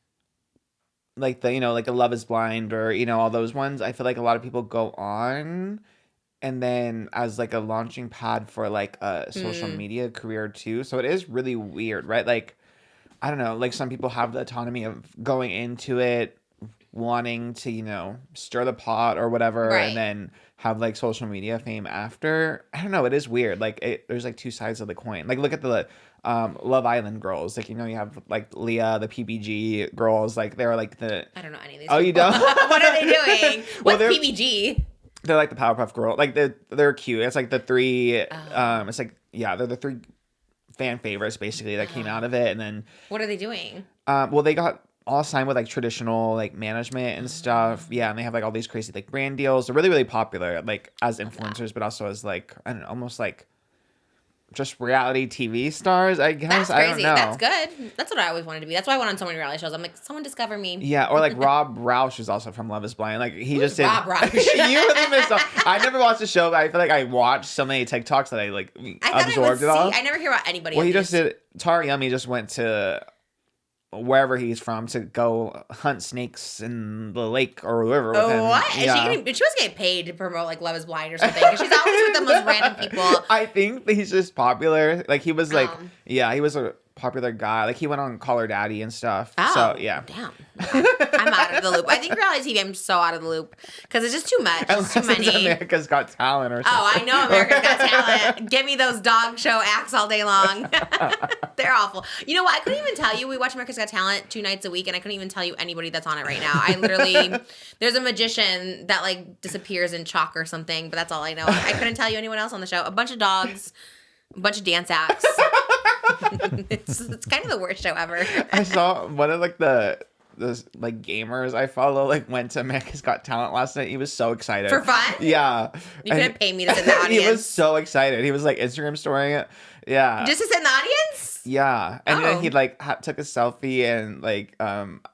the, like a Love is Blind or, all those ones, I feel like a lot of people go on and then as like a launching pad for like a social media career too. So it is really weird, right? Like, I don't know, like some people have the autonomy of going into it, wanting to, stir the pot or whatever, right. And then have like social media fame after. I don't know, it is weird. Like there's like two sides of the coin. Like look at the Love Island girls. Like, you have like Leah, the PBG girls. Like they're like the. I don't know any of these. Oh, people. you don't? What are they doing? What's they're- PBG? They're like the Powerpuff Girl. Like they're cute. It's like the three. It's like they're the three fan favorites basically that came out of it, and then. What are they doing? Well, they got all signed with like traditional like management and stuff. Yeah, and they have like all these crazy like brand deals. They're really, really popular like as influencers, but also as like, I don't know, almost like just reality TV stars, I guess. That's I don't crazy. know. That's good. That's what I always wanted to be. That's why I went on so many reality shows. I'm like, someone discover me. Yeah, or like Rob Roush is also from Love is Blind. Like he just did. Rob Roush? You really missed out. I never watched the show, but I feel like I watched so many TikToks that I like absorbed it all. I never hear about anybody. Well, he just did. Tara Yummy just went to wherever he's from to go hunt snakes in the lake or river with him. What? Yeah. She was getting paid to promote like Love is Blind or something. 'Cause she's always with the most random people. I think he's just popular. Like he was like, he was popular guy. Like he went on Call Her Daddy and stuff. Oh, so yeah. Damn. I'm out of the loop. I think reality TV, I'm so out of the loop because it's just too much. It's too Unless it's many. America's Got Talent or something. Oh, I know America's Got Talent. Give me those dog show acts all day long. They're awful. You know what? I couldn't even tell you. We watch America's Got Talent 2 nights a week, and I couldn't even tell you anybody that's on it right now. I literally, there's a magician that like disappears in chalk or something, but that's all I know. I couldn't tell you anyone else on the show. A bunch of dogs, a bunch of dance acts. It's kind of the worst show ever. I saw one of like the like gamers I follow like went to America's Got Talent last night. He was so excited For fun? Yeah, You couldn't pay me to sit in the audience. He was so excited. He was like Instagram storying it. Yeah, Just to sit in the audience? yeah, and then he Oh. like took a selfie and like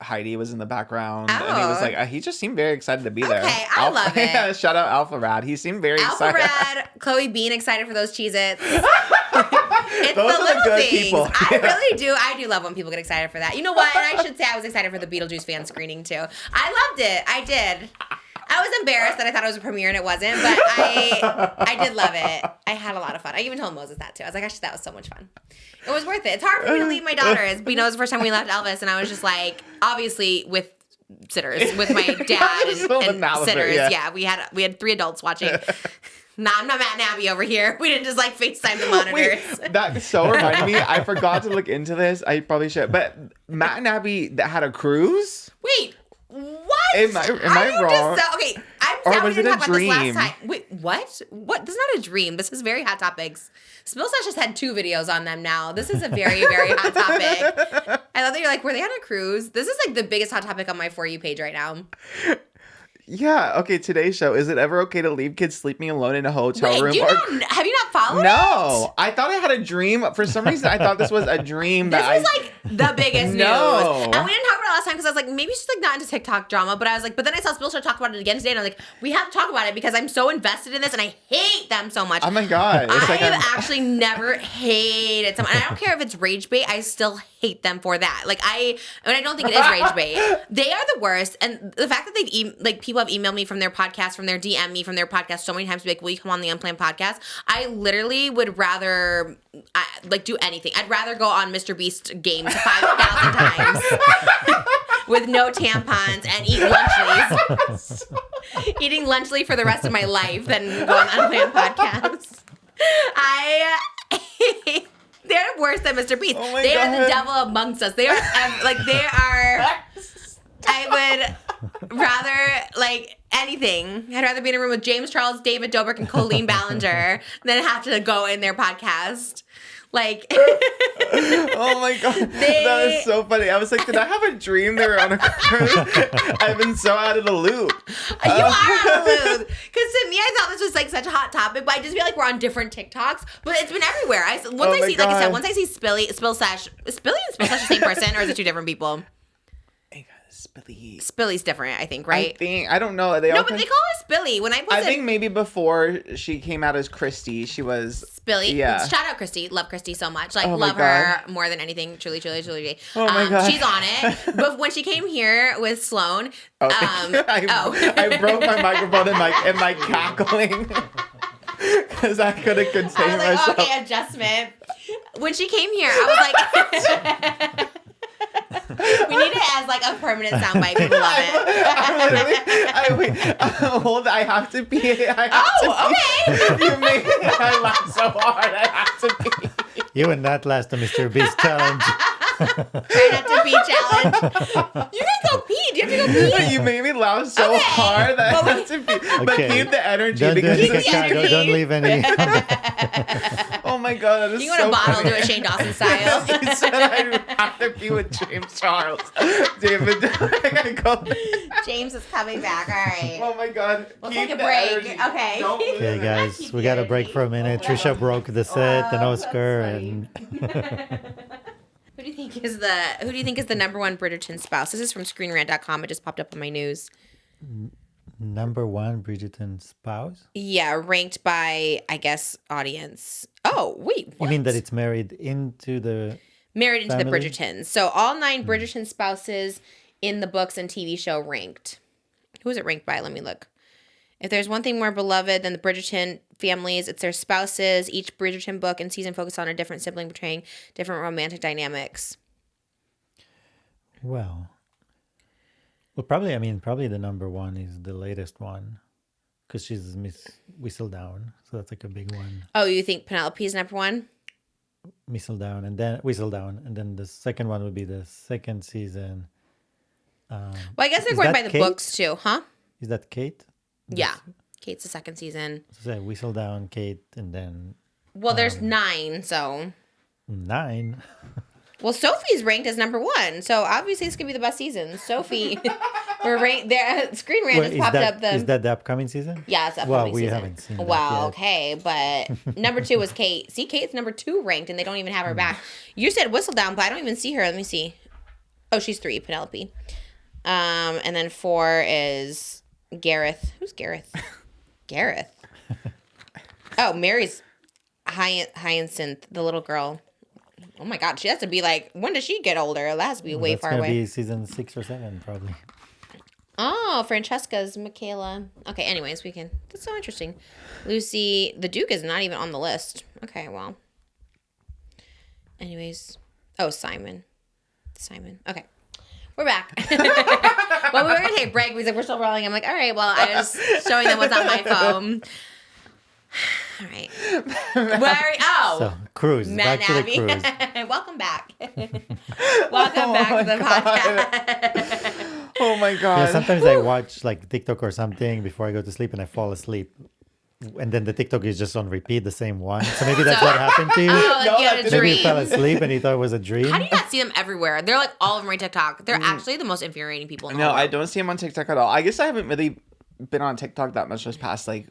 Heidi was in the background and he was Oh. like he just seemed very excited to be there. Okay, I love it. Yeah, shout out Alpha Rad. He seemed very Alpha excited. Rad, Chloe Bean excited for those Cheez-Its. It's Those the are the little good things. people. I really do. I do love when people get excited for that. You know what? And I should say I was excited for the Beetlejuice fan screening too. I loved it. I did. I was embarrassed that I thought it was a premiere and it wasn't, but I did love it. I had a lot of fun. I even told Moses that too. I was like, actually, that was so much fun. It was worth it. It's hard for me to leave my daughters. But, you know, it was the first time we left Elvis, and I was just like, obviously with sitters, with my dad Still and in Malibu, sitters. yeah. Yeah, we had 3 adults watching. Nah, I'm not Matt and Abby over here. We didn't just like FaceTime the monitors. Wait, that so reminded me. I forgot to look into this. I probably should. But Matt and Abby that had a cruise. Wait, what? Am I wrong? Okay, I'm Or sad we was didn't it a talk about this dream? last time. Wait, what? What? This is not a dream. This is very Hot Topics. Spill Stash just had 2 videos on them now. This is a very, very hot topic. I love that you're like, were they on a cruise? This is like the biggest hot topic on my For You page right now. Yeah. Okay. Today's show. Is it ever okay to leave kids sleeping alone in a hotel Wait, room? have you not followed it? No, I thought I had a dream. For some reason, I thought this was a dream. This that was like the biggest No. news. And we didn't talk about it last time because I was like, maybe she's like not into TikTok drama. But I was like, but then I saw Spill Star talk about it again today. And I was like, we have to talk about it because I'm so invested in this and I hate them so much. Oh my god! It's like I've actually never hated someone. And I don't care if it's rage bait. I still hate them for that. Like I don't think it is rage bait. They are the worst. And the fact that they've people have emailed me from their podcast, from their DM me from their podcast so many times to be like, will you come on the Unplanned podcast? I literally would rather do anything. I'd rather go on MrBeast games 5,000 times with no tampons and eat Lunchleys. Eating Lunchly for the rest of my life than go on Unplanned podcasts. They're worse than MrBeast. Oh my they God. are the devil amongst us. They are I would rather anything. I'd rather be in a room with James Charles, David Dobrik, and Colleen Ballinger than have to go in their podcast. Oh my god, that is so funny. I was like, did I have a dream they were on a cruise? I've been so out of the loop. You are out of the loop. Because to me, I thought this was such a hot topic, but I just feel like we're on different TikToks. But it's been everywhere. Once I see Spill Stash, is Spill Stash the same person, or is it 2 different people? Spilly's different, I think, right? I don't know. But they call her Spilly. When I think maybe before she came out as Christy, she was Spilly. Yeah. Shout out Christy. Love Christy so much. Oh my love God. her more than anything. Truly. Oh my God. She's on it. But when she came here with Sloan, I broke my microphone in my cackling because I couldn't contain I was like, myself. okay, adjustment. When she came here, I was like, we need it as a permanent soundbite. People love it. Hold on, I have to pee. Okay. You made I laugh so hard. I have to pee. You and that last MrBeast challenge. Try not to pee challenge. You can go pee. Do you have to go pee? You made me laugh so hard that I have to pee. But keep the energy Don't because do any don't leave any. oh my god, that is You so want a bottle, funny. do it Shane Dawson style. He said I have to be with James Charles. David, I gotta go. James is coming back. All right. Oh my god. We'll Keep take a the break. energy. Okay. Don't lose Okay, it. guys, we got to break for a minute. Trisha broke the set, and Oscar, and Who do you think is the number 1 Bridgerton spouse? This is from ScreenRant.com. It just popped up on my news. number 1 Bridgerton spouse. Yeah, ranked by, I guess, audience. Oh, wait, what? You mean that it's married into the Married into family? the Bridgertons. So all 9 Bridgerton spouses in the books and TV show ranked. Who is it ranked by? Let me look. If there's one thing more beloved than the Bridgerton families, it's their spouses. Each Bridgerton book and season focus on a different sibling portraying different romantic dynamics. Well, probably the number one is the latest one because she's Miss Whistledown. So that's like a big one. Oh, you think Penelope's number one? Whistledown, and then the second one would be the second season. Well, I guess they're is going that by the Kate? books too, huh? Is that Kate? Yeah. Kate's the second season. So Whistledown, Kate, and then Well, there's 9, so. 9. Well, Sophie's ranked as number 1, so obviously it's gonna be the best season. Sophie, we're ranked there. Screen Rant just popped up. Is that the upcoming season? Yeah, it's the upcoming we season. haven't seen that Wow, yet. okay, but number 2 was Kate. See, Kate's number 2 ranked, and they don't even have her back. You said Whistledown, but I don't even see her. Let me see. Oh, she's 3, Penelope. And then 4 is Gareth. Who's Gareth? Gareth. Oh, Mary's Hyacinth, the little girl. Oh my God, she has to be like, when does she get older? It has to be way That's far gonna away. be season 6 or 7 probably. Oh, Francesca's Michaela. Okay, anyways, that's so interesting. Lucy, the Duke is not even on the list. Okay, well. Anyways. Oh, Simon. Okay. We're back. Well, we were going to take a break. We're still rolling. I'm like, all right, well, I was showing them what's on my phone. All right. So cruise. Matt Back to the cruise. Abby. Welcome back. Welcome back to the podcast. Oh my God. Yeah, sometimes I watch like TikTok or something before I go to sleep and I fall asleep. And then the TikTok is just on repeat, the same one. So maybe that's what happened to you. Oh, like you had a Maybe dream. you fell asleep and you thought it was a dream. How do you not see them everywhere? They're like all over my TikTok. They're actually the most infuriating people in the No, world. I don't see him on TikTok at all. I guess I haven't really been on TikTok that much this past like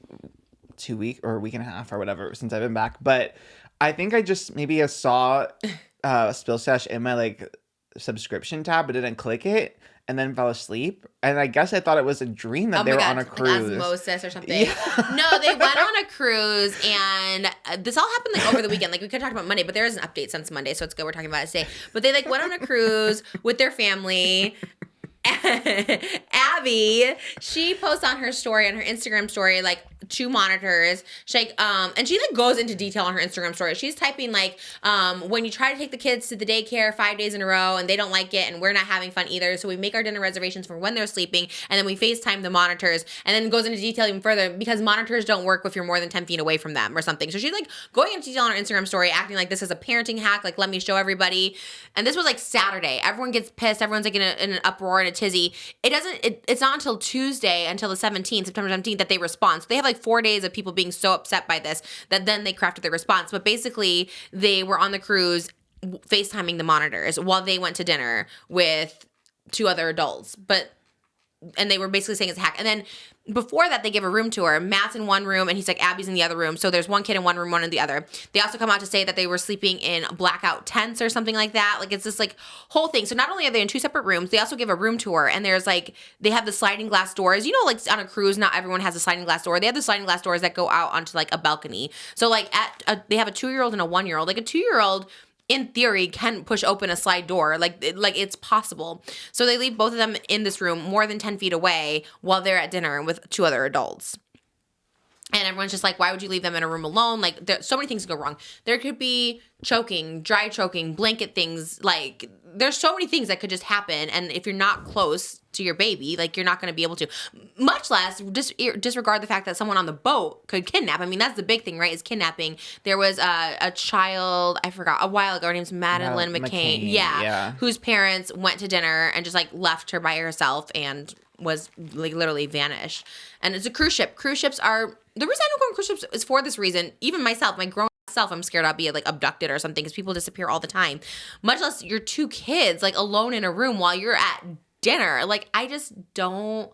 2 weeks or a week and a half or whatever since I've been back. But I think I just maybe saw Spill Stash in my like subscription tab, but didn't click it and then fell asleep. And I guess I thought it was a dream that they were on a cruise. Like osmosis or something. Yeah. No, they went on a cruise, and this all happened like over the weekend. Like we could talk about Monday, but there is an update since Monday, so it's good we're talking about it today. But they like went on a cruise with their family. Abby, she posts on her story, on her Instagram story, like 2 monitors. She like, and she like goes into detail on her Instagram story. She's typing like, when you try to take the kids to the daycare 5 days in a row and they don't like it and we're not having fun either, so we make our dinner reservations for when they're sleeping and then we FaceTime the monitors, and then goes into detail even further because monitors don't work if you're more than 10 feet away from them or something. So she's like going into detail on her Instagram story, acting like this is a parenting hack, like let me show everybody. And this was like Saturday. Everyone gets pissed. Everyone's like in an uproar and a tizzy. It's not until Tuesday, until the 17th, September 17th, that they respond. So they have like 4 days of people being so upset by this that then they crafted their response. But basically, they were on the cruise FaceTiming the monitors while they went to dinner with 2 other adults. And they were basically saying it's a hack. And then before that, they give a room tour. Matt's in one room, and he's like, Abby's in the other room. So there's one kid in one room, one in the other. They also come out to say that they were sleeping in blackout tents or something like that. Like, it's this, like, whole thing. So not only are they in 2 separate rooms, they also give a room tour. And there's, like, they have the sliding glass doors. You know, like, on a cruise, not everyone has a sliding glass door. They have the sliding glass doors that go out onto, like, a balcony. So, like, they have a 2-year-old and a 1-year-old. Like, a 2-year-old in theory, can push open a slide door. Like it's possible. So they leave both of them in this room more than 10 feet away while they're at dinner with 2 other adults. And everyone's just like, why would you leave them in a room alone? Like, there, so many things can go wrong. There could be choking, dry choking, blanket things. Like, there's so many things that could just happen. And if you're not close to your baby, like, you're not going to be able to. Much less disregard the fact that someone on the boat could kidnap. I mean, that's the big thing, right, is kidnapping. There was a child, I forgot, a while ago. Her name's Madeline McCain. Yeah. Whose parents went to dinner and just, like, left her by herself and was, like, literally vanished. And it's a cruise ship. Cruise ships are... The reason I don't go on cruise ships is for this reason. Even myself, my grown self, I'm scared I'll be like abducted or something because people disappear all the time. Much less your 2 kids like alone in a room while you're at dinner. Like, I just don't.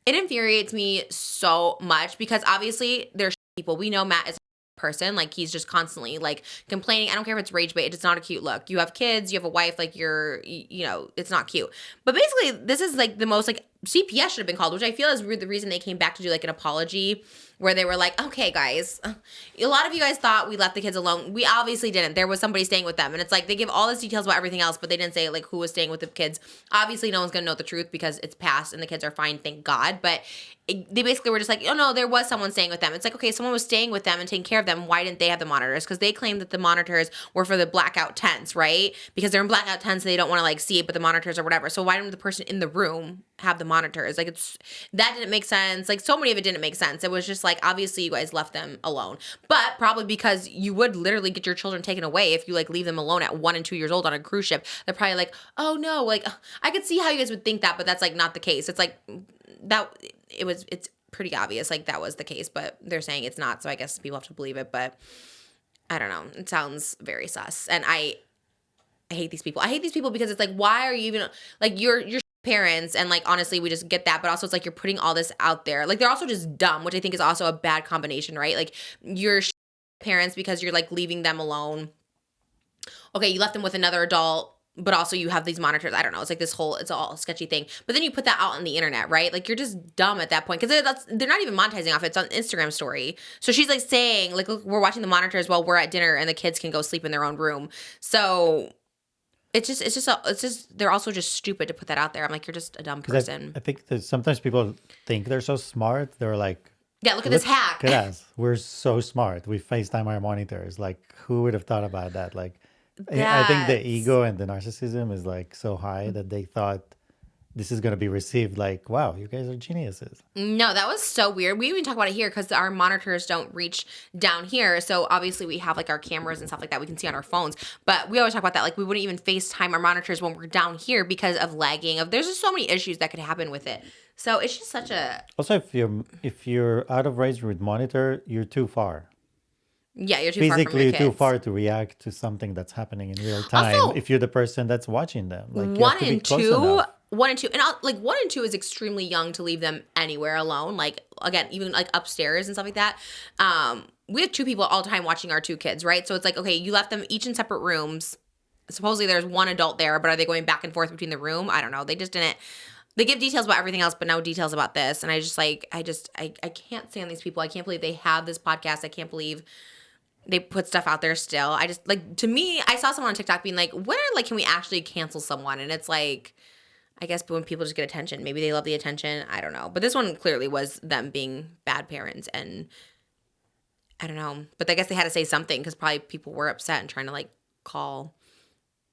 It infuriates me so much because obviously there's people. We know Matt is a person. Like, he's just constantly like complaining. I don't care if it's rage bait. It's not a cute look. You have kids. You have a wife. Like, you know, it's not cute. But basically, this is like the most like CPS should have been called, which I feel is the reason they came back to do like an apology where they were like, okay, guys, a lot of you guys thought we left the kids alone. We obviously didn't. There was somebody staying with them. And it's like they give all these details about everything else, but they didn't say like who was staying with the kids. Obviously, no one's going to know the truth because it's past and the kids are fine, thank God. But they basically were just like, oh, no, there was someone staying with them. It's like, okay, someone was staying with them and taking care of them. Why didn't they have the monitors? Because they claimed that the monitors were for the blackout tents, right? Because they're in blackout tents, so they don't want to like see it, but the monitors or whatever. So why didn't the person in the room have the monitors? Like that didn't make sense. Like so many of it didn't make sense. It was just like, obviously you guys left them alone, but probably because you would literally get your children taken away if you like leave them alone at 1 and 2 years old on a cruise ship. They're probably like, oh no, like I could see how you guys would think that, but that's like not the case. It's like that it's pretty obvious like that was the case, but they're saying it's not, so I guess people have to believe it. But I don't know, it sounds very sus, and I hate these people. I hate these people because it's like, why are you even like you're parents, and like honestly we just get that, but also it's like you're putting all this out there. Like they're also just dumb, which I think is also a bad combination, right? Like you're parents because you're like leaving them alone. Okay, you left them with another adult, but also you have these monitors. I don't know. It's like this whole, it's all a sketchy thing. But then you put that out on the internet, right? Like you're just dumb at that point because they're not even monetizing off it. It's on Instagram story. So she's like saying like, look, we're watching the monitors while we're at dinner and the kids can go sleep in their own room. So it's just they're also just stupid to put that out there. I'm like, you're just a dumb person. I think that sometimes people think they're so smart. They're like, yeah, look at this hack. Look at us. We're so smart. We FaceTime our monitors. Like, who would have thought about that? Like, I think the ego and the narcissism is like so high that they thought this is going to be received like, wow, you guys are geniuses. No, that was so weird. We even talk about it here because our monitors don't reach down here. So obviously we have like our cameras and stuff like that we can see on our phones. But we always talk about that. Like we wouldn't even FaceTime our monitors when we're down here because of lagging. There's just so many issues that could happen with it. So it's just such a... Also, if you're out of range with monitor, you're too far. Yeah, you're too far from your physically kids. too far to react to something that's happening in real time. Also, if you're the person that's watching them, like you have to be close enough. 1 and 2, and like 1 and 2 is extremely young to leave them anywhere alone. Like again, even like upstairs and stuff like that. We have 2 people all the time watching our 2 kids, right? So it's like, okay, you left them each in separate rooms. Supposedly there's 1 adult there, but are they going back and forth between the room? I don't know. They just didn't. They give details about everything else, but no details about this. And I can't stand these people. I can't believe they have this podcast. I can't believe they put stuff out there still. I just like, to me, I saw someone on TikTok being like, when are like, can we actually cancel someone? And it's like, I guess when people just get attention, maybe they love the attention. I don't know. But this one clearly was them being bad parents, and I don't know. But I guess they had to say something because probably people were upset and trying to like call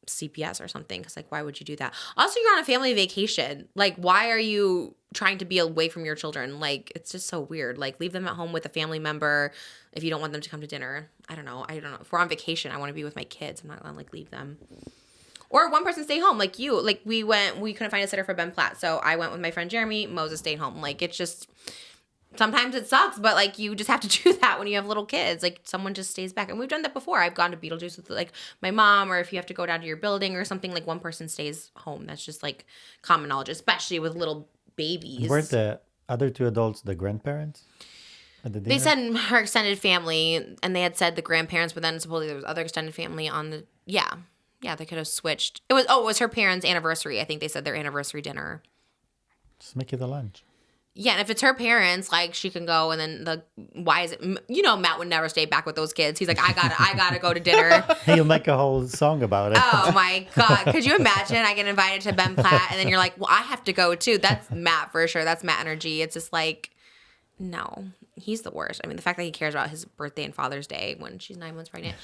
CPS or something, because like, why would you do that? Also, you're on a family vacation. Like, why are you trying to be away from your children? Like, it's just so weird. Like, leave them at home with a family member if you don't want them to come to dinner. I don't know. If we're on vacation, I want to be with my kids. I'm not gonna like leave them. Or one person stay home, like you. Like we couldn't find a sitter for Ben Platt, so I went with my friend Jeremy. Moses stayed home. Like, it's just, sometimes it sucks, but like you just have to do that when you have little kids. Like, someone just stays back, and we've done that before. I've gone to Beetlejuice with like my mom, or if you have to go down to your building or something, like one person stays home. That's just like common knowledge, especially with little babies. Weren't the other 2 adults the grandparents at the dinner? They said her extended family, and they had said the grandparents, but then supposedly there was other extended family on the Yeah, they could have switched. It was her parents' anniversary. I think they said their anniversary dinner. Just make it a lunch. Yeah, and if it's her parents, like, she can go, and then why is it, Matt would never stay back with those kids. He's like, I gotta go to dinner. He'll make a whole song about it. Oh my God. Could you imagine? I get invited to Ben Platt, and then you're like, well, I have to go too. That's Matt for sure. That's Matt energy. It's just like, no, he's the worst. I mean, the fact that he cares about his birthday and Father's Day when she's 9 months pregnant.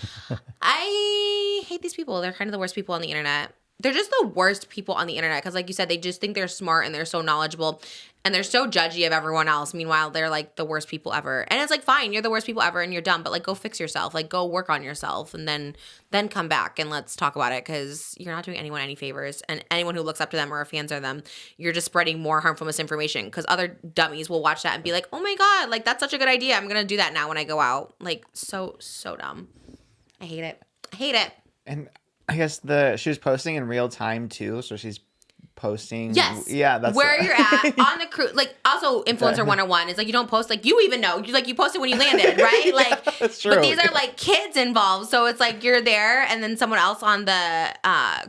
I hate these people. They're kind of the worst people on the internet. They're just the worst people on the internet because, like you said, they just think they're smart and they're so knowledgeable and they're so judgy of everyone else. Meanwhile, they're like the worst people ever. And it's like, fine, you're the worst people ever and you're dumb, but like, go fix yourself. Like, go work on yourself and then come back and let's talk about it, because you're not doing anyone any favors. And anyone who looks up to them or fans of them, you're just spreading more harmful misinformation, because other dummies will watch that and be like, oh my God, like, that's such a good idea. I'm going to do that now when I go out. Like, so dumb. I hate it. And I guess she was posting in real time too, so she's posting. Yes. Yeah, that's where you're at on the cruise. Like, also Influencer 101 is like, you don't post, like, you even know. You posted when you landed, right? Like, that's true. But these are like kids involved, so it's like you're there, and then someone else on the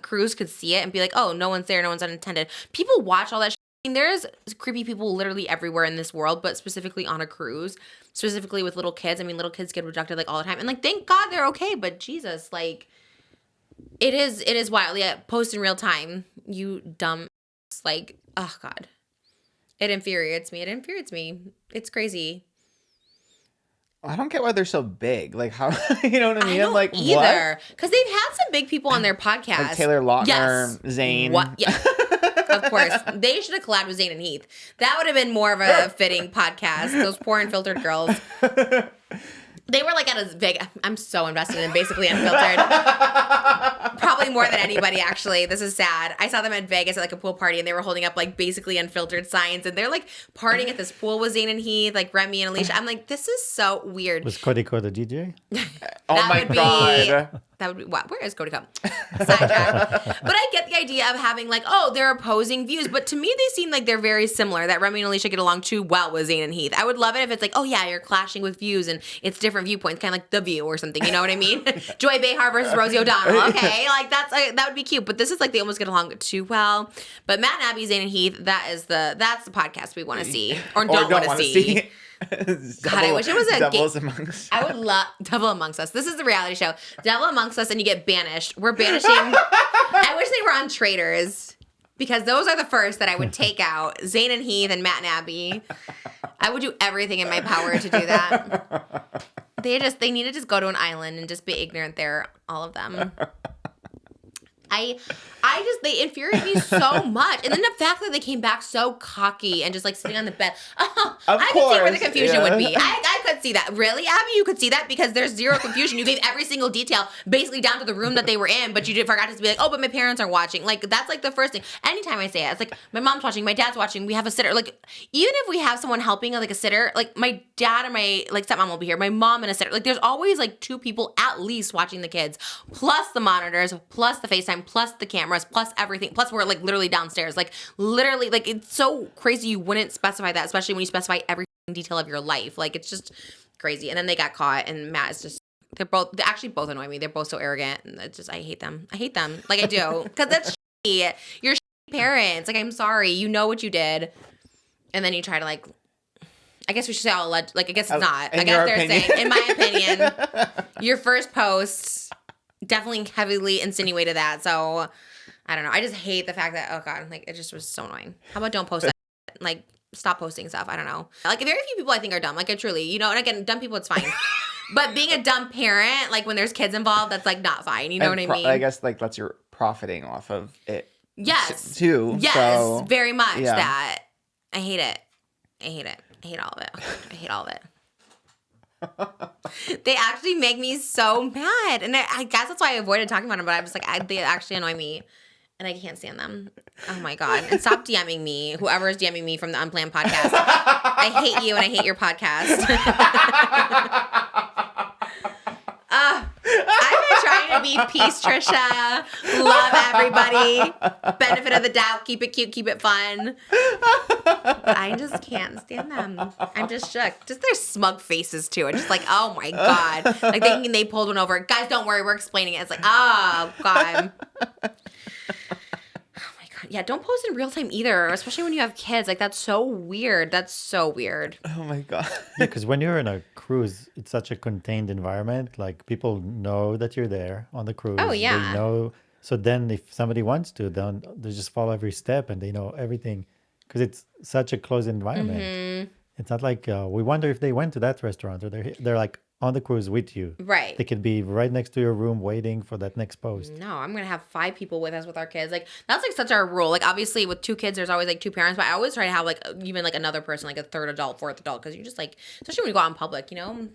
cruise could see it and be like, oh, no one's there, no one's unattended. People watch all that shit. there's creepy people literally everywhere in this world, but specifically on a cruise, specifically with little kids. I mean, little kids get abducted like all the time, and like thank God they're okay. But Jesus, like it is wild. Yeah, post in real time. You dumb, like oh God, it infuriates me. It's crazy. I don't get why they're so big. Like how you know what I mean? I don't I'm like either because they've had some big people on their podcast, like Taylor Lautner, yes. Zayn. What? Yeah. Of course, they should have collabed with Zayn and Heath. That would have been more of a fitting podcast. Those poor unfiltered girls. They were like at a big. I'm so invested in basically unfiltered. Probably more than anybody, actually. This is sad. I saw them at Vegas at like a pool party, and they were holding up like basically unfiltered signs, and they're like partying at this pool with Zayn and Heath, like Remy and Alicia. I'm like, this is so weird. Was Cody the DJ? Oh my God. That would be what? Where is Cody Come? Sidetrack. But I get the idea of having like, oh, they're opposing views. But to me, they seem like they're very similar. That Remy and Alicia get along too well with Zayn and Heath. I would love it if it's like, oh yeah, you're clashing with views and it's different viewpoints, kind of like The View or something. You know what I mean? Joy Behar versus Rosie O'Donnell. Okay, like that would be cute. But this is like they almost get along too well. But Matt and Abby, Zayn and Heath, that's the podcast we want to see or don't want to see. God, I wish it was a Devils Among Us. I would love Devil Amongst Us. This is the reality show. Devil Amongst Us, and you get banished. We're banishing. I wish they were on Traitors because those are the first that I would take out. Zayn and Heath and Matt and Abby. I would do everything in my power to do that. They need to just go to an island and just be ignorant there, all of them. They infuriate me so much. And then the fact that they came back so cocky and just like sitting on the bed. Oh, I could see where the confusion would be. I could see that. Really, Abby? You could see that because there's zero confusion. You gave every single detail basically down to the room that they were in, but you forgot to be like, oh, but my parents are watching. Like, that's like the first thing. Anytime I say it, it's like, my mom's watching, my dad's watching, we have a sitter. Like, even if we have someone helping, like a sitter, like my dad and my like stepmom will be here, my mom and a sitter. Like, there's always like 2 people at least watching the kids, plus the monitors, plus the FaceTime, plus the cameras, plus everything. Plus we're like literally downstairs. Like literally, like it's so crazy you wouldn't specify that, especially when you specify every detail of your life. Like it's just crazy. And then they got caught and Matt is just, they actually both annoy me. They're both so arrogant and it's just, I hate them. Like I do. Because that's shitty. You're shitty parents. Like I'm sorry. You know what you did. And then you try to like, I guess we should say all like I guess it's not. I guess they're saying, in my opinion, your first post definitely heavily insinuated that. So I don't know. I just hate the fact that, oh God, like it just was so annoying. How about don't post that? Like stop posting stuff. I don't know. Like very few people I think are dumb. Like I truly, you know, and again, dumb people, it's fine. But being a dumb parent, like when there's kids involved, that's like not fine. You know what I mean? I guess like that's you're profiting off of it. Yes. Too. Yes, so, very much yeah. that. I hate it. I hate all of it. I hate all of it. They actually make me so mad. And I guess that's why I avoided talking about them, but I'm just like, they actually annoy me. And I can't stand them. Oh my God. And stop DMing me, whoever is DMing me from the Unplanned podcast. I hate you and I hate your podcast. I've been trying to be peace, Trisha. Love everybody. Benefit of the doubt. Keep it cute. Keep it fun. I just can't stand them. I'm just shook. Just their smug faces too. It's just like, oh my God. Like thinking they pulled one over. Guys, don't worry. We're explaining it. It's like, oh God. Yeah, don't post in real time either, especially when you have kids. Like, that's so weird. That's so weird. Oh, my God. Yeah, because when you're in a cruise, it's such a contained environment. Like, people know that you're there on the cruise. Oh, yeah. They know. So then if somebody wants to, then they just follow every step and they know everything. Because it's such a closed environment. Mm-hmm. It's not like, we wonder if they went to that restaurant or they're like on the cruise with you. Right. They could be right next to your room waiting for that next post. No, I'm going to have 5 people with us with our kids. Like, that's like such our rule. Like, obviously with 2 kids, there's always like 2 parents, but I always try to have like even like another person, like a 3rd adult, 4th adult, because you just like, especially when you go out in public, you know,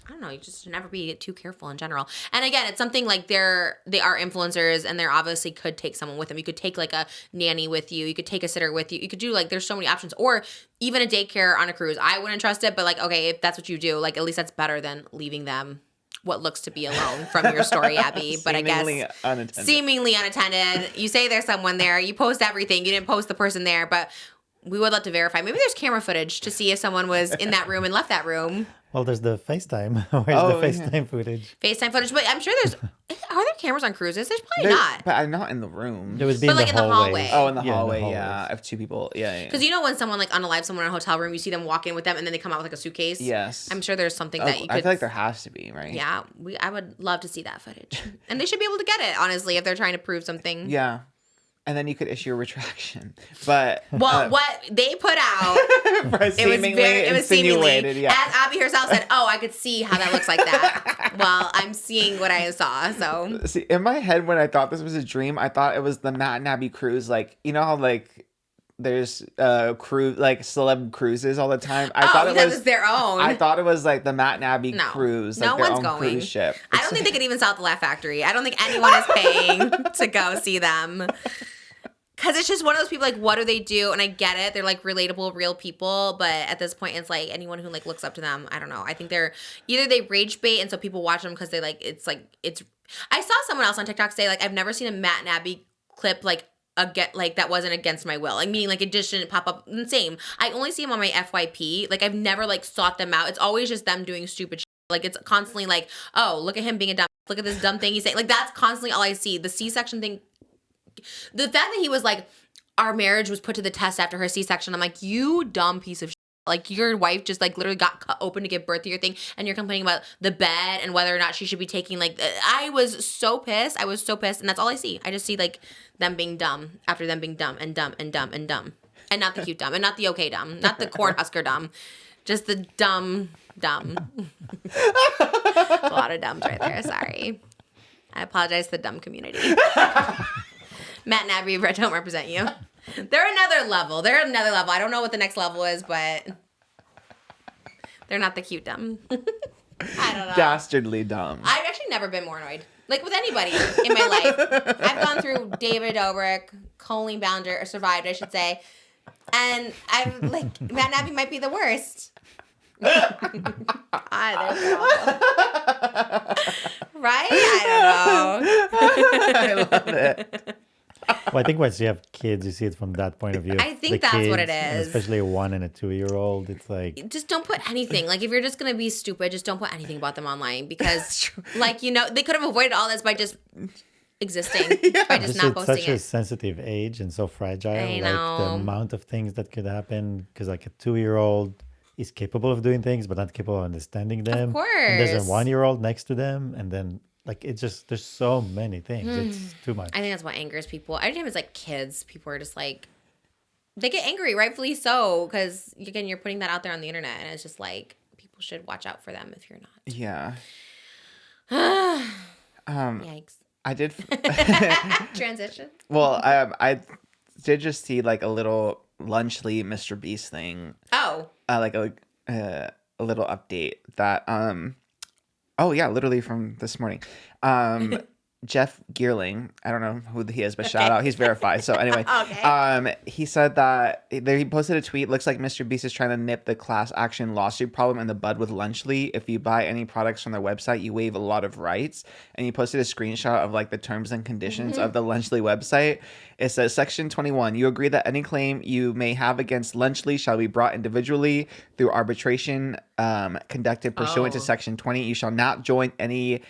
I don't know, you just should never be too careful in general. And again, it's something like they are influencers and they're obviously could take someone with them. You could take like a nanny with you. You could take a sitter with you. You could do like, there's so many options. Or even a daycare on a cruise. I wouldn't trust it, but like, okay, if that's what you do, like at least that's better than leaving them what looks to be alone from your story, Abby. But I guess seemingly unattended. You say there's someone there. You post everything. You didn't post the person there, but we would love to verify. Maybe there's camera footage to see if someone was in that room and left that room. Well, there's the FaceTime. Where's the FaceTime footage? FaceTime footage, but I'm sure are there cameras on cruises? There's probably not. But I'm not in the room. There would be But, like, in the hallway. Oh, in the Yeah, hallway, hallways. yeah. Of two people, yeah. Because you know when someone like unalive someone in a hotel room, you see them walk in with them and then they come out with like a suitcase? Yes. I'm sure there's something that you could... I feel like there has to be, right? Yeah, I would love to see that footage. And they should be able to get it, honestly, if they're trying to prove something. Yeah. And then you could issue a retraction. But well, what they put out, it was seemingly, yeah. As Abby herself said, "Oh, I could see how that looks like that." Well, I'm seeing what I saw. So see, in my head, when I thought this was a dream, I thought it was the Matt and Abby cruise. Like, you know how like there's cruise, like celeb cruises all the time. I thought it was their own. I thought it was like the Matt and Abby cruise. Like no their one's own going. Cruise ship. I don't think they could even sell at the Laugh Factory. I don't think anyone is paying to go see them. Because it's just one of those people, like, what do they do? And I get it. They're, like, relatable, real people. But at this point, it's, like, anyone who, like, looks up to them, I don't know. I think they're either they rage bait and so people watch them because they, like, it's. I saw someone else on TikTok say, like, I've never seen a Matt and Abby clip, like that wasn't against my will. Like, meaning, like, it just didn't pop up. Same. I only see them on my FYP. Like, I've never, like, sought them out. It's always just them doing stupid shit. Like, it's constantly, like, oh, look at him being a dumb. Look at this dumb thing he's saying. Like, that's constantly all I see. The C-section thing. The fact that he was like, our marriage was put to the test after her C-section. I'm like, you dumb piece of shit. Like, your wife just, like, literally got cut open to give birth to your thing, and you're complaining about the bed and whether or not she should be taking, like, I was so pissed. And that's all I see. I just see, like, them being dumb after them being dumb and dumb and dumb and dumb. And not the cute dumb and not the okay dumb. Not the Cornhusker dumb. Just the dumb. A lot of dumbs right there. Sorry. I apologize to the dumb community. Matt and Abby don't represent you. They're another level. I don't know what the next level is, but they're not the cute dumb. I don't know. Dastardly dumb. I've actually never been more annoyed. Like, with anybody in my life. I've gone through David Dobrik, Colleen Ballinger, or survived, I should say. And I'm like, Matt and Abby might be the worst. They're right? I I love it. Well, I think once you have kids, you see it from that point of view. I think that's what it is. Especially a 1 and a 2-year-old. It's like... Just don't put anything. Like, if you're just going to be stupid, just don't put anything about them online. Because, like, you know, they could have avoided all this by just existing. Yeah. By just not posting it. It's such a sensitive age and so fragile. I know. Like, the amount of things that could happen. Because, like, a 2-year-old is capable of doing things, but not capable of understanding them. Of course. And there's a 1-year-old next to them. And then... Like, it's just, there's so many things. It's too much. I think that's what angers people. Anytime it's like kids, people are just like, they get angry, rightfully so, because, again, you're putting that out there on the internet, and it's just like, people should watch out for them if you're not. Yeah. Yikes. I did. Transition. Well, I did just see, like, a little Lunchly MrBeast thing. Oh. Like a little update that, oh, yeah, literally from this morning. Jeff Geerling, I don't know who he is, but shout out. He's verified. So anyway, he said that he posted a tweet. Looks like MrBeast is trying to nip the class action lawsuit problem in the bud with Lunchly. If you buy any products from their website, you waive a lot of rights. And he posted a screenshot of like the terms and conditions of the Lunchly website. It says, Section 21, you agree that any claim you may have against Lunchly shall be brought individually through arbitration conducted pursuant to Section 20. You shall not join any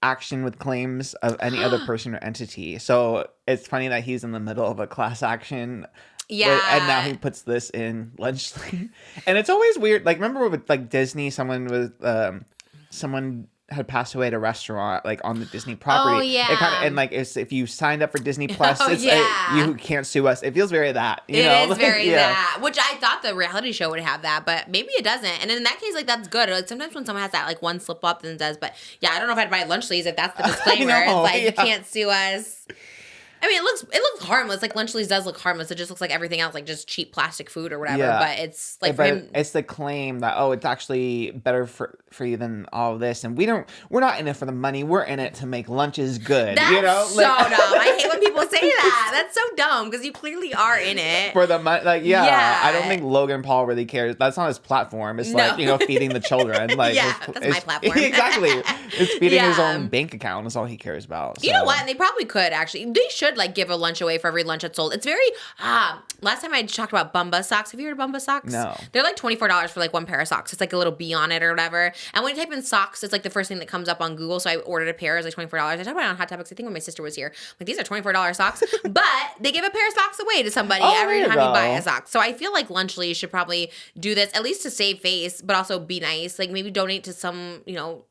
action with claims of any other person or entity. So it's funny that he's in the middle of a class action. Yeah. And now he puts this in Lunchly. And it's always weird. Like, remember with like Disney, someone had passed away at a restaurant, like on the Disney property. Oh, yeah. It kind of, and like, if you signed up for Disney Plus, yeah. You can't sue us. It feels very that. You It know? is very that, which I thought the reality show would have that, but maybe it doesn't. And in that case, like, that's good. Like, sometimes when someone has that, like, one slip up, then it does. But yeah, I don't know if I'd buy Lunchly's if that's the disclaimer. know, It's like, you can't sue us. I mean, it looks harmless. Like, Lunchly's does look harmless. It just looks like everything else, like just cheap plastic food or whatever. Yeah. But it's like, but it's the claim that, it's actually better for, for you than all of this. And we're not in it for the money. We're in it to make lunches good. That's you know? so dumb. I hate when people say that. That's so dumb because you clearly are in it. For the money. Like, Yeah. I don't think Logan Paul really cares. That's not his platform. It's like, feeding the children. Like, Yeah, that's my platform. Exactly. It's feeding his Yeah. own bank account. That's all he cares about. You know what? And they probably could actually. They should like give a lunch away for every lunch that's sold. It's very last time I talked about Bumba socks. Have you heard of Bumba socks? No. They're like $24 for like one pair of socks. It's like a little bee on it or whatever. And when you type in socks, it's like the first thing that comes up on Google. So I ordered a pair. It was like $24. I talked about it on Hot Topics. I think when my sister was here. Like, these are $24 socks. But they give a pair of socks away to somebody every time you buy a sock. So I feel like Lunchly should probably do this, at least to save face, but also be nice. Like, maybe donate to some,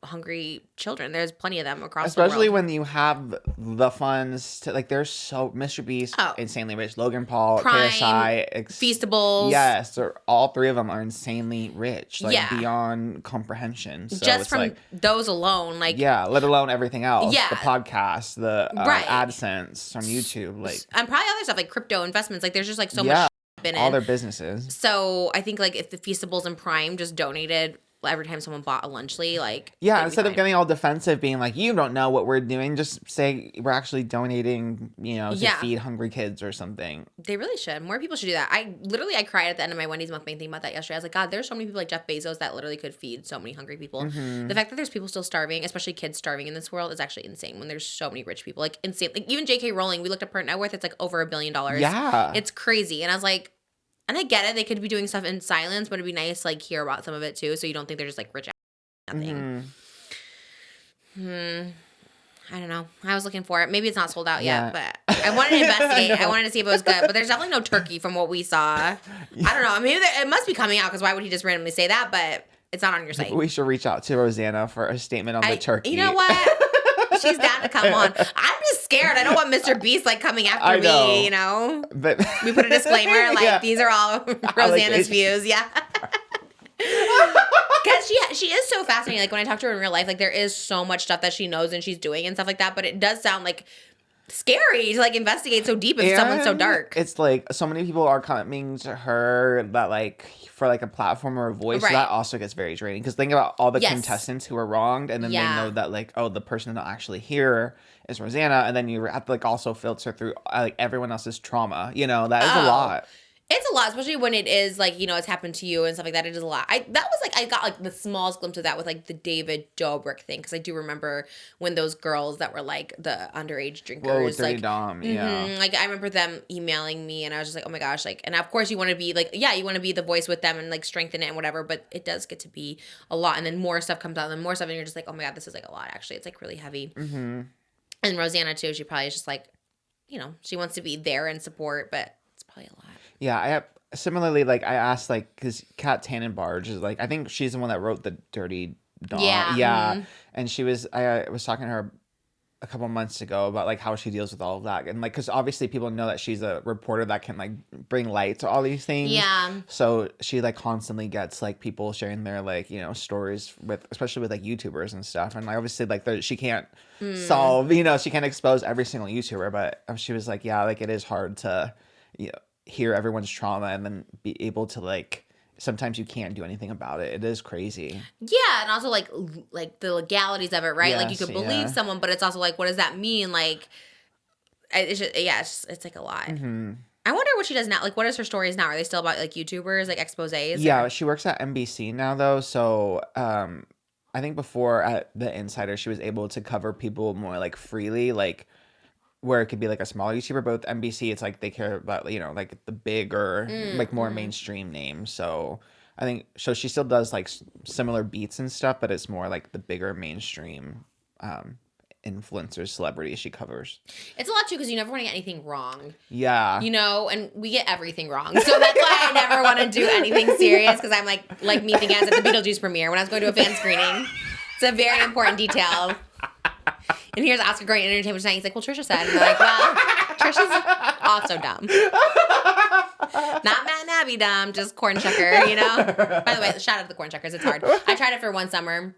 hungry children. There's plenty of them across the world. Especially when you have the funds to, like, there's so MrBeast, insanely rich, Logan Paul, Prime, KSI, Feastables. Yes, all three of them are insanely rich, like beyond comprehension. So just it's from like, those alone, like let alone everything else. Yeah. The podcast, the Right. AdSense on YouTube, like, and probably other stuff like crypto investments. Like, there's just like so much in all it. their businesses. So I think like if the Feastables and Prime just donated every time someone bought a Lunchly, like instead of getting all defensive, being like, you don't know what we're doing, just say we're actually donating, to feed hungry kids or something. They really should. More people should do that. I cried at the end of my Wendy's Mukbang thinking about that yesterday. I was like, God, there's so many people like Jeff Bezos that literally could feed so many hungry people. Mm-hmm. The fact that there's people still starving, especially kids starving in this world, is actually insane. When there's so many rich people, like insane. Like even J.K. Rowling, we looked up her net worth. It's like over $1 billion. Yeah, it's crazy. And I was like, and I get it. They could be doing stuff in silence, but it'd be nice to like hear about some of it too, so you don't think they're just like rich. Nothing. I don't know. I was looking for it. Maybe it's not sold out yet, but I wanted to investigate. I wanted to see if it was good, but there's definitely no turkey from what we saw. I don't know. Maybe it must be coming out because why would he just randomly say that? But it's not on your site. We should reach out to Rosanna for a statement on the turkey. You know what? She's down to come on. I'm just scared. I don't want MrBeast like coming after me. But we put a disclaimer like these are all Rosanna's views. Yeah. Because she is so fascinating. Like when I talk to her in real life, like there is so much stuff that she knows and she's doing and stuff like that. But it does sound like scary to like investigate so deep if someone's so dark. It's like so many people are coming to her that like for like a platform or a voice. Right. So that also gets very draining. Because think about all the contestants who are wronged, and then they know that like, oh, the person not actually here is Rosanna, and then you have to like also filter through like everyone else's trauma. That is a lot. It's a lot, especially when it is like, it's happened to you and stuff like that. It is a lot. I got like the smallest glimpse of that with like the David Dobrik thing. Cause I do remember when those girls that were like the underage drinkers. Whoa, dirty Dom, like I remember them emailing me and I was just like, oh my gosh. Like, and of course you want to be like, you want to be the voice with them and like strengthen it and whatever, but it does get to be a lot. And then more stuff comes out and then more stuff. And you're just like, oh my God, this is like a lot. Actually, it's like really heavy. Mm-hmm. And Rosanna too, she probably is just like, she wants to be there and support, but it's probably a lot. Yeah, I have similarly, like I asked, like, because Kat Tannenbarge is like, I think she's the one that wrote the Dirty Dom. Yeah. And I was talking to her a couple months ago about like how she deals with all of that, and like because obviously people know that she's a reporter that can like bring light to all these things. Yeah. So she like constantly gets like people sharing their like stories with, especially with like YouTubers and stuff, and like obviously like she can't solve, she can't expose every single YouTuber, but she was like, yeah, like it is hard to hear everyone's trauma and then be able to like sometimes you can't do anything about it. It is crazy. Yeah, and also like the legalities of it, right? Yes, like you could believe someone, but it's also like, what does that mean? Like, it's like a lot. Mm-hmm. I wonder what she does now. Like, what is her stories now? Are they still about like YouTubers, like exposés? Yeah, she works at NBC now though. So I think before at The Insider, she was able to cover people more like freely, like where it could be like a smaller YouTuber, but with NBC, it's like they care about, like the bigger, like more mainstream names. So I think, so she still does like similar beats and stuff, but it's more like the bigger mainstream influencers, celebrities she covers. It's a lot too, because you never want to get anything wrong. Yeah. And we get everything wrong. So that's why I never want to do anything serious, because I'm like me thinking I was at the Beetlejuice premiere when I was going to a fan screening. It's a very important detail. And here's Oscar going to entertainment tonight. He's like, well, Trisha said. And they're like, well, Trisha's also dumb. Not Matt and Abby dumb, just corn chucker, By the way, shout out to the corn chuckers. It's hard. I tried it for one summer.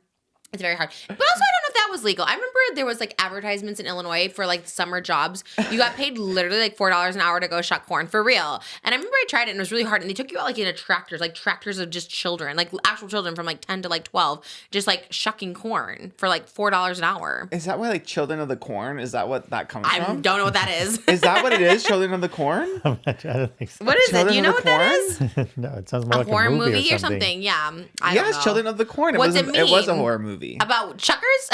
It's very hard. But also, I don't know if that was legal. I remember there was like advertisements in Illinois for like summer jobs. You got paid literally like $4 an hour to go shuck corn for real. And I remember I tried it and it was really hard. And they took you out like in a tractors, like tractors of just children, like actual children from like 10 to like 12, just like shucking corn for like $4 an hour. Is that why like Children of the Corn? Is that what that comes I from? don't know what that is. Is that what it is? Children of the Corn? I don't think so. What is it? Children Do you of know the what that Corn? is? No, it sounds more like Horror a movie or something. Yeah. I don't know. Children of the Corn. What's it It was a mean? horror movie. About chuckers?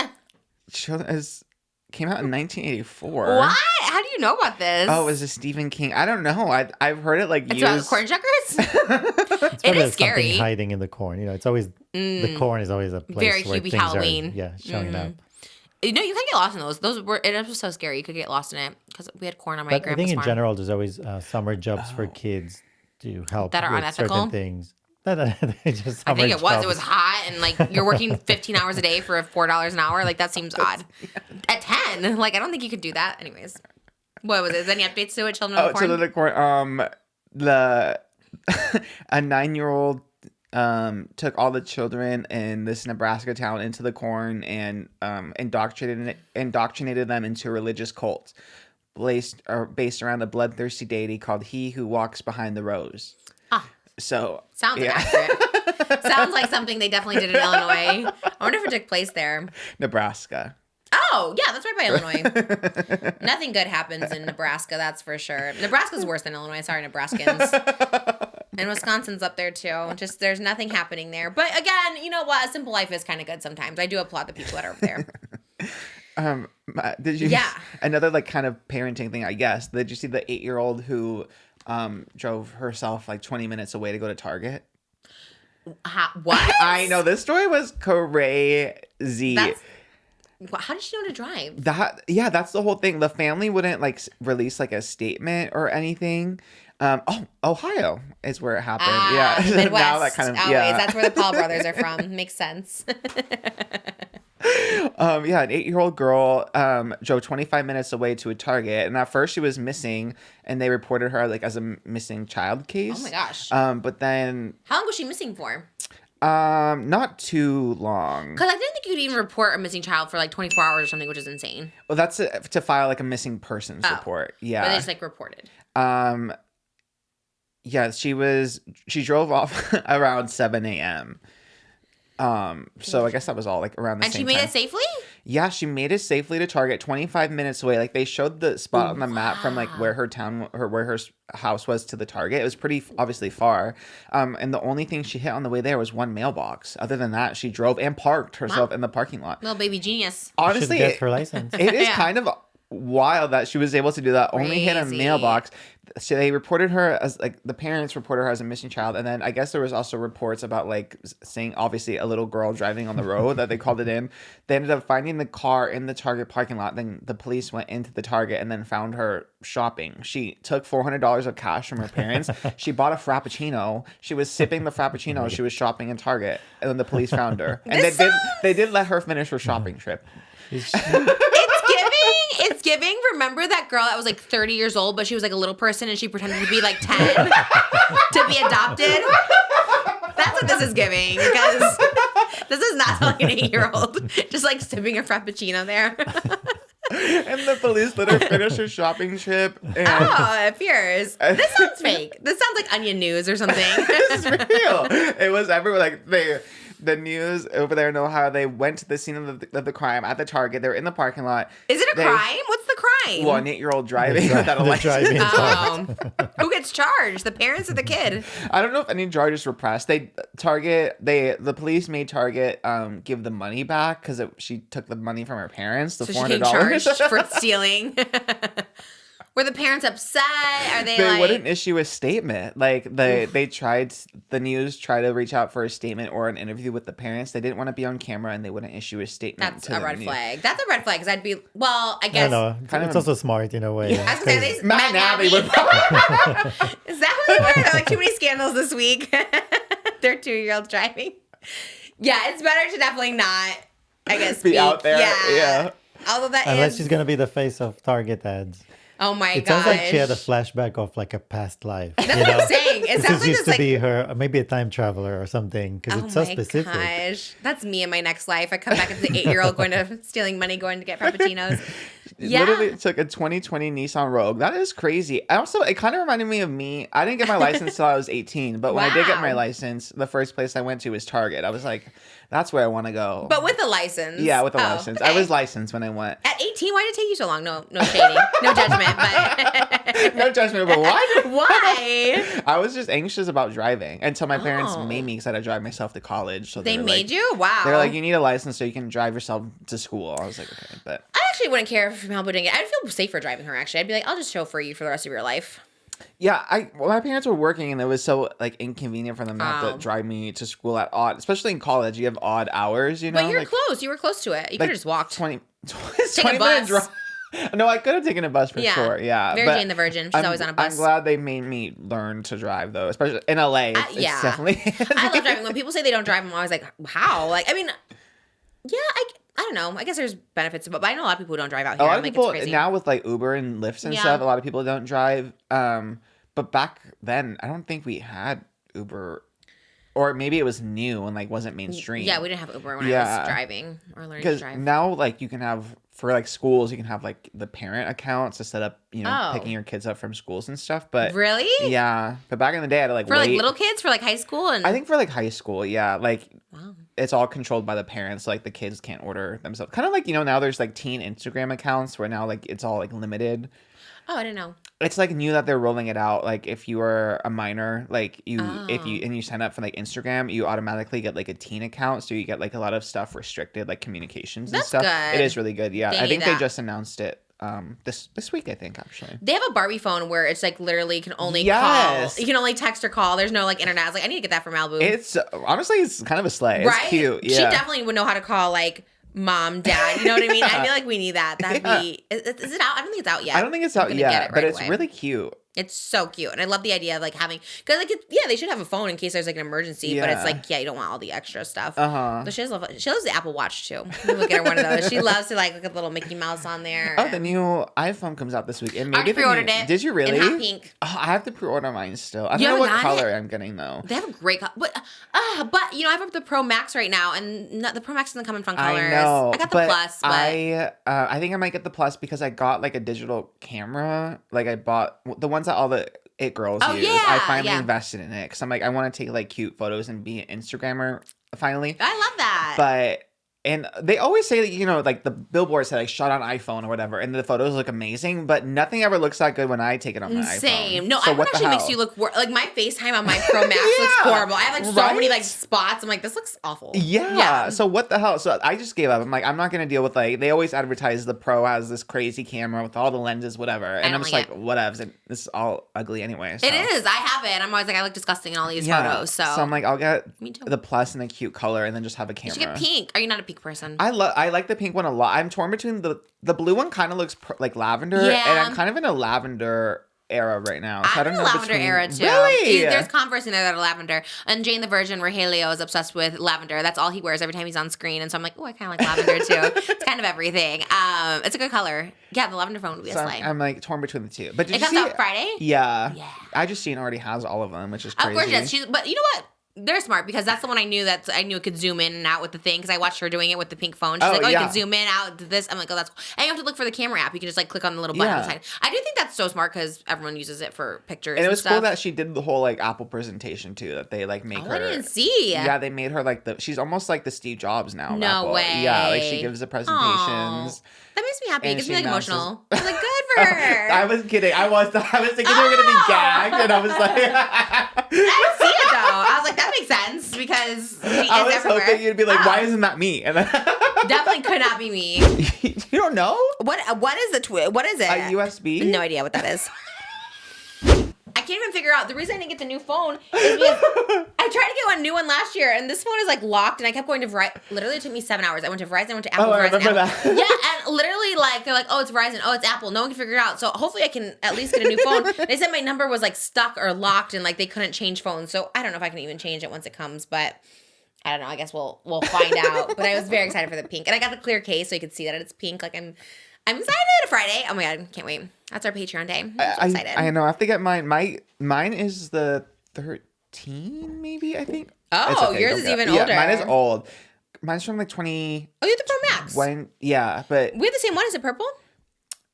Came out in 1984. What? How do you know about this? Oh, is it Stephen King? I don't know. I've heard it like It's used. about corn chuckers? It's It probably is scary. something hiding in the corn. You know, it's always the corn is always a place Very where Hubie things Halloween. are showing up. You know, you can get lost in those. It was so scary. You could get lost in it because we had corn on my But I grandpa's think in farm. general, there's always summer jobs for kids to help That are with unethical? certain things. Just I think summer it was. jobs. It was hot, and like you're working 15 hours a day for $4 an hour. Like that seems odd. At 10, like I don't think you could do that. Anyways, what was it? Is there any updates to it? Children of the Corn. Children of the Corn. The a 9-year-old took all the children in this Nebraska town into the corn and indoctrinated them into a religious cult based around a bloodthirsty deity called He Who Walks Behind the Rose. So Sounds accurate. Sounds like something they definitely did in Illinois. I wonder if it took place there. Nebraska. Oh, yeah, that's right by Illinois. Nothing good happens in Nebraska, that's for sure. Nebraska's worse than Illinois. Sorry, Nebraskans. And Wisconsin's up there too. Just there's nothing happening there. But again, you know what? A simple life is kind of good sometimes. I do applaud the people that are over there. Did you? Yeah. Another like kind of parenting thing, I guess. Did you see the 8-year-old who drove herself like 20 minutes away to go to Target? What? I know, this story was crazy. How did she know to drive? That's the whole thing. The family wouldn't like release like a statement or anything. Ohio is where it happened. Yeah, Midwest. Now that kind of Always. That's where the Paul brothers are from. Makes sense. An 8-year-old girl drove 25 minutes away to a Target, and at first she was missing, and they reported her like as a missing child case. Oh my gosh. But then How long was she missing for? not too long. Because I didn't think you'd even report a missing child for like 24 hours or something, which is insane. Well, that's to file like a missing persons report. Yeah. But they just like reported. Yeah, she drove off around 7 a.m. So I guess that was all like around the And same she made time. it safely? Yeah, she made it safely to Target 25 minutes away. Like they showed the spot on the map from like where her house was to the Target. It was pretty obviously far. And the only thing she hit on the way there was one mailbox. Other than that, she drove and parked herself in the parking lot. Little baby genius. Honestly, Should get her license. it is Yeah. kind of wild that she was able to do that. Only hit a Crazy. mailbox. So they reported her as like the parents reported her as a missing child, and then I guess there was also reports about like saying obviously a little girl driving on the road that they called it in. They ended up finding the car in the Target parking lot. Then the police went into the Target and then found her shopping. She took $400 of cash from her parents. She bought a Frappuccino. She was sipping the Frappuccino. She was shopping in Target, and then the police found her. And they did let her finish her shopping trip. It's giving. Remember that girl that was like 30 years old, but she was like a little person and she pretended to be like 10 to be adopted? That's what this is giving, because this is not like an 8-year-old just like sipping a Frappuccino there. And the police let her finish her shopping trip. And Oh, it appears. This sounds fake. This sounds like Onion News or something. this is real. It was everywhere. Like the news over there in Ohio, they went to the scene of the crime at the Target. They were in the parking lot. Is it a crime? What's the crime? Well, an 8-year-old driving without a license. driving is hard. Who gets charged? The parents or the kid? I don't know if any charges were pressed. The police made Target give the money back because she took the money from her parents. The So she $400. getting charged for stealing. Were the parents upset? Are they like... wouldn't issue a statement. Like they tried, the news tried to reach out for a statement or an interview with the parents. They didn't want to be on camera, and they wouldn't issue a statement. That's to a the red news. flag. That's a red flag, because I'd be... Well, I I guess... don't know. It's also smart in a way. I was gonna say, because- Matt Nabby. Is that what they were? Like, too many scandals this week. Their 2-year-olds driving. Yeah, it's better to definitely not, I guess, Be speak. out there. Yeah. Although that Unless is... she's gonna be the face of Target ads. Oh my It gosh. sounds like she had a flashback of like a past life. That's what I'm saying. It This sounds like used this to like be her, maybe a time traveler or something, because oh it's so my specific. gosh. That's me in my next life. I come back as the 8-year-old going to stealing money, going to get frappuccinos. Yeah. Literally took a 2020 Nissan Rogue. That is crazy. Also, it kind of reminded me of me. I didn't get my license till I was 18, but when I did get my Wow. license, the first place I went to was Target. I was like, that's where I want to go. But with a license. Yeah, with a Oh, license. okay. I was licensed when I went. At 18, why did it take you so long? No shading. No judgment, but No judgment, but why? why? I was just anxious about driving until my parents Oh. made me because I had to drive myself to college. So They were made like, you? Wow. They're like, you need a license so you can drive yourself to school. I was like, okay, but I actually wouldn't care if Malibu didn't get I'd feel safer driving her, actually. I'd be like, I'll just chauffeur you for the rest of your life. yeah, my parents were working and it was so like inconvenient for them to have Oh. to drive me to school at odd, especially in college. You have odd hours, you know. But you're like, close. You were close to it. You could have just walked. 20 Take a 20 minute bus. drive. No, I could have taken a bus for Yeah. sure. Yeah, Mary but Jane the Virgin. She's I'm, always on a bus. I'm glad they made me learn to drive though, especially in LA. It's yeah. definitely. I love driving. When people say they don't drive, I'm always like, how? Like, I mean, yeah, I don't know. I guess there's benefits, but I know a lot of people who don't drive out A here. lot I'm of like, people it's crazy. now with like Uber and Lyft and Yeah. stuff, a lot of people don't drive. But back then, I don't think we had Uber, or maybe it was new and like wasn't mainstream. Yeah, we didn't have Uber when I Yeah. was driving or learning to Because drive. now like you can have for like schools, you can have like the parent accounts to set up, Oh. picking your kids up from schools and stuff. But Really? yeah, but back in the day, I had to like For wait. like little kids, for like high school, and I think for like high school, yeah, like wow. it's all controlled by the parents. Like the kids can't order themselves. Kind of like now there's like teen Instagram accounts where now like it's all like limited. Oh, I didn't know. It's like new that they're rolling it out. Like if you are a minor, like if Oh. you sign up for like Instagram, you automatically get like a teen account, so you get like a lot of stuff restricted, like communications and That's stuff. good. It is really good. Yeah, They I need think they that. just announced it this week. I think actually. They have a Barbie phone where it's like literally can only Yes. call. You can only text or call. There's no like internet. I was like, I need to get that from Malibu. It's honestly, it's kind of a sleigh. right? It's cute. Yeah. She definitely would know how to call like mom, dad. You know what I mean? I feel like we need that. That'd Yeah. be. Is it out? I don't think it's out yet. I don't think it's I'm out gonna get yet, it but right it's away. really cute. It's so cute, and I love the idea of like having because like they should have a phone in case there's like an emergency. But it's Yeah. like you don't want all the extra stuff. Uh-huh. But she loves the Apple Watch too. We'll get her one of those. She loves to like look at the little Mickey Mouse on there. Oh, the new iPhone comes out this week. And I already maybe the new- pre-ordered it. Did you really? In hot pink. Oh, I have to pre-order mine still. I You don't know what haven't got color it? I'm getting though. They have a great color, but I have the Pro Max right now, and the Pro Max doesn't come in fun colors. I know. I got the but Plus, but I think I might get the Plus because I got like a digital camera. Like I bought the ones that all the it girls Oh, use. yeah, I finally yeah. invested in it because I'm like I want to take like cute photos and be an Instagrammer finally. I love that. But and they always say that like the billboards say like shot on iPhone or whatever, and the photos look amazing, but nothing ever looks that good when I take it on my iPhone. Same. No, So iPhone what the actually makes hell? you look like my FaceTime on my Pro Max looks Yeah, horrible. I have like so many like right? spots. I'm like, this looks awful. Yeah. So what the hell? So I just gave up. I'm like, I'm not gonna deal with like they always advertise the Pro has this crazy camera with all the lenses, whatever. And don't I'm just like like, whatevs. And this is all ugly anyway. So. It is. I have it. I'm always like, I look disgusting in all these photos. So, I'm like, I'll get Me too. the Plus and the cute color, and then just have a you camera. should get pink. Are you not a pink person? I like the pink one a lot. I'm torn between the blue one. Kind of looks like lavender, Yeah. and I'm kind of in a lavender era right now. So I I'm don't in the know lavender between- era too. Really? There's Converse in there that are lavender. And Jane the Virgin, Rogelio, is obsessed with lavender. That's all he wears every time he's on screen. And so I'm like, oh, I kind of like lavender too. It's kind of everything. It's a good color. Yeah, the lavender phone would be a So slay. I'm like torn between the two. But did It you comes see out Friday? Yeah. Yeah. iJustine already has all of them, which is Of crazy. course she does. But you know what? They're smart because that's the one I knew it could zoom in and out with the thing because I watched her doing it with the pink phone. She's Oh, like, you yeah. can zoom in, out, to this. I'm like, oh, that's cool. And you have to look for the camera app. You can just like click on the little button Yeah. on the side. I do think that's so smart because everyone uses it for pictures And it was stuff. cool that she did the whole like Apple presentation too. That they like make Oh, her. I didn't see. Yeah, they made her like she's almost like the Steve Jobs now. of No Apple. way. Yeah, like she gives the presentations. That makes me happy. It And gets me she like announces- emotional. I'm like, good for her. I was kidding. I was thinking they were gonna be gagged, and I was like, I didn't see it though. I was like, that makes sense because he is I was everywhere. hoping you'd be like, Oh, why isn't that me? And then definitely could not be me. you don't know What is the What is it? a USB? No idea what that is. I can't even figure out. The reason I didn't get the new phone is because I tried to get a new one last year, and this phone is like locked, and I kept going to Verizon. Literally, it took me 7 hours. I went to Verizon, I went to Apple, Oh, I Verizon, remember Apple. that. Yeah, and literally, like, they're like, oh, it's Verizon, oh, it's Apple. No one can figure it out. So hopefully I can at least get a new phone. They said my number was like stuck or locked, and like they couldn't change phones. So I don't know if I can even change it once it comes, but I don't know. I guess we'll find out. But I was very excited for the pink, and I got the clear case so you could see that it's pink. Like I'm excited. Friday. Oh my God. Can't wait. That's our Patreon day. I'm so excited. I know. I have to get mine. Mine is the 13, maybe, I think. Oh, It's okay, yours don't is get it. even Yeah, older. mine is old. Mine's from like 20. Oh, you have the Pro Max. But We have the same one. Is it purple?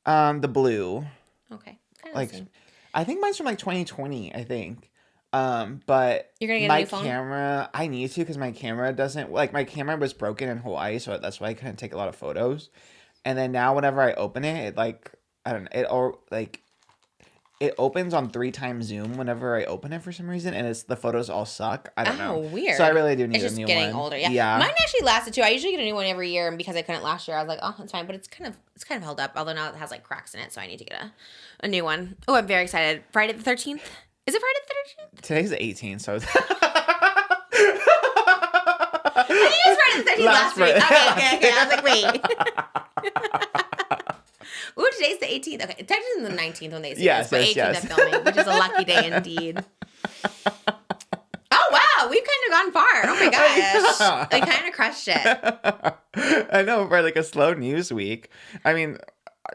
the blue. Okay. Kind of Like, the same. I think mine's from like 2020, I think. But You're gonna get a my new phone? camera, I need to because my camera doesn't, like, my camera was broken in Hawaii, so that's why I couldn't take a lot of photos. And then now whenever I open it, it like, I don't know, it opens on 3 times zoom whenever I open it for some reason, and the photos all suck. I don't know. Oh, weird. So I really do need It's a just new getting one. older. Yeah. Mine actually lasted too. I usually get a new one every year, and because I couldn't last year, I was like, oh, that's fine. But it's kind of held up. Although now it has like cracks in it, so I need to get a new one. Oh, I'm very excited. Friday the 13th. Is it Friday the 13th? Today's the 18th, so it's I think it was Friday the 13th last week. Okay. I was like, wait. Ooh, today's the 18th. Okay, technically the 19th when they say Yes, this, but yes, 18th yes. of filming, which is a lucky day indeed. Oh wow, we've kind of gone far. Oh my gosh, we kind of crushed it. I know, for like a slow news week. I mean,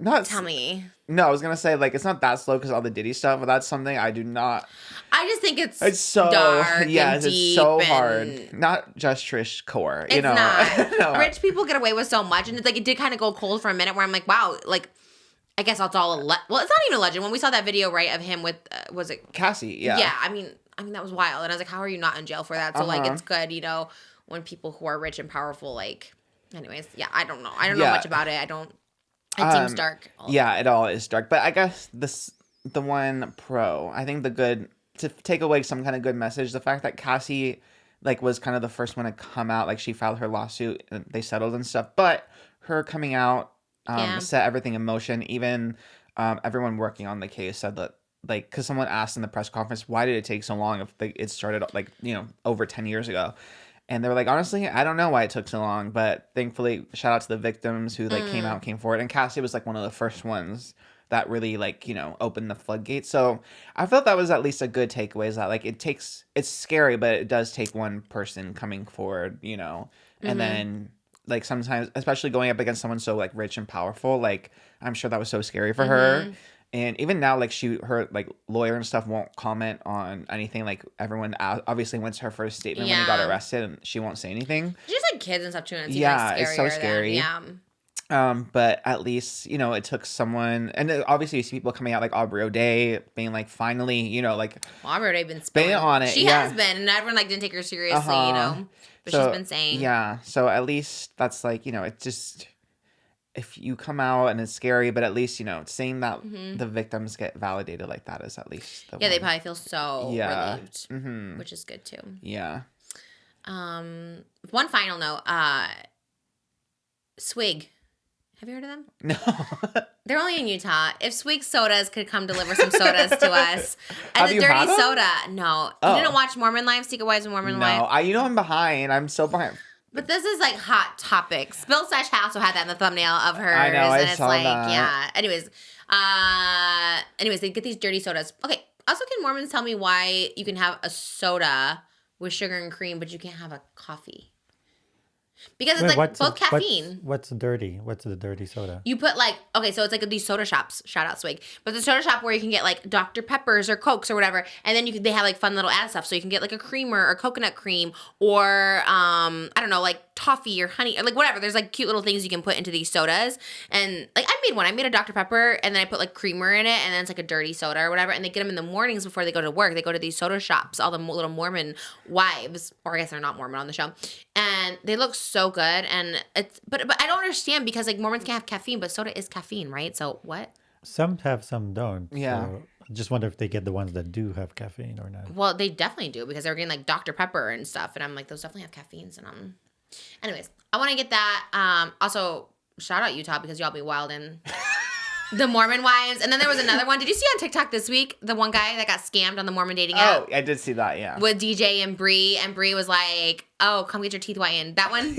not Tell me. No, I was gonna say like it's not that slow because all the Diddy stuff, but that's something I do not. I just think it's so dark yes, and deep it's so and hard. Not just Trish core, you It's know. not. No. Rich people get away with so much, and it's like it did kind of go cold for a minute. Where I'm like, wow, like I guess that's all. Well, it's not even a legend. When we saw that video, right, of him with was it Cassie, yeah. Yeah, I mean that was wild, and I was like, how are you not in jail for that? So like, Uh-huh. it's good, you know, when people who are rich and powerful, like, anyways, yeah, I don't know know Yeah. much about it. It seems dark. Yeah, it all is dark. But I guess the one pro, I think to take away some kind of good message, the fact that Cassie like was kind of the first one to come out, like she filed her lawsuit and they settled and stuff. But her coming out set everything in motion. Even everyone working on the case said that, like, because someone asked in the press conference, why did it take so long if it started like, you know, over 10 years ago? And they were like, honestly, I don't know why it took so long, but thankfully, shout out to the victims who like came forward. And Cassie was like one of the first ones that really like, you know, opened the floodgates. So I felt that was at least a good takeaway, is that like it's scary, but it does take one person coming forward, you know, and then like sometimes, especially going up against someone so like rich and powerful, like I'm sure that was so scary for her. And even now, like her like lawyer and stuff won't comment on anything. Like everyone obviously went to her first statement when he got arrested, and she won't say anything. Just like kids and stuff too, and it's Yeah, even it's so scary. But at least, you know, it took someone, and then obviously you see people coming out like Aubrey O'Day being like, finally, you know, like Aubrey O'Day been been spilling. on it. She has been, and everyone like didn't take her seriously, you know. But she's been saying, yeah. So at least that's like, you know, it just, if you come out and it's scary, but at least, you know, saying that the victims get validated like that is at least they probably feel so relieved, Mm-hmm. which is good too. Yeah. One final note, Swig. Have you heard of them? No. They're only in Utah. If Swig Sodas could come deliver some sodas to us. And Have the you dirty had them? soda. No. Oh. You didn't watch Mormon Life, Secret Wives of Mormon Life? No, you know I'm behind. I'm so behind. But this is like hot topic. Spill Stash also had that in the thumbnail of hers. I know, I and it's saw like, that. yeah. Anyways, they get these dirty sodas. Okay. Also, can Mormons tell me why you can have a soda with sugar and cream, but you can't have a coffee? Because it's like both caffeine. What's dirty? What's the dirty soda? You put like, okay, so it's like these soda shops, shout out Swig, but the soda shop where you can get like Dr. Peppers or Cokes or whatever, and then they have like fun little ad stuff, so you can get like a creamer or coconut cream or I don't know, like toffee or honey or like whatever. There's like cute little things you can put into these sodas, and like I made a Dr. Pepper, and then I put like creamer in it, and then it's like a dirty soda or whatever, and they get them in the mornings before they go to work. They go to these soda shops, all the little Mormon wives, or I guess they're not Mormon on the show, and they look so good, and it's but I don't understand because like Mormons can't have caffeine, but soda is caffeine, right? So what? Some have, some don't. Yeah. So I just wonder if they get the ones that do have caffeine or not. Well, they definitely do because they're getting like Dr. Pepper and stuff, and I'm like, those definitely have caffeines in them. Anyways, I want to get that. Also, shout out Utah because y'all be wild in the Mormon wives. And then there was another one. Did you see on TikTok this week the one guy that got scammed on the Mormon dating app? Oh, I did see that, yeah. With DJ and Bree, and Bree was like, "Oh, come get your teeth whitened." That one.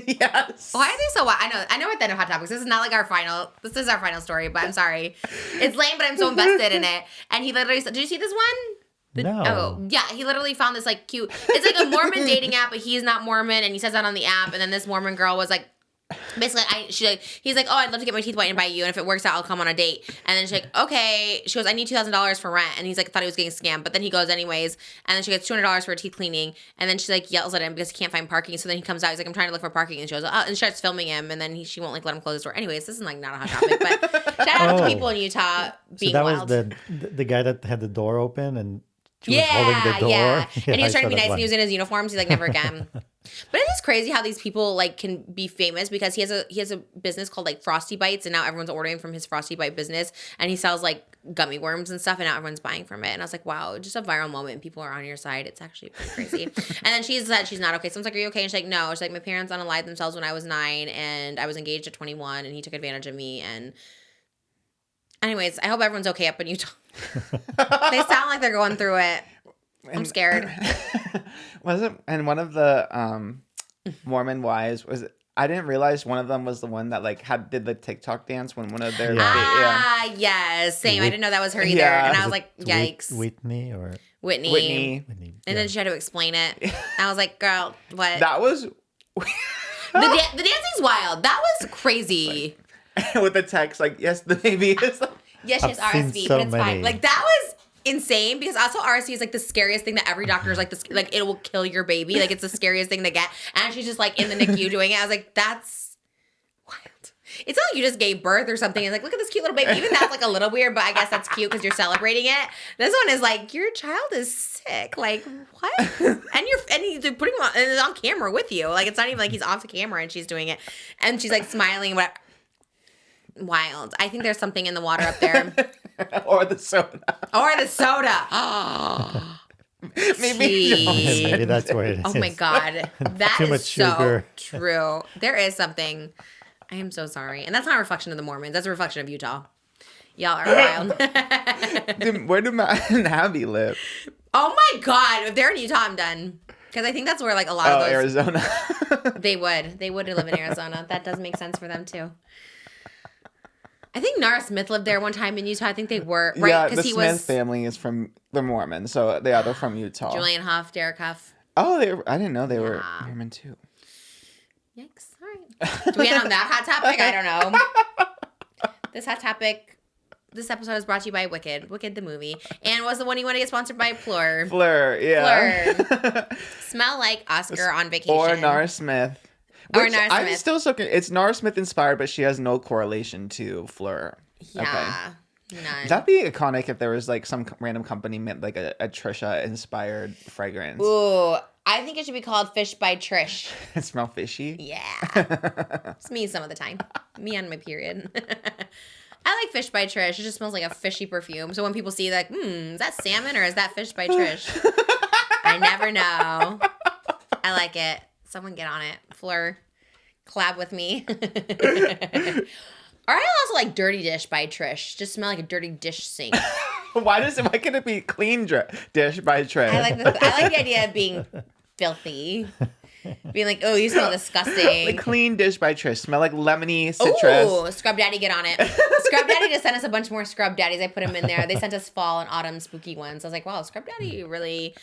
Yes. Why are they so wild? I know we're at the end of Hot Topics. This is not like our final. This is our final story, but I'm sorry. It's lame, but I'm so invested in it. And he literally said, "Did you see this one?" No. Oh, yeah. He literally found this, like, cute... It's like a Mormon dating app, but he's not Mormon, and he says that on the app. And then this Mormon girl was like... Basically, he's like, oh, I'd love to get my teeth whitened by you, and if it works out, I'll come on a date. And then she's like, okay. She goes, I need $2,000 for rent, and he's like, thought he was getting scammed, but then he goes anyways. And then she gets $200 for her teeth cleaning, and then she like yells at him because he can't find parking. So then he comes out, he's like, I'm trying to look for parking, and she goes, oh, and starts filming him, and then she won't like let him close the door. Anyways, this is like not a hot topic, but shout out to people in Utah being that wild. was the guy that had the door open and she was holding the door. Yeah, and he was I trying to be saw nice, that and he was in his uniforms. He's like, never again. But it is crazy how these people like can be famous because he has a business called like Frosty Bites, and now everyone's ordering from his Frosty Bite business, and he sells like gummy worms and stuff, and now everyone's buying from it. And I was like, wow, just a viral moment, and people are on your side. It's actually pretty crazy. And then she said she's not okay. Someone's like, are you okay? And she's like, no. She's like, my parents unalived themselves when I was 9, and I was engaged at 21, and he took advantage of me. And anyways, I hope everyone's okay up in Utah. They sound like they're going through it. I'm scared. And one of the Mormon wives I didn't realize one of them was the one that like did the TikTok dance when one of their yes, same. I didn't know that was her either, and I was like, yikes. Whitney. And then she had to explain it. I was like, girl, what? That was the dancing's wild. That was crazy. with the text like, yes, the baby is. Yes, she has RSV, but it's fine. Like that was insane because also RSV is like the scariest thing that every doctor is like this, like it will kill your baby, like it's the scariest thing to get, and she's just like in the NICU doing it. I was like, that's wild. It's not like you just gave birth or something and like, look at this cute little baby. Even that's like a little weird, but I guess that's cute because you're celebrating it. This one is like, your child is sick. Like what? and he's putting him on, and it's on camera with you. Like it's not even like he's off the camera and she's doing it, and she's like smiling and whatever. Wild. I think there's something in the water up there. Or the soda. Oh. Maybe that's where it is. Oh my God. That Too is much so sugar. true. There is something. I am so sorry. And that's not a reflection of the Mormons. That's a reflection of Utah. Y'all are wild. Dude, where do Matt and Abby live? Oh my God. If they're in Utah, I'm done. Because I think that's where like a lot of those. Arizona. They would live in Arizona. That does make sense for them too. I think Nara Smith lived there one time in Utah. I think they were, right? Yeah, the Smith family is from the Mormon, so they're from Utah. Julian Huff, Derek Huff. Oh, I didn't know they were Mormon too. Yikes. All right. Do we end on that hot topic? I don't know. This hot topic, this episode is brought to you by Wicked the movie. And was the one you want to get sponsored by Phlur. Phlur, yeah. Phlur. Smell like Oscar on vacation. Or Nara Smith. Or Nara Smith. I'm still so it's Nara Smith inspired, but she has no correlation to Phlur. Yeah. Okay. None. That'd be iconic if there was like some random company made like a Trisha inspired fragrance. Ooh, I think it should be called Fish by Trish. It smell fishy. Yeah. It's me some of the time. Me on my period. I like Fish by Trish. It just smells like a fishy perfume. So when people see like, is that salmon or is that Fish by Trish? I never know. I like it. Someone get on it. Phlur, collab with me. Or I also like Dirty Dish by Trish. Just smell like a dirty dish sink. Why can it be clean dish by Trish? I like the idea of being filthy. Being like, oh, you smell disgusting. Like clean dish by Trish. Smell like lemony citrus. Ooh, Scrub Daddy, get on it. Scrub Daddy just sent us a bunch more Scrub Daddies. I put them in there. They sent us fall and autumn spooky ones. I was like, wow, Scrub Daddy really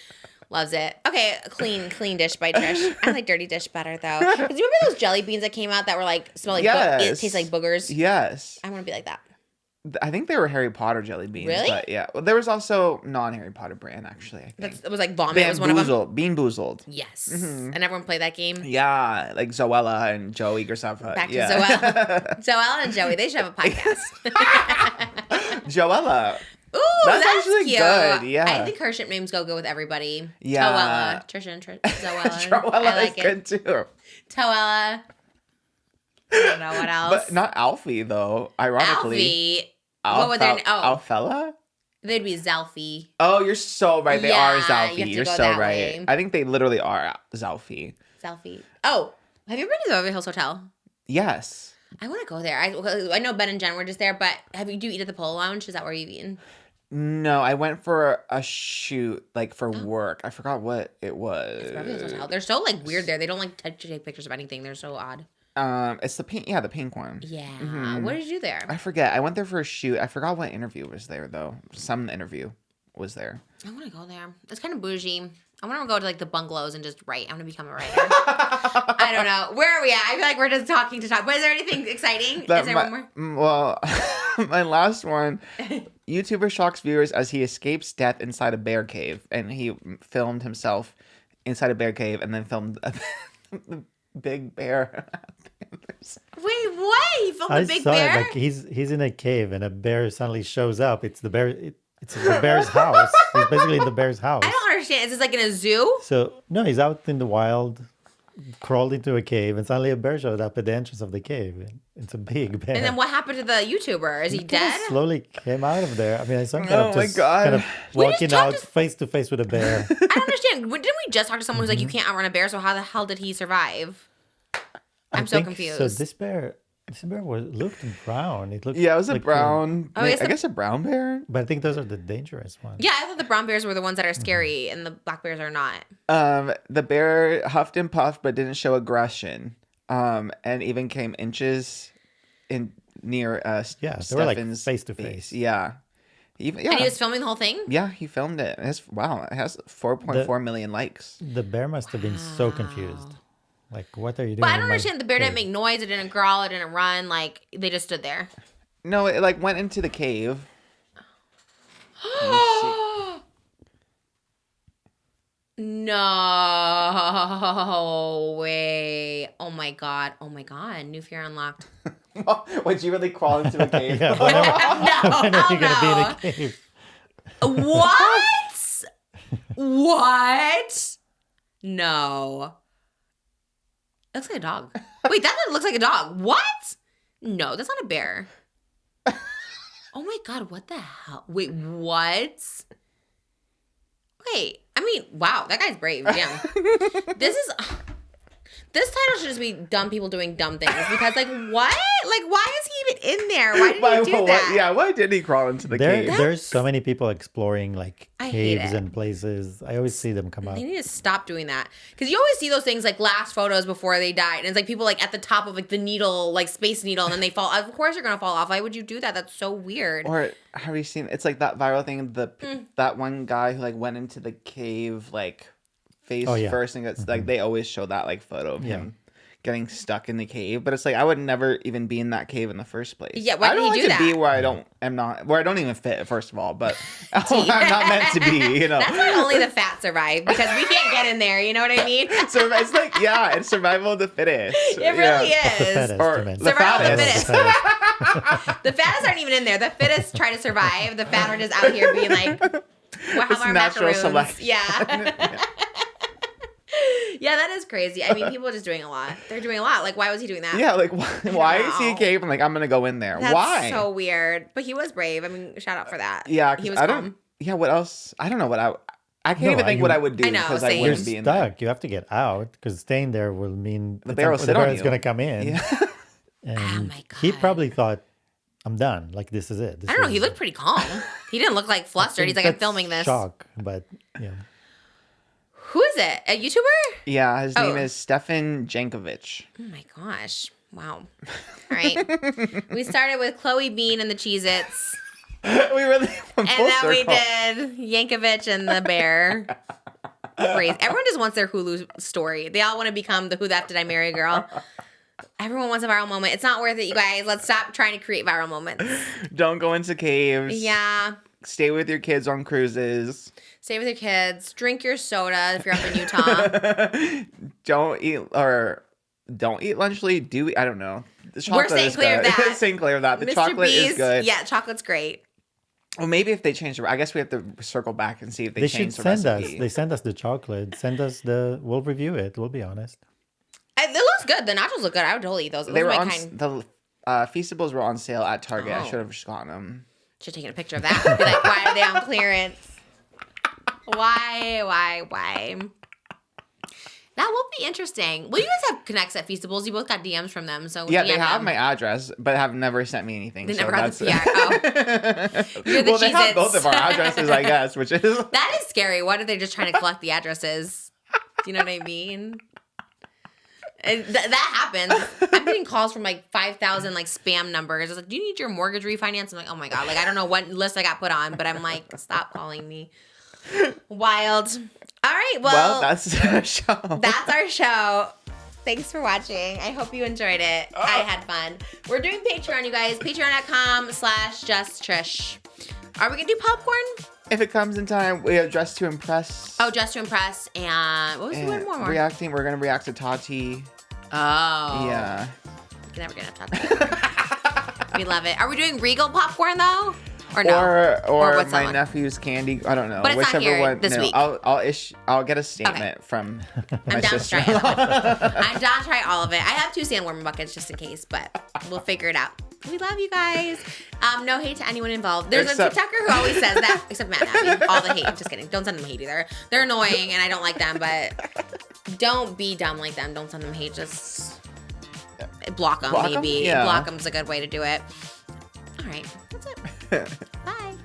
loves it. Okay, clean dish by Trish. I like Dirty Dish better though. Because you remember those jelly beans that came out that were like smell like it tastes like boogers? Yes. I want to be like that. I think they were Harry Potter jelly beans. Really? But yeah. Well, there was also non-Harry Potter brand actually, I think. It was like vomit was one of them. Bean Boozled. Yes. And everyone played that game. Yeah, like Zoella and Joey Graceffa. Back to Zoella. Zoella and Joey, they should have a podcast. Joella. Ooh, That's that's actually cute. good, yeah. I think her ship names go good with everybody. Yeah. Toella. Trisha and Zoella. Joella I like is it. good too. Toella. I don't know what else. But not Alfie though, ironically. Alfie. What would their name? Oh, Alfella? they'd be Zalfie. Oh, you're so right. They are Yeah, Zalfie. you have to You're go so that right. way. I think they literally are Zalfie. Zalfie. Oh, have you been to the Beverly Hills Hotel? Yes. I want to go there. I know Ben and Jen were just there, but do you eat at the Polo Lounge? Is that where you've eaten? No, I went for a shoot, like for work. I forgot what it was. Beverly Hills Hotel. They're so like weird there. They don't like to take pictures of anything. They're so odd. It's the pink. Yeah, the pink one. Yeah. What did you do there? I forget. I went there for a shoot. I forgot what interview was there though. Some interview was there. I want to go there. It's kind of bougie. I want to go to like the bungalows and just write. I'm going to become a writer. I don't know. Where are we at? I feel like we're just talking to talk. But is there anything exciting? Is there one more? Well, my last one. YouTuber shocks viewers as he escapes death inside a bear cave. And he filmed himself inside a bear cave and then filmed the big bear. Wait, what? He filmed I the big saw bear? it. Like he's in a cave and a bear suddenly shows up. It's the bear. It's the bear's house. He's basically in the bear's house. I don't understand. Is this like in a zoo? So no, he's out in the wild, crawled into a cave, and suddenly a bear showed up at the entrance of the cave. It's a big bear. And then what happened to the YouTuber? Is he dead? Slowly came out of there. I mean, I saw him kind of We just walking talked out face to face with a bear. I don't understand. Didn't we just talk to someone who's like, you can't outrun a bear, so how the hell did he survive? I'm so confused. So this bear looked brown. It looked Yeah, it was a like brown. Oh, I guess a brown bear. but I think those are the dangerous ones. Yeah, I thought the brown bears were the ones that are scary and the black bears are not. The bear huffed and puffed, but didn't show aggression. And even came inches in near Yeah, they were like Stefan's face to face. Yeah. Yeah. And he was filming the whole thing? Yeah, he filmed it. It has 4.4 million likes. The bear must have been so confused. Like, what are you doing? But I don't understand. The bear didn't make noise. It didn't growl. It didn't run. Like, they just stood there. No, it like went into the cave. No way. Oh my god. Oh my god. New fear unlocked. Would you really crawl into a cave? Yeah, when are you going to be in a cave? What? What? No. It looks like a dog. Wait, that looks like a dog. What? No, that's not a bear. Oh my god, what the hell? Wait, what? Wait, I mean, wow, that guy's brave. Damn. This title should just be dumb people doing dumb things because, like, what? Like, why is he even in there? Why did he do that? Yeah, why did he crawl into the cave? There's so many people exploring like I hate caves it. and places. I always see them come up. They need to stop doing that because you always see those things like last photos before they died, and it's like people like at the top of like the needle, like Space Needle, and then they fall. Of course, you're gonna fall off. Why would you do that? That's so weird. Or have you seen? It's like that viral thing. That one guy who like went into the cave like face first, and it's like they always show that like photo of him getting stuck in the cave. But it's like I would never even be in that cave in the first place. Yeah, why I did don't he like do to that? be where I don't even fit. First of all, but I'm not meant to be. You know, That's why only the fat survive because we can't get in there. You know what I mean? so it's like it's survival of the fittest. It really The is. fattest, Or you meant. the Survival of the fattest. fittest. The fattest aren't even in there. The fittest try to survive. The fat are just out here being like, well, how It's are natural macaroons? selection. Yeah. Yeah, that is crazy. I mean, people are just doing a lot. They're doing a lot. Like, why was he doing that? Yeah, like why is he in a cave? I'm like, I'm gonna go in there. That's Why? so weird. But he was brave. I mean, shout out for that. Yeah, 'cause he was I calm. don't. Yeah, what else? I don't know what I can't No, even think what I would do I know, because same. I You're wouldn't be in there. stuck. You have to get out because staying there will mean The bear will sit on is you. going to come in. Yeah. And Oh my he God. probably thought, I'm done. Like, this is it. I don't know. He looked pretty calm. He didn't look like flustered. He's like, I'm filming this. Shock, but yeah. Who is it? A YouTuber? Yeah, his name Oh. is Stefan Jankovic. Oh my gosh. Wow. All right. We started with Chloe Bean and the Cheez-Its. We really went And full then we circle. did Yankovic and the bear. Crazy. Everyone just wants their Hulu story. They all want to become the Who the F Did I Marry girl. Everyone wants a viral moment. It's not worth it, you guys. Let's stop trying to create viral moments. Don't go into caves. Yeah. Stay with your kids on cruises. Stay with your kids. Drink your soda if you're up in Utah. Don't eat lunch late. I don't know. The We're chocolate staying is clear of good. that. Staying clear of that. The Mr. chocolate Beast, is good. Yeah, chocolate's great. Well, maybe if they change the, I guess we have to circle back and see if they They should change the send recipe. us. They send us the chocolate. Send us we'll review it. We'll be honest. It looks good. The nachos look good. I would totally eat those. Those They are were my on kind. the Feastables were on sale at Target. I Oh. should have just gotten them. Should have taken a picture of that. Be like, why are they on clearance? Why? That will be interesting. Well, you guys have connects at Feastables. You both got DMs from them, so Yeah, DM they have them. my address, but have never sent me anything. They so never got the that's- PR. Oh. You're the well, they have Cheez-Its. both of our addresses, I guess, which is That is scary. What if they're just trying to collect the addresses? Do you know what I mean? And that happens. I'm getting calls from like 5,000 like spam numbers. It's like, do you need your mortgage refinance? I'm like, oh my God. Like, I don't know what list I got put on, but I'm like, stop calling me. Wild. All right. Well, that's our show. That's our show. Thanks for watching. I hope you enjoyed it. I had fun. We're doing Patreon, you guys. Patreon.com/JustTrish. Are we going to do popcorn? If it comes in time, we have Dress to Impress. Oh, Dress to Impress. And what was the one more? We're going to react to Tati. Oh. Yeah. We're never going to have Tati. We love it. Are we doing Regal popcorn, though? Or no? Or what's that my one? nephew's candy. I don't know. But it's not Whichever here one. this week. I'll get a statement from my I'm down to sister. try it. I'm down to try all of it. I have 2 sandworm buckets just in case, but we'll figure it out. We love you guys. No hate to anyone involved. There's a TikToker who always says that, except Matt Abby. All the hate. I'm just kidding. Don't send them hate either. They're annoying and I don't like them, but don't be dumb like them. Don't send them hate. Just block them, maybe. Yeah. Block them's a good way to do it. All right. That's it. Bye.